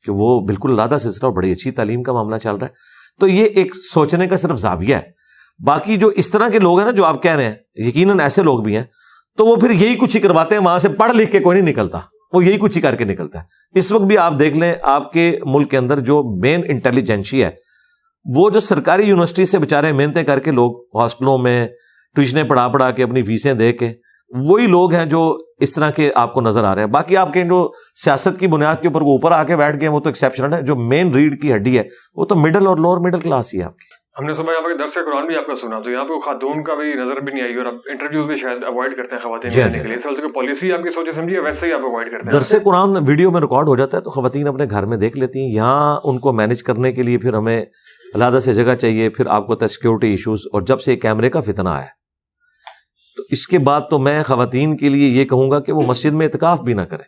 کہ وہ بالکل لادہ سلسلہ اور بڑی اچھی تعلیم کا معاملہ چل رہا ہے. تو یہ ایک سوچنے کا صرف زاویہ ہے. باقی جو اس طرح کے لوگ ہیں نا جو آپ کہہ رہے ہیں, یقیناً ایسے لوگ بھی ہیں, تو وہ پھر یہی کچھ ہی کرواتے ہیں, وہاں سے پڑھ لکھ کے کوئی نہیں نکلتا, وہ یہی کچھ ہی کر کے نکلتا ہے. اس وقت بھی آپ دیکھ لیں آپ کے ملک کے اندر جو مین انٹیلیجنسی ہے وہ جو سرکاری یونیورسٹی سے بےچارے محنتیں کر کے لوگ ہاسٹلوں میں ٹیوشنیں پڑھا کے اپنی فیسیں دے کے, وہی لوگ ہیں جو اس طرح کے آپ کو نظر آ رہے ہیں. باقی آپ کے جو سیاست کی بنیاد کے اوپر وہ اوپر آ کے بیٹھ گئے وہ تو ایکسیپشنل ہے. جو مین ریڑھ کی ہڈی ہے وہ تو مڈل اور لوور مڈل کلاس ہی ہے آپ کی. ہم نے صبح یہاں پہ درس قرآن بھی آپ کا سنا, تو یہاں پہ خاتون کا بھی نظر بھی نہیں آئی, اور آپ انٹرویوز بھی شاید اوائڈ کرتے ہیں خواتین لینے کے لیے. اس کی پالیسی آپ کی سوچے سمجھیے ویسے ہی آپ اوائڈ کرتے ہیں. درس قرآن ویڈیو میں ریکارڈ ہو جاتا ہے تو خواتین اپنے گھر میں دیکھ لیتی ہیں. یہاں ان کو مینج کرنے کے لیے پھر ہمیں علیحدہ سے جگہ چاہیے, پھر آپ کو سیکورٹی ایشوز, اور جب سے کیمرے کا فتنہ آیا تو اس کے بعد تو میں خواتین کے لیے یہ کہوں گا کہ وہ مسجد میں اعتکاف بھی نہ کریں,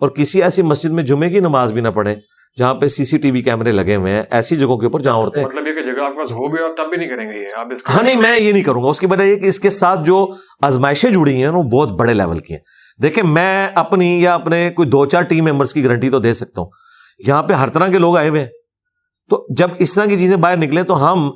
اور کسی ایسی مسجد میں جمعے کی نماز بھی نہ پڑھیں جہاں پہ سی سی ٹی وی کیمرے لگے ہوئے ہیں. ایسی جگہوں کے اوپر جہاں عورتیں, مطلب یہ کہ جگہ آپ کے پاس ہو بھی اور تب بھی نہیں کریں گے یہ آپ اس ہاں نہیں, میں یہ نہیں کروں گا. اس کی وجہ یہ کہ اس کے ساتھ جو آزمائشیں جڑی ہیں وہ بہت بڑے لیول کی ہیں. دیکھیں میں اپنی یا اپنے کوئی 2-4 ٹیم ممبرس کی گارنٹی تو دے سکتا ہوں. یہاں پہ ہر طرح کے لوگ آئے ہوئے ہیں, تو جب اس طرح کی چیزیں باہر نکلیں تو ہم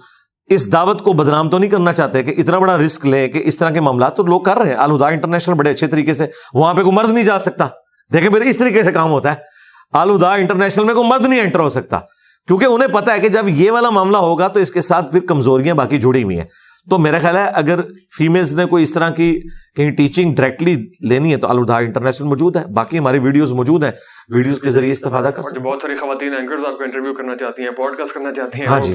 اس دعوت کو بدنام تو نہیں کرنا چاہتے کہ اتنا بڑا رسک لیں کہ اس طرح کے معاملات تو لوگ کر رہے ہیں. الہدا انٹرنیشنل بڑے اچھے طریقے سے, وہاں پہ کوئی مرد نہیں جا سکتا. دیکھیں میرے اس طریقے سے کام ہوتا ہے. الہدا انٹرنیشنل میں کوئی مرد نہیں انٹر ہو سکتا, کیونکہ انہیں پتا ہے کہ جب یہ والا معاملہ ہوگا تو اس کے ساتھ پھر کمزوریاں باقی جڑی ہوئی ہیں. تو میرا خیال ہے اگر فیمیلز نے کوئی اس طرح کی کہیں ٹیچنگ ڈائریکٹلی لینی ہے تو الوداع انٹرنیشنل موجود ہے, باقی ہماری ویڈیوز موجود ہیں, ویڈیوز کے ذریعے استفادہ کر سکتے ہیں. بہت ساری خواتین اینکرز آپ کو انٹرویو کرنا چاہتی ہیں, پوڈ کاسٹ کرنا چاہتی ہیں. ہاں جی,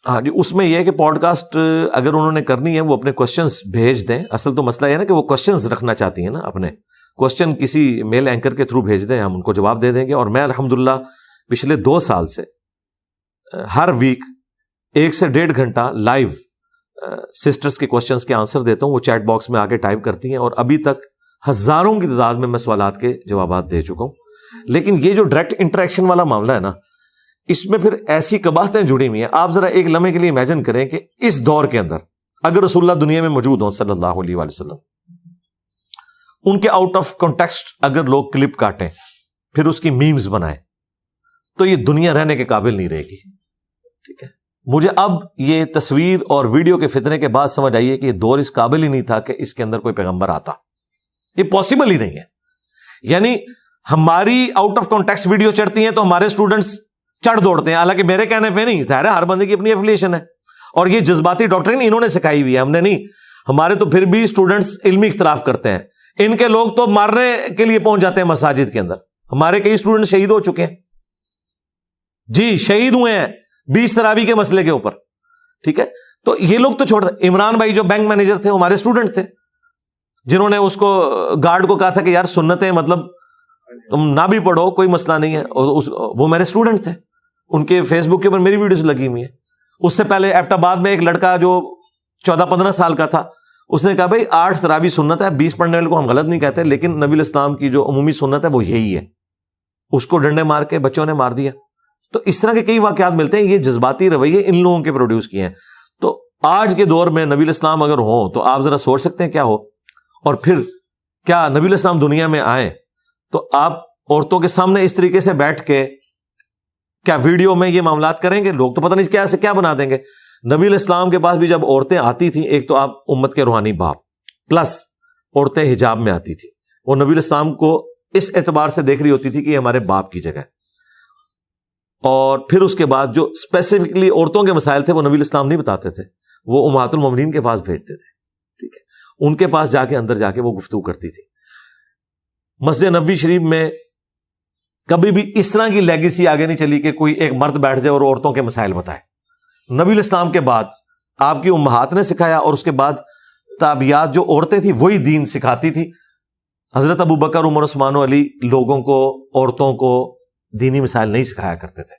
ہاں جی, اس میں یہ ہے کہ پوڈ کاسٹ اگر انہوں نے کرنی ہے وہ اپنے کوشچنز بھیج دیں. اصل تو مسئلہ یہ ہے نا کہ وہ کوشچنز رکھنا چاہتی ہیں نا, اپنے کوشچن کسی میل اینکر کے تھرو بھیج دیں, ہم ان کو جواب دے دیں گے. اور میں الحمدللہ پچھلے 2 سال سے ہر ویک 1 سے 1.5 گھنٹہ لائیو سسٹرز کے کوشچنز کے آنسر دیتا ہوں. وہ چیٹ باکس میں آگے ٹائپ کرتی ہیں اور ابھی تک ہزاروں کی تعداد میں سوالات کے جوابات دے چکا ہوں. لیکن یہ جو ڈائریکٹ انٹریکشن والا معاملہ ہے نا, اس میں پھر ایسی قباحتیں جڑی ہوئی ہیں. آپ ذرا ایک لمحے کے لیے امیجن کریں کہ اس دور کے اندر اگر رسول اللہ دنیا میں موجود ہوں صلی اللہ علیہ وآلہ وسلم, ان کے آؤٹ آف کانٹیکسٹ اگر لوگ کلپ کاٹیں پھر اس کی میمز بنائیں تو یہ دنیا رہنے کے قابل نہیں رہے گی. ٹھیک ہے, مجھے اب یہ تصویر اور ویڈیو کے فتنے کے بعد سمجھ آئیے کہ یہ دور اس قابل ہی نہیں تھا کہ اس کے اندر کوئی پیغمبر آتا. یہ پاسبل ہی نہیں ہے. یعنی ہماری آؤٹ آف کانٹیکسٹ ویڈیو چڑھتی ہیں تو ہمارے اسٹوڈنٹس چڑھ دوڑتے ہیں, حالانکہ میرے کہنے پہ نہیں, ظاہر ہے ہر بندے کی اپنی ایفیلیشن ہے. اور یہ جذباتی ڈاکٹرین انہوں نے سکھائی ہوئی ہے, ہم نے نہیں. ہمارے تو پھر بھی اسٹوڈنٹس علمی اختلاف کرتے ہیں, ان کے لوگ تو مارنے کے لیے پہنچ جاتے ہیں مساجد کے اندر. ہمارے کئی اسٹوڈنٹ شہید ہو چکے ہیں جی, شہید ہوئے ہیں 20 تراویح کے مسئلے کے اوپر. ٹھیک ہے, تو یہ لوگ تو چھوڑ دیں. عمران بھائی جو بینک مینیجر تھے ہمارے اسٹوڈنٹ تھے, جنہوں نے اس کو گارڈ کو کہا تھا کہ یار سنتیں مطلب تم نہ بھی پڑھو کوئی مسئلہ نہیں ہے, وہ میرے اسٹوڈنٹ تھے. ان کے فیس بک کے اوپر میری ویڈیوز لگی ہوئی ہیں. اس سے پہلے ایبٹ آباد میں ایک لڑکا جو 14-15 سال کا تھا, اس نے کہا بھائی 8 تراویح سنت ہے, 20 پڑھنے والے کو ہم غلط نہیں کہتے, لیکن نبی الاسلام کی جو عمومی سنت ہے وہ یہی ہے. اس کو ڈنڈے مار کے بچوں نے مار دیا. تو اس طرح کے کئی واقعات ملتے ہیں. یہ جذباتی رویے ان لوگوں کے پروڈیوس کیے ہیں. تو آج کے دور میں نبی الاسلام اگر ہوں تو آپ ذرا سوچ سکتے ہیں کیا ہو. اور پھر کیا نبی الاسلام دنیا میں آئیں تو آپ عورتوں کے سامنے اس طریقے سے بیٹھ کے کیا ویڈیو میں یہ معاملات کریں گے؟ لوگ تو پتہ نہیں کیا سے کیا بنا دیں گے. نبی الاسلام کے پاس بھی جب عورتیں آتی تھیں, ایک تو آپ امت کے روحانی باپ, پلس عورتیں حجاب میں آتی تھی, وہ نبی الاسلام کو اس اعتبار سے دیکھ رہی ہوتی تھی کہ یہ ہمارے باپ کی جگہ ہے. اور پھر اس کے بعد جو اسپیسیفکلی عورتوں کے مسائل تھے وہ نبی الاسلام نہیں بتاتے تھے, وہ امہات المومنین کے پاس بھیجتے تھے. ٹھیک ہے, ان کے پاس جا کے اندر جا کے وہ گفتگو کرتی تھی. مسجد نبوی شریف میں کبھی بھی اس طرح کی لیگیسی آگے نہیں چلی کہ کوئی ایک مرد بیٹھ جائے اور عورتوں کے مسائل بتائے. نبی الاسلام کے بعد آپ کی امہات نے سکھایا, اور اس کے بعد تابعیات جو عورتیں تھیں وہی دین سکھاتی تھی. حضرت ابو بکر, عمر, عثمان و علی لوگوں کو, عورتوں کو دینی مسائل نہیں سکھایا کرتے تھے.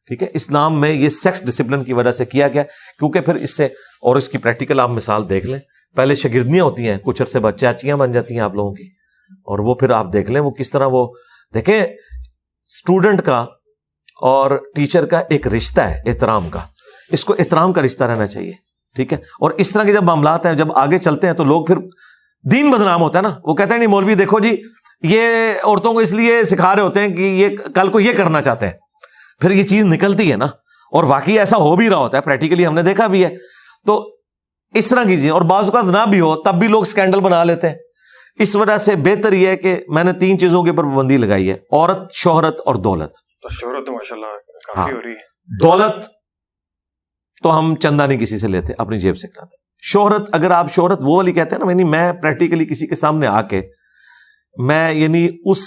ٹھیک ہے, اسلام میں یہ سیکس ڈسپلن کی وجہ سے کیا گیا, کیونکہ پھر اس سے, اور اس کی پریکٹیکل آپ مثال دیکھ لیں, پہلے شاگردیاں ہوتی ہیں, کچھ عرصے بعد چاچیاں بن جاتی ہیں آپ لوگوں کی, اور وہ پھر آپ دیکھ لیں وہ کس طرح, وہ دیکھیں اسٹوڈنٹ کا اور ٹیچر کا ایک رشتہ ہے احترام کا, اس کو احترام کا رشتہ رہنا چاہیے. ٹھیک ہے, اور اس طرح کے جب معاملات ہیں, جب آگے چلتے ہیں تو لوگ پھر دین بدنام ہوتا ہے نا. وہ کہتے ہیں نہیں مولوی دیکھو جی یہ عورتوں کو اس لیے سکھا رہے ہوتے ہیں کہ یہ کل کو یہ کرنا چاہتے ہیں. پھر یہ چیز نکلتی ہے نا, اور واقعی ایسا ہو بھی رہا ہوتا ہے, پریکٹیکلی ہم نے دیکھا بھی ہے. تو اس طرح کی چیزیں, اور بعض اوقات نہ بھی ہو تب بھی لوگ اسکینڈل بنا لیتے ہیں. اس وجہ سے بہتر یہ ہے کہ میں نے 3 چیزوں کے اوپر پابندی لگائی ہے, عورت, شہرت اور دولت. شہرت تو ماشاءاللہ کافی ہو رہی ہے. دولت تو ہم چندہ نہیں کسی سے لیتے, اپنی جیب سے کھلاتے. شہرت, اگر آپ شہرت وہ والی کہتے ہیں نا, یعنی میں پریکٹیکلی کسی کے سامنے آ کے میں یعنی اس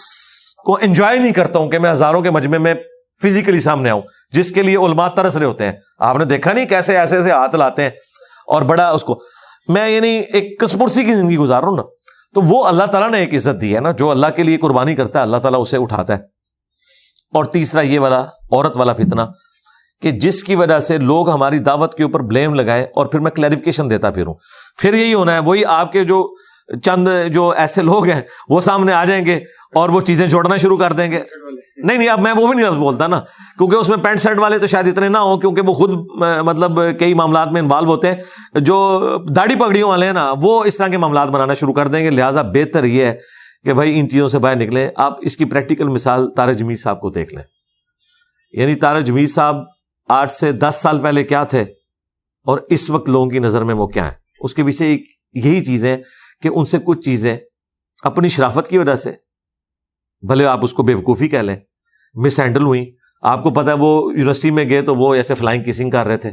کو انجوائے نہیں کرتا ہوں کہ میں ہزاروں کے مجمع میں فزیکلی سامنے آؤں, جس کے لیے علماء ترس رہے ہوتے ہیں. آپ نے دیکھا نہیں کیسے ایسے ایسے ہاتھ لاتے ہیں اور بڑا اس کو, میں یعنی ایک کسپرسی کی زندگی گزار رہا ہوں نا, تو وہ اللہ تعالیٰ نے ایک عزت دی ہے نا, جو اللہ کے لیے قربانی کرتا ہے اللہ تعالیٰ اسے اٹھاتا ہے. اور تیسرا یہ والا عورت والا فتنہ کہ جس کی وجہ سے لوگ ہماری دعوت کے اوپر بلیم لگائیں, اور پھر میں کلیریفیکیشن دیتا پھروں, پھر یہی ہونا ہے, وہی آپ کے جو چند جو ایسے لوگ ہیں وہ سامنے آ جائیں گے اور وہ چیزیں جوڑنا شروع کر دیں گے. نہیں اب میں وہ بھی نہیں لفظ بولتا نا, کیونکہ اس میں پینٹ شرٹ والے تو شاید اتنے نہ ہوں, کیونکہ وہ خود مطلب کئی معاملات میں انوالو ہوتے ہیں. جو داڑھی پگڑیوں والے ہیں نا وہ اس طرح کے معاملات بنانا شروع کر دیں گے. لہٰذا بہتر یہ ہے کہ بھائی ان چیزوں سے باہر نکلیں. آپ اس کی پریکٹیکل مثال طارق جمیل صاحب کو دیکھ لیں. یعنی طارق جمیل صاحب 8 سے 10 سال پہلے کیا تھے اور اس وقت لوگوں کی نظر میں وہ کیا ہے. اس کے پیچھے ایک یہی چیز ہے کہ ان سے کچھ چیزیں اپنی شرافت کی وجہ سے, بھلے آپ اس کو بے وقوفی کہہ لیں, مس ہینڈل ہوئی, آپ کو پتا ہے وہ یونیورسٹی میں گئے تو وہ ایسے فلائنگ کسنگ کر رہے تھے.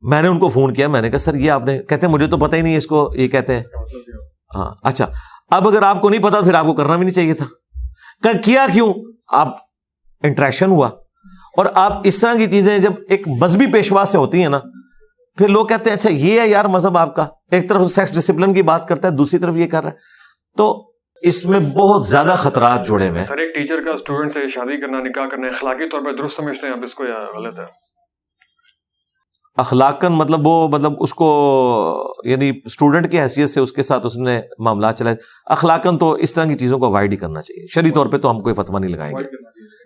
میں نے ان کو فون کیا, میں نے کہا سر یہ آپ نے, کہتے ہیں مجھے تو پتہ ہی نہیں اس کو یہ کہتے ہیں. ہاں اچھا, اب اگر آپ کو نہیں پتا پھر آپ کو کرنا بھی نہیں چاہیے تھا. کیا کیوں؟ آپ انٹریکشن ہوا, اور آپ اس طرح کی چیزیں جب ایک مذہبی پیشوا سے ہوتی ہیں نا, پھر لوگ کہتے ہیں اچھا یہ ہے یار مذہب آپ کا, ایک طرف سیکس ڈسپلن کی بات کرتا ہے, دوسری طرف یہ کر رہا ہے. تو اس میں بہت زیادہ خطرات جڑے ہوئے ہیں. سر ایک ٹیچر کا اسٹوڈنٹ سے شادی کرنا, نکاح کرنا اخلاقی طور پہ درست سمجھتے ہیں آپ اس کو یا غلط ہے؟ اخلاقاً مطلب وہ مطلب اس کو یعنی اسٹوڈنٹ کی حیثیت سے اس کے ساتھ اس نے معاملات چلائے, اخلاقاً تو اس طرح کی چیزوں کو اوائڈ ہی کرنا چاہیے. شرعی طور پہ تو ہم کوئی فتویٰ نہیں لگائیں گے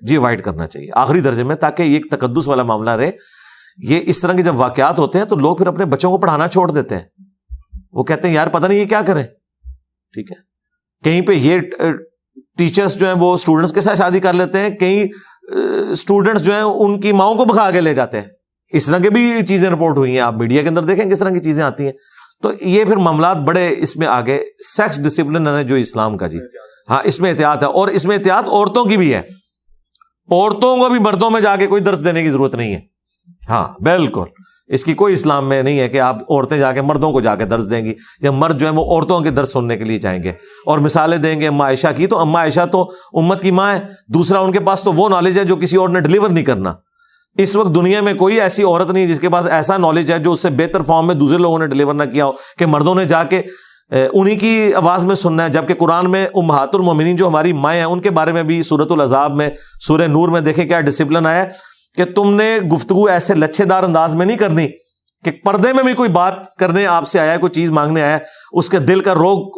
جی, اوائڈ کرنا چاہیے آخری درجے میں, تاکہ یہ ایک تقدس والا معاملہ رہے. یہ اس طرح کے جب واقعات ہوتے ہیں تو لوگ پھر اپنے بچوں کو پڑھانا چھوڑ دیتے ہیں. وہ کہتے ہیں یار پتہ نہیں یہ کیا کریں. ٹھیک ہے, کہیں پہ یہ ٹیچرز جو ہیں وہ اسٹوڈنٹس کے ساتھ شادی کر لیتے ہیں, کہیں اسٹوڈنٹس جو ہیں ان کی ماؤں کو بھگا کے لے جاتے ہیں. اس طرح کی بھی چیزیں رپورٹ ہوئی ہیں, آپ میڈیا کے اندر دیکھیں کس طرح کی چیزیں آتی ہیں. تو یہ پھر معاملات بڑے اس میں آگے. سیکس ڈسپلن ہے جو اسلام کا جی, ہاں اس میں احتیاط ہے, اور اس میں احتیاط عورتوں کی بھی ہے. عورتوں کو بھی مردوں میں جا کے کوئی درس دینے کی ضرورت نہیں ہے. ہاں بالکل, اس کی کوئی اسلام میں نہیں ہے کہ آپ عورتیں جا کے مردوں کو جا کے درس دیں گی, یا مرد جو ہے وہ عورتوں کے درس سننے کے لیے جائیں گے اور مثالیں دیں گے اما عائشہ کی. تو اما عائشہ تو امت کی ماں ہے. دوسرا ان کے پاس تو وہ نالج ہے جو کسی اور نے ڈلیور نہیں کرنا. اس وقت دنیا میں کوئی ایسی عورت نہیں جس کے پاس ایسا نالج ہے جو اس سے بہتر فارم میں دوسرے لوگوں نے ڈلیور نہ کیا ہو, کہ مردوں نے جا کے انہی کی آواز میں سننا ہے. جبکہ قرآن میں امہات المومنین جو ہماری مائیں ہیں ان کے بارے میں بھی سورۃ الاحزاب میں, سورہ نور میں دیکھیں کیا ڈسپلن آیا ہے کہ تم نے گفتگو ایسے لچھے دار انداز میں نہیں کرنی کہ پردے میں بھی کوئی بات کرنے آپ سے آیا ہے, کوئی چیز مانگنے آیا ہے, اس کے دل کا روگ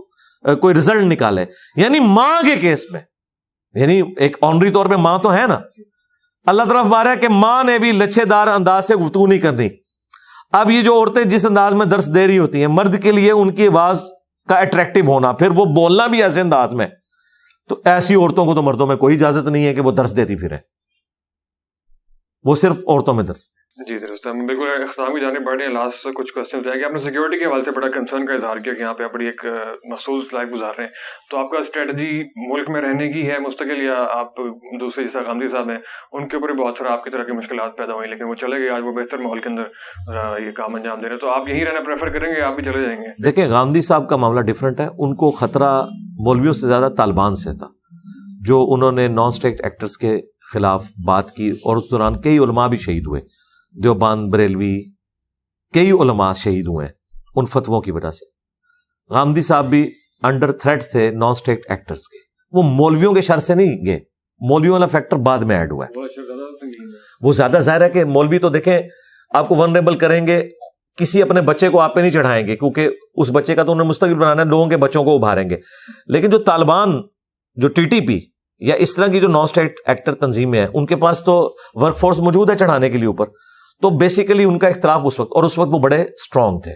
کوئی رزلٹ نکالے. یعنی ماں کے کیس میں, یعنی ایک آنری طور پہ ماں تو ہے نا, اللہ طرف بارہ ہے کہ ماں نے بھی لچھے دار انداز سے گفتگو نہیں کرنی. اب یہ جو عورتیں جس انداز میں درس دے رہی ہوتی ہیں, مرد کے لیے ان کی آواز کا اٹریکٹیو ہونا, پھر وہ بولنا بھی ایسے انداز میں, تو ایسی عورتوں کو تو مردوں میں کوئی اجازت نہیں ہے کہ وہ درس دیتی پھریں. وہ صرف عورتوں میں درس دیں. جی درست ہے. بالکل اختتام کی جانب بڑھ رہے ہیں. لاسٹ کچھ کوشچن رہ گئے. آپ نے سیکورٹی کے حوالے سے بڑا کنسرن کا اظہار کیا کہ یہاں پہ آپ بڑی ایک مخصوص لائف گزار رہے ہیں, تو آپ کا اسٹریٹجی ملک میں رہنے کی ہے مستقل, یا آپ دوسرے جیسا غامدی صاحب ہیں ان کے اوپر بھی بہت سارا آپ کی طرح کی مشکلات پیدا ہوئی, لیکن وہ چلے گئے, آج وہ بہتر ماحول کے اندر یہ کام انجام دے رہے ہیں, تو آپ یہیں رہنا پریفر کریں گے, آپ بھی چلے جائیں گے؟ دیکھیں غامدی صاحب کا معاملہ ڈفرینٹ ہے. ان کو خطرہ مولویوں سے زیادہ طالبان سے تھا, جو انہوں نے نان اسٹیٹ ایکٹرز کے خلاف بات کی, اور اس دوران کئی علماء بھی شہید ہوئے, دیوبند, بریلوی, کئی علماء شہید ہوئے ہیں ان فتووں کی وجہ سے. غامدی صاحب بھی انڈر تھریٹ تھے نان اسٹیٹ ایکٹرز کے. وہ مولویوں کے شر سے نہیں گئے, مولویوں والا فیکٹر بعد میں ایڈ ہوا ہے. وہ زیادہ ظاہر ہے کہ مولوی تو دیکھیں آپ کو ونریبل کریں گے, کسی اپنے بچے کو آپ پہ نہیں چڑھائیں گے, کیونکہ اس بچے کا تو انہیں مستقبل بنانا ہے, لوگوں کے بچوں کو ابھاریں گے. لیکن جو طالبان, جو ٹی ٹی پی یا اس طرح کی جو نان اسٹیٹ ایکٹر تنظیمیں ہیں, ان کے پاس تو ورک فورس موجود ہے چڑھانے کے لیے اوپر. تو بیسیکلی ان کا اختلاف اس وقت, اور اس وقت وہ بڑے اسٹرانگ تھے.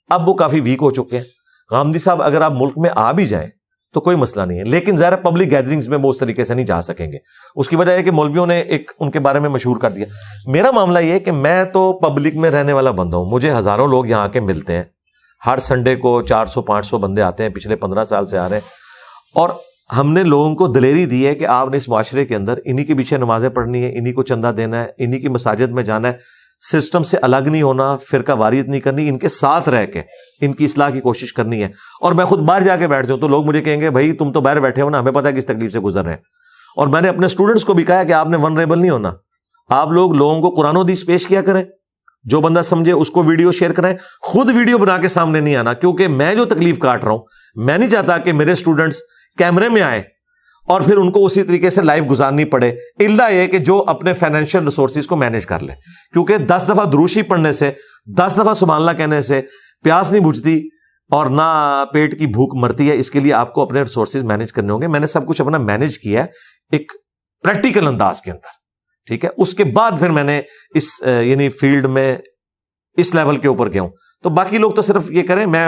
اب وہ کافی ویک ہو چکے ہیں. غامدی صاحب اگر آپ ملک میں آ بھی جائیں تو کوئی مسئلہ نہیں ہے, لیکن ظاہر پبلک گیدرنگز میں وہ اس طریقے سے نہیں جا سکیں گے. اس کی وجہ ہے کہ مولویوں نے ایک ان کے بارے میں مشہور کر دیا. میرا معاملہ یہ ہے کہ میں تو پبلک میں رہنے والا بندہ ہوں. مجھے ہزاروں لوگ یہاں کے ملتے ہیں, ہر سنڈے کو 400-500 بندے آتے ہیں, پچھلے 15 سال سے آ رہے ہیں. اور ہم نے لوگوں کو دلیری دی ہے کہ آپ نے اس معاشرے کے اندر انہی کے پیچھے نمازیں پڑھنی ہے, انہی کو چندہ دینا ہے, انہی کی مساجد میں جانا ہے, سسٹم سے الگ نہیں ہونا, فرقہ واریت نہیں کرنی, ان کے ساتھ رہ کے ان کی اصلاح کی کوشش کرنی ہے. اور میں خود باہر جا کے بیٹھ جاؤں تو لوگ مجھے کہیں گے بھائی تم تو باہر بیٹھے ہو نا, ہمیں پتہ ہے کس تکلیف سے گزر رہے ہیں. اور میں نے اپنے اسٹوڈنٹس کو بھی کہا کہ آپ نے ونریبل نہیں ہونا, آپ لوگوں کو قرآن و حدیث پیش کیا کریں, جو بندہ سمجھے اس کو ویڈیو شیئر کریں, خود ویڈیو بنا کے سامنے نہیں آنا, کیونکہ میں جو تکلیف کاٹ رہا ہوں میں نہیں چاہتا کہ میرے اسٹوڈنٹس کیمرے میں آئے اور پھر ان کو اسی طریقے سے لائف گزارنی پڑے, الا یہ کہ جو اپنے فائنینشیل ریسورسز کو مینیج کر لے. کیونکہ 10 دفعہ دروشی پڑھنے سے, 10 دفعہ سبحان اللہ کہنے سے پیاس نہیں بجھتی اور نہ پیٹ کی بھوک مرتی ہے. اس کے لیے آپ کو اپنے ریسورسز مینیج کرنے ہوں گے. میں نے سب کچھ اپنا مینیج کیا ہے ایک پریکٹیکل انداز کے اندر, ٹھیک ہے. اس کے بعد پھر میں نے اس یعنی فیلڈ میں اس لیول کے اوپر گیا ہوں. تو باقی لوگ تو صرف یہ کریں, میں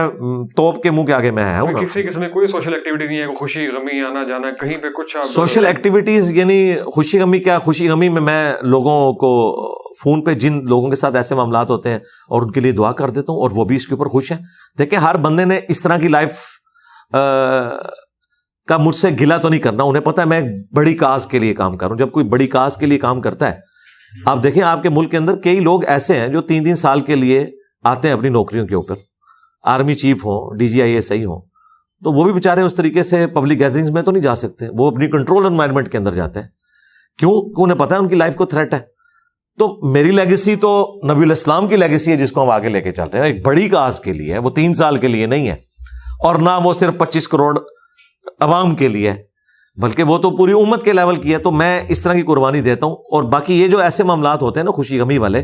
توپ کے منہ کے آگے میں آیا ہوں. کسی قسم میں کوئی سوشل ایکٹیویٹی نہیں ہے, خوشی غمی آنا جانا کہیں پہ کچھ سوشل ایکٹیویٹیز, یعنی خوشی غمی کیا, خوشی غمی میں لوگوں کو فون پہ جن لوگوں کے ساتھ ایسے معاملات ہوتے ہیں اور ان کے لیے دعا کر دیتا ہوں, اور وہ بھی اس کے اوپر خوش ہیں. دیکھیں ہر بندے نے اس طرح کی لائف کا مجھ سے گلا تو نہیں کرنا. انہیں پتا ہے میں ایک بڑی کاز کے لیے کام کر رہا ہوں. جب کوئی بڑی کاز کے لیے کام کرتا ہے, آپ دیکھیں آپ کے ملک کے اندر کئی لوگ ایسے ہیں جو 3 سال کے لیے آتے ہیں اپنی نوکریوں کے اوپر, آرمی چیف ہوں, DGISI ہوں, تو وہ بھی بیچارے اس طریقے سے پبلک گیدرنگز میں تو نہیں جا سکتے, وہ اپنی کنٹرول انوائرمنٹ کے اندر جاتے ہیں. کیوں؟ کہ انہیں پتا ہے ان کی لائف کو تھریٹ ہے. تو میری لیگیسی تو نبی الاسلام کی لیگیسی ہے جس کو ہم آگے لے کے چلتے ہیں, ایک بڑی کاز کے لیے ہے, وہ 3 سال کے لیے نہیں ہے, اور نہ وہ صرف 25 کروڑ عوام کے لیے ہے, بلکہ وہ تو پوری امت کے لیول کی ہے. تو میں اس طرح کی قربانی دیتا ہوں. اور باقی یہ جو ایسے معاملات ہوتے ہیں نا خوشی غمی والے,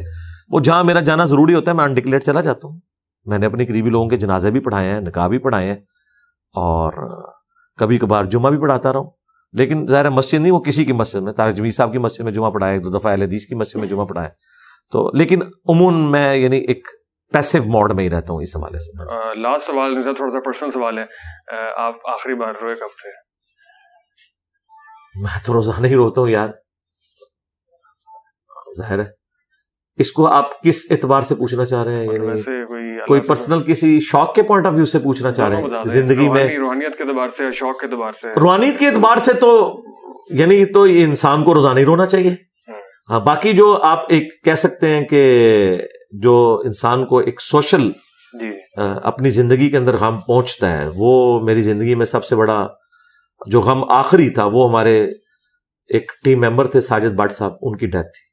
وہ جہاں میرا جانا ضروری ہوتا ہے میں انڈکلیئرڈ چلا جاتا ہوں. میں نے اپنی قریبی لوگوں کے جنازے بھی پڑھائے ہیں, نکاح بھی پڑھائے ہیں, اور کبھی کبھار جمعہ بھی پڑھاتا رہا ہوں. لیکن ظاہر مسجد نہیں, وہ کسی کی مسجد میں, طارق جمیل صاحب کی مسجد میں جمعہ پڑھایا, 2 دفعہ اہل حدیث کی مسجد میں جمعہ پڑھایا. تو لیکن عموماً میں یعنی ایک پیسو موڈ میں ہی رہتا ہوں اس حوالے سے. لاسٹ سوال تھوڑا سا پرسنل سوال ہے, آپ آخری بار روئے کب تھے؟ میں تو روزانہ ہی روتا ہوں یار, ظاہر ہے. اس کو آپ کس اعتبار سے پوچھنا چاہ رہے ہیں؟ یعنی کوئی پرسنل کسی شوق کے پوائنٹ آف ویو سے پوچھنا چاہ رہے ہیں زندگی میں؟ روحانیت کے اعتبار سے, شوق کے اعتبار سے. روحانیت کے اعتبار سے تو یعنی تو انسان کو روزانہ ہی رونا چاہیے. ہاں, باقی جو آپ ایک کہہ سکتے ہیں کہ جو انسان کو ایک سوشل اپنی زندگی کے اندر غم پہنچتا ہے, وہ میری زندگی میں سب سے بڑا جو غم آخری تھا وہ ہمارے ایک ٹیم ممبر تھے ساجد بٹ صاحب, ان کی ڈیتھ تھی.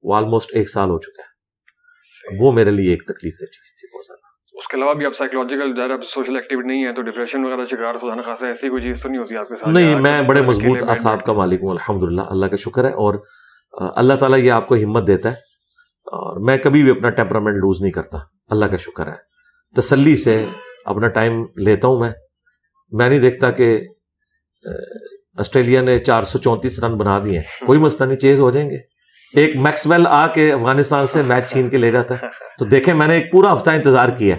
وہ آلموسٹ 1 سال ہو چکا ہے. وہ میرے لیے ایک تکلیف دہ چیز تھی بہت زیادہ. اس کے علاوہ بھی آپ سائیکولوجیکل اب سوشل ایکٹیویٹی نہیں ہے تو ڈپریشن وغیرہ شکار خدا نہ خاصا ایسی کوئی چیز تو نہیں ہوتی آپ کے ساتھ؟ نہیں, میں بڑے مضبوط اعصاب کا مالک ہوں الحمدللہ, اللہ کا شکر ہے. اور اللہ تعالیٰ یہ آپ کو ہمت دیتا ہے, اور میں کبھی بھی اپنا ٹیمپرامنٹ لوز نہیں کرتا, اللہ کا شکر ہے. تسلی سے اپنا ٹائم لیتا ہوں. میں نہیں دیکھتا کہ آسٹریلیا نے 434 رن بنا دیے, کوئی مسئلہ نہیں, چیز ہو جائیں گے. ایک میکسویل آ کے افغانستان سے میچ چھین کے لے جاتا ہے. تو دیکھیں میں نے ایک پورا ہفتہ انتظار کیا,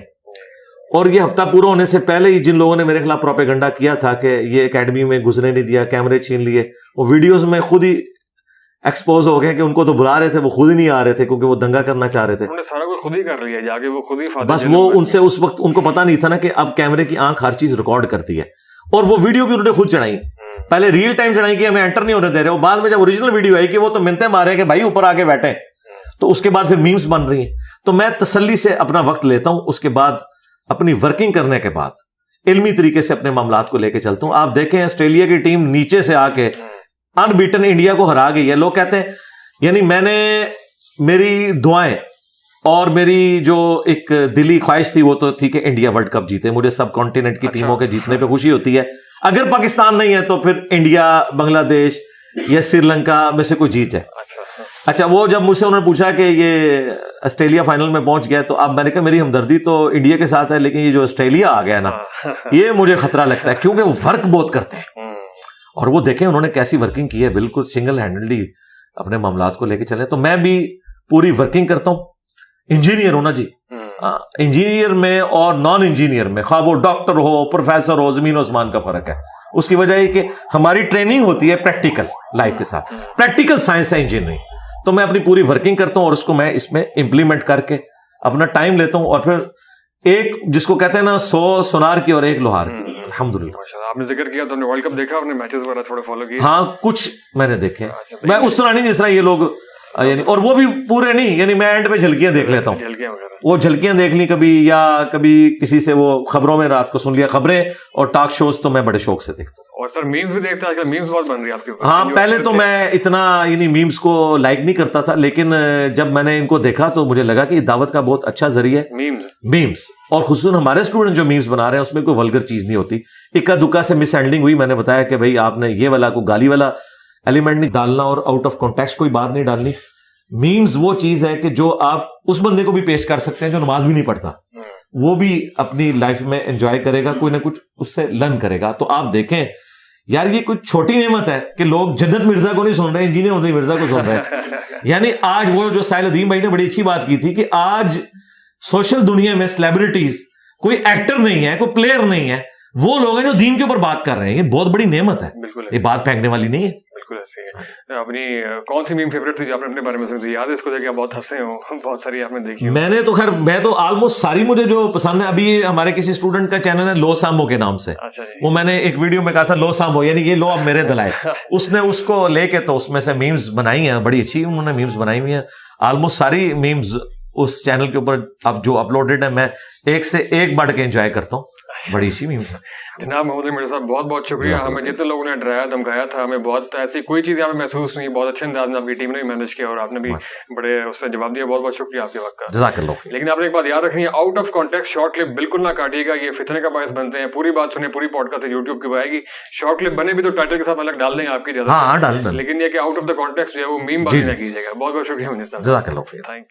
اور یہ ہفتہ پورا ہونے سے پہلے ہی جن لوگوں نے میرے خلاف پروپیگنڈا کیا تھا کہ یہ اکیڈمی میں گزرنے نہیں دیا, کیمرے چھین لیے, وہ ویڈیوز میں خود ہی ایکسپوز ہو گئے کہ ان کو تو بلا رہے تھے, وہ خود ہی نہیں آ رہے تھے کیونکہ وہ دنگا کرنا چاہ رہے تھے. انہوں نے سارا کچھ خود ہی کر لیا جا کے, وہ خود ہی بس وہ ان سے اس وقت ان کو پتا نہیں تھا نا کہ اب کیمرے کی آنکھ ہر چیز ریکارڈ کرتی ہے. اور وہ ویڈیو بھی انہوں نے خود چڑھائی, پہلے ریل ٹائم چڑھائی کہ ہمیں انٹر نہیں ہونے دے رہے, اور بعد میں جب اوریجنل ویڈیو آئی کہ وہ تو منتیں مارے کہ بھائی اوپر آگے بیٹھے, تو اس کے بعد پھر میمز بن رہی ہیں. تو میں تسلی سے اپنا وقت لیتا ہوں, اس کے بعد اپنی ورکنگ کرنے کے بعد علمی طریقے سے اپنے معاملات کو لے کے چلتا ہوں. آپ دیکھیں آسٹریلیا کی ٹیم نیچے سے آ کے ان بیٹن انڈیا کو ہرا گئی ہے. لوگ کہتے ہیں یعنی میں نے, میری دعائیں اور میری جو ایک دلی خواہش تھی وہ تو تھی کہ انڈیا ورلڈ کپ جیتے. مجھے سب کانٹیننٹ کی ٹیموں کے جیتنے پہ خوشی ہوتی ہے. اگر پاکستان نہیں ہے تو پھر انڈیا, بنگلہ دیش یا سری لنکا میں سے کوئی جیت جائے. اچھا, وہ جب مجھ سے انہوں نے پوچھا کہ یہ آسٹریلیا فائنل میں پہنچ گیا, تو اب میں نے کہا میری ہمدردی تو انڈیا کے ساتھ ہے, لیکن یہ جو آسٹریلیا آ گیا نا, یہ مجھے خطرہ لگتا ہے, کیونکہ وہ فرق بہت کرتے ہیں. اور وہ دیکھیں انہوں نے کیسی ورکنگ کی ہے, بالکل سنگل ہینڈلی اپنے معاملات کو لے کے چلے. تو میں بھی پوری ورکنگ کرتا ہوں. انجینئر ہوں نا جی, انجینئر میں اور نان انجینئر میں, خواہ وہ ڈاکٹر ہو, پروفیسر ہو, زمین و آسمان کا فرق ہے. اس کی وجہ یہ کہ ہماری ٹریننگ ہوتی ہے پریکٹیکل لائف کے ساتھ, پریکٹیکل سائنس ہے انجینئرنگ. تو میں اپنی پوری ورکنگ کرتا ہوں اور اس کو میں اس میں امپلیمنٹ کر کے اپنا ٹائم لیتا ہوں, اور پھر ایک جس کو کہتے ہیں نا 100 سونار کی اور 1 لوہار کی. الحمدللہ. آپ نے ذکر کیا تو نے ورلڈ کپ دیکھا, آپ نے میچز وغیرہ تھوڑے فالو کیے؟ ہاں, کچھ میں نے دیکھے. میں اس طرح نہیں جس طرح یہ لوگ, یعنی اور وہ بھی پورے نہیں, یعنی میں اینڈ میں جھلکیاں دیکھ لیتا ہوں. وہ جھلکیاں دیکھ لی کبھی, یا کبھی کسی سے وہ خبروں میں رات کو سن لیا خبریں, اور ٹاک شوز تو میں بڑے شوق سے دیکھتا ہوں. اور سر میمز بھی دیکھتا ہے, آج کل میمز بہت بن رہی ہے آپ کے اوپر. ہاں, پہلے تو میں اتنا یعنی میمز کو لائک نہیں کرتا تھا, لیکن جب میں نے ان کو دیکھا تو مجھے لگا کہ یہ دعوت کا بہت اچھا ذریعہ ہے میمز. اور خصوصاً ہمارے اسٹوڈنٹ جو میمز بنا رہے ہیں اس میں کوئی ولگر چیز نہیں ہوتی. اکا دکا سے مس ہینڈلنگ ہوئی, میں نے بتایا کہ بھائی آپ نے یہ والا کوئی گالی والا ایلیمنٹ نہیں ڈالنا, اور آؤٹ آف کانٹیکسٹ کوئی بات نہیں ڈالنی. میمز وہ چیز ہے کہ جو آپ اس بندے کو بھی پیش کر سکتے ہیں جو نماز بھی نہیں پڑھتا, وہ بھی اپنی لائف میں انجوائے کرے گا, کوئی نہ کچھ اس سے لرن کرے گا. تو آپ دیکھیں یار, یہ کچھ چھوٹی نعمت ہے کہ لوگ جنت مرزا کو نہیں سن رہے, انجینئر مدنی مرزا کو سن رہے ہیں. یعنی آج وہ جو ساحل ادیم بھائی نے بڑی اچھی بات کی تھی کہ آج سوشل دنیا میں سیلیبریٹیز کوئی ایکٹر نہیں ہے, کوئی پلیئر نہیں ہے, وہ لوگ ہیں جو دین کے اوپر بات کر رہے ہیں. یہ بہت بڑی نعمت ہے, یہ بات پھینکنے والی نہیں ہے. بالکل ایسے ہی. اپنی کون سی میم فیوریٹ تھی جو آپ نے اپنے بارے میں سنی تھی؟ یاد ہے اس کو دیکھ کے بہت ہنسے ہوں؟ بہت ساری آپ نے دیکھی. میں نے تو خیر میں تو آلموسٹ ساری مجھے جو پسند ہے. ابھی ہمارے کسی اسٹوڈنٹ کا چینل ہے لو سامبو کے نام سے, اچھا جی, وہ میں نے ایک ویڈیو میں کہا تھا لو سامبو یعنی یہ لو اب میرے دلائے. اس نے اس کو لے کے تو اس میں سے میمز بنائی ہیں, بڑی اچھی انہوں نے میمز بنائی ہوئی ہیں. آلموسٹ ساری میمز اس چینل کے اوپر اب جو اپلوڈڈ ہے میں ایک سے ایک بڑھ کے انجوائے کرتا ہوں, بڑی اچھی میمز ہیں. جناب محمد علی مرزا صاحب بہت بہت شکریہ. ہمیں جتنے لوگوں نے ڈرایا دھمکایا تھا, ہمیں بہت ایسی کوئی چیز یہاں پہ محسوس نہیں, بہت اچھے انداز میں آپ کی ٹیم نے بھی مینیج کیا اور آپ نے بھی بڑے اس سے جواب دیا. بہت بہت شکریہ آپ کے وقت کا. جزاک اللہ. لیکن آپ نے ایک بات یاد رکھنی ہے, out of context short clip بالکل نہ کاٹیے گا, یہ فتنے کا باعث بنتے ہیں. پوری بات سنیں, پوری پوڈ کاسٹ یوٹیوب کی آئے گی, شارٹ کلپ بنے بھی تو ٹائٹل کے ساتھ الگ ڈال دیں آپ کی اجازت, ہاں ڈال دیں, لیکن یہ کہ آؤٹ آف دا کانٹیکسٹ جو ہے وہ میم بازی نہ کیجیے گا. بہت بہت شکریہ. جزاک اللہ. Thank you.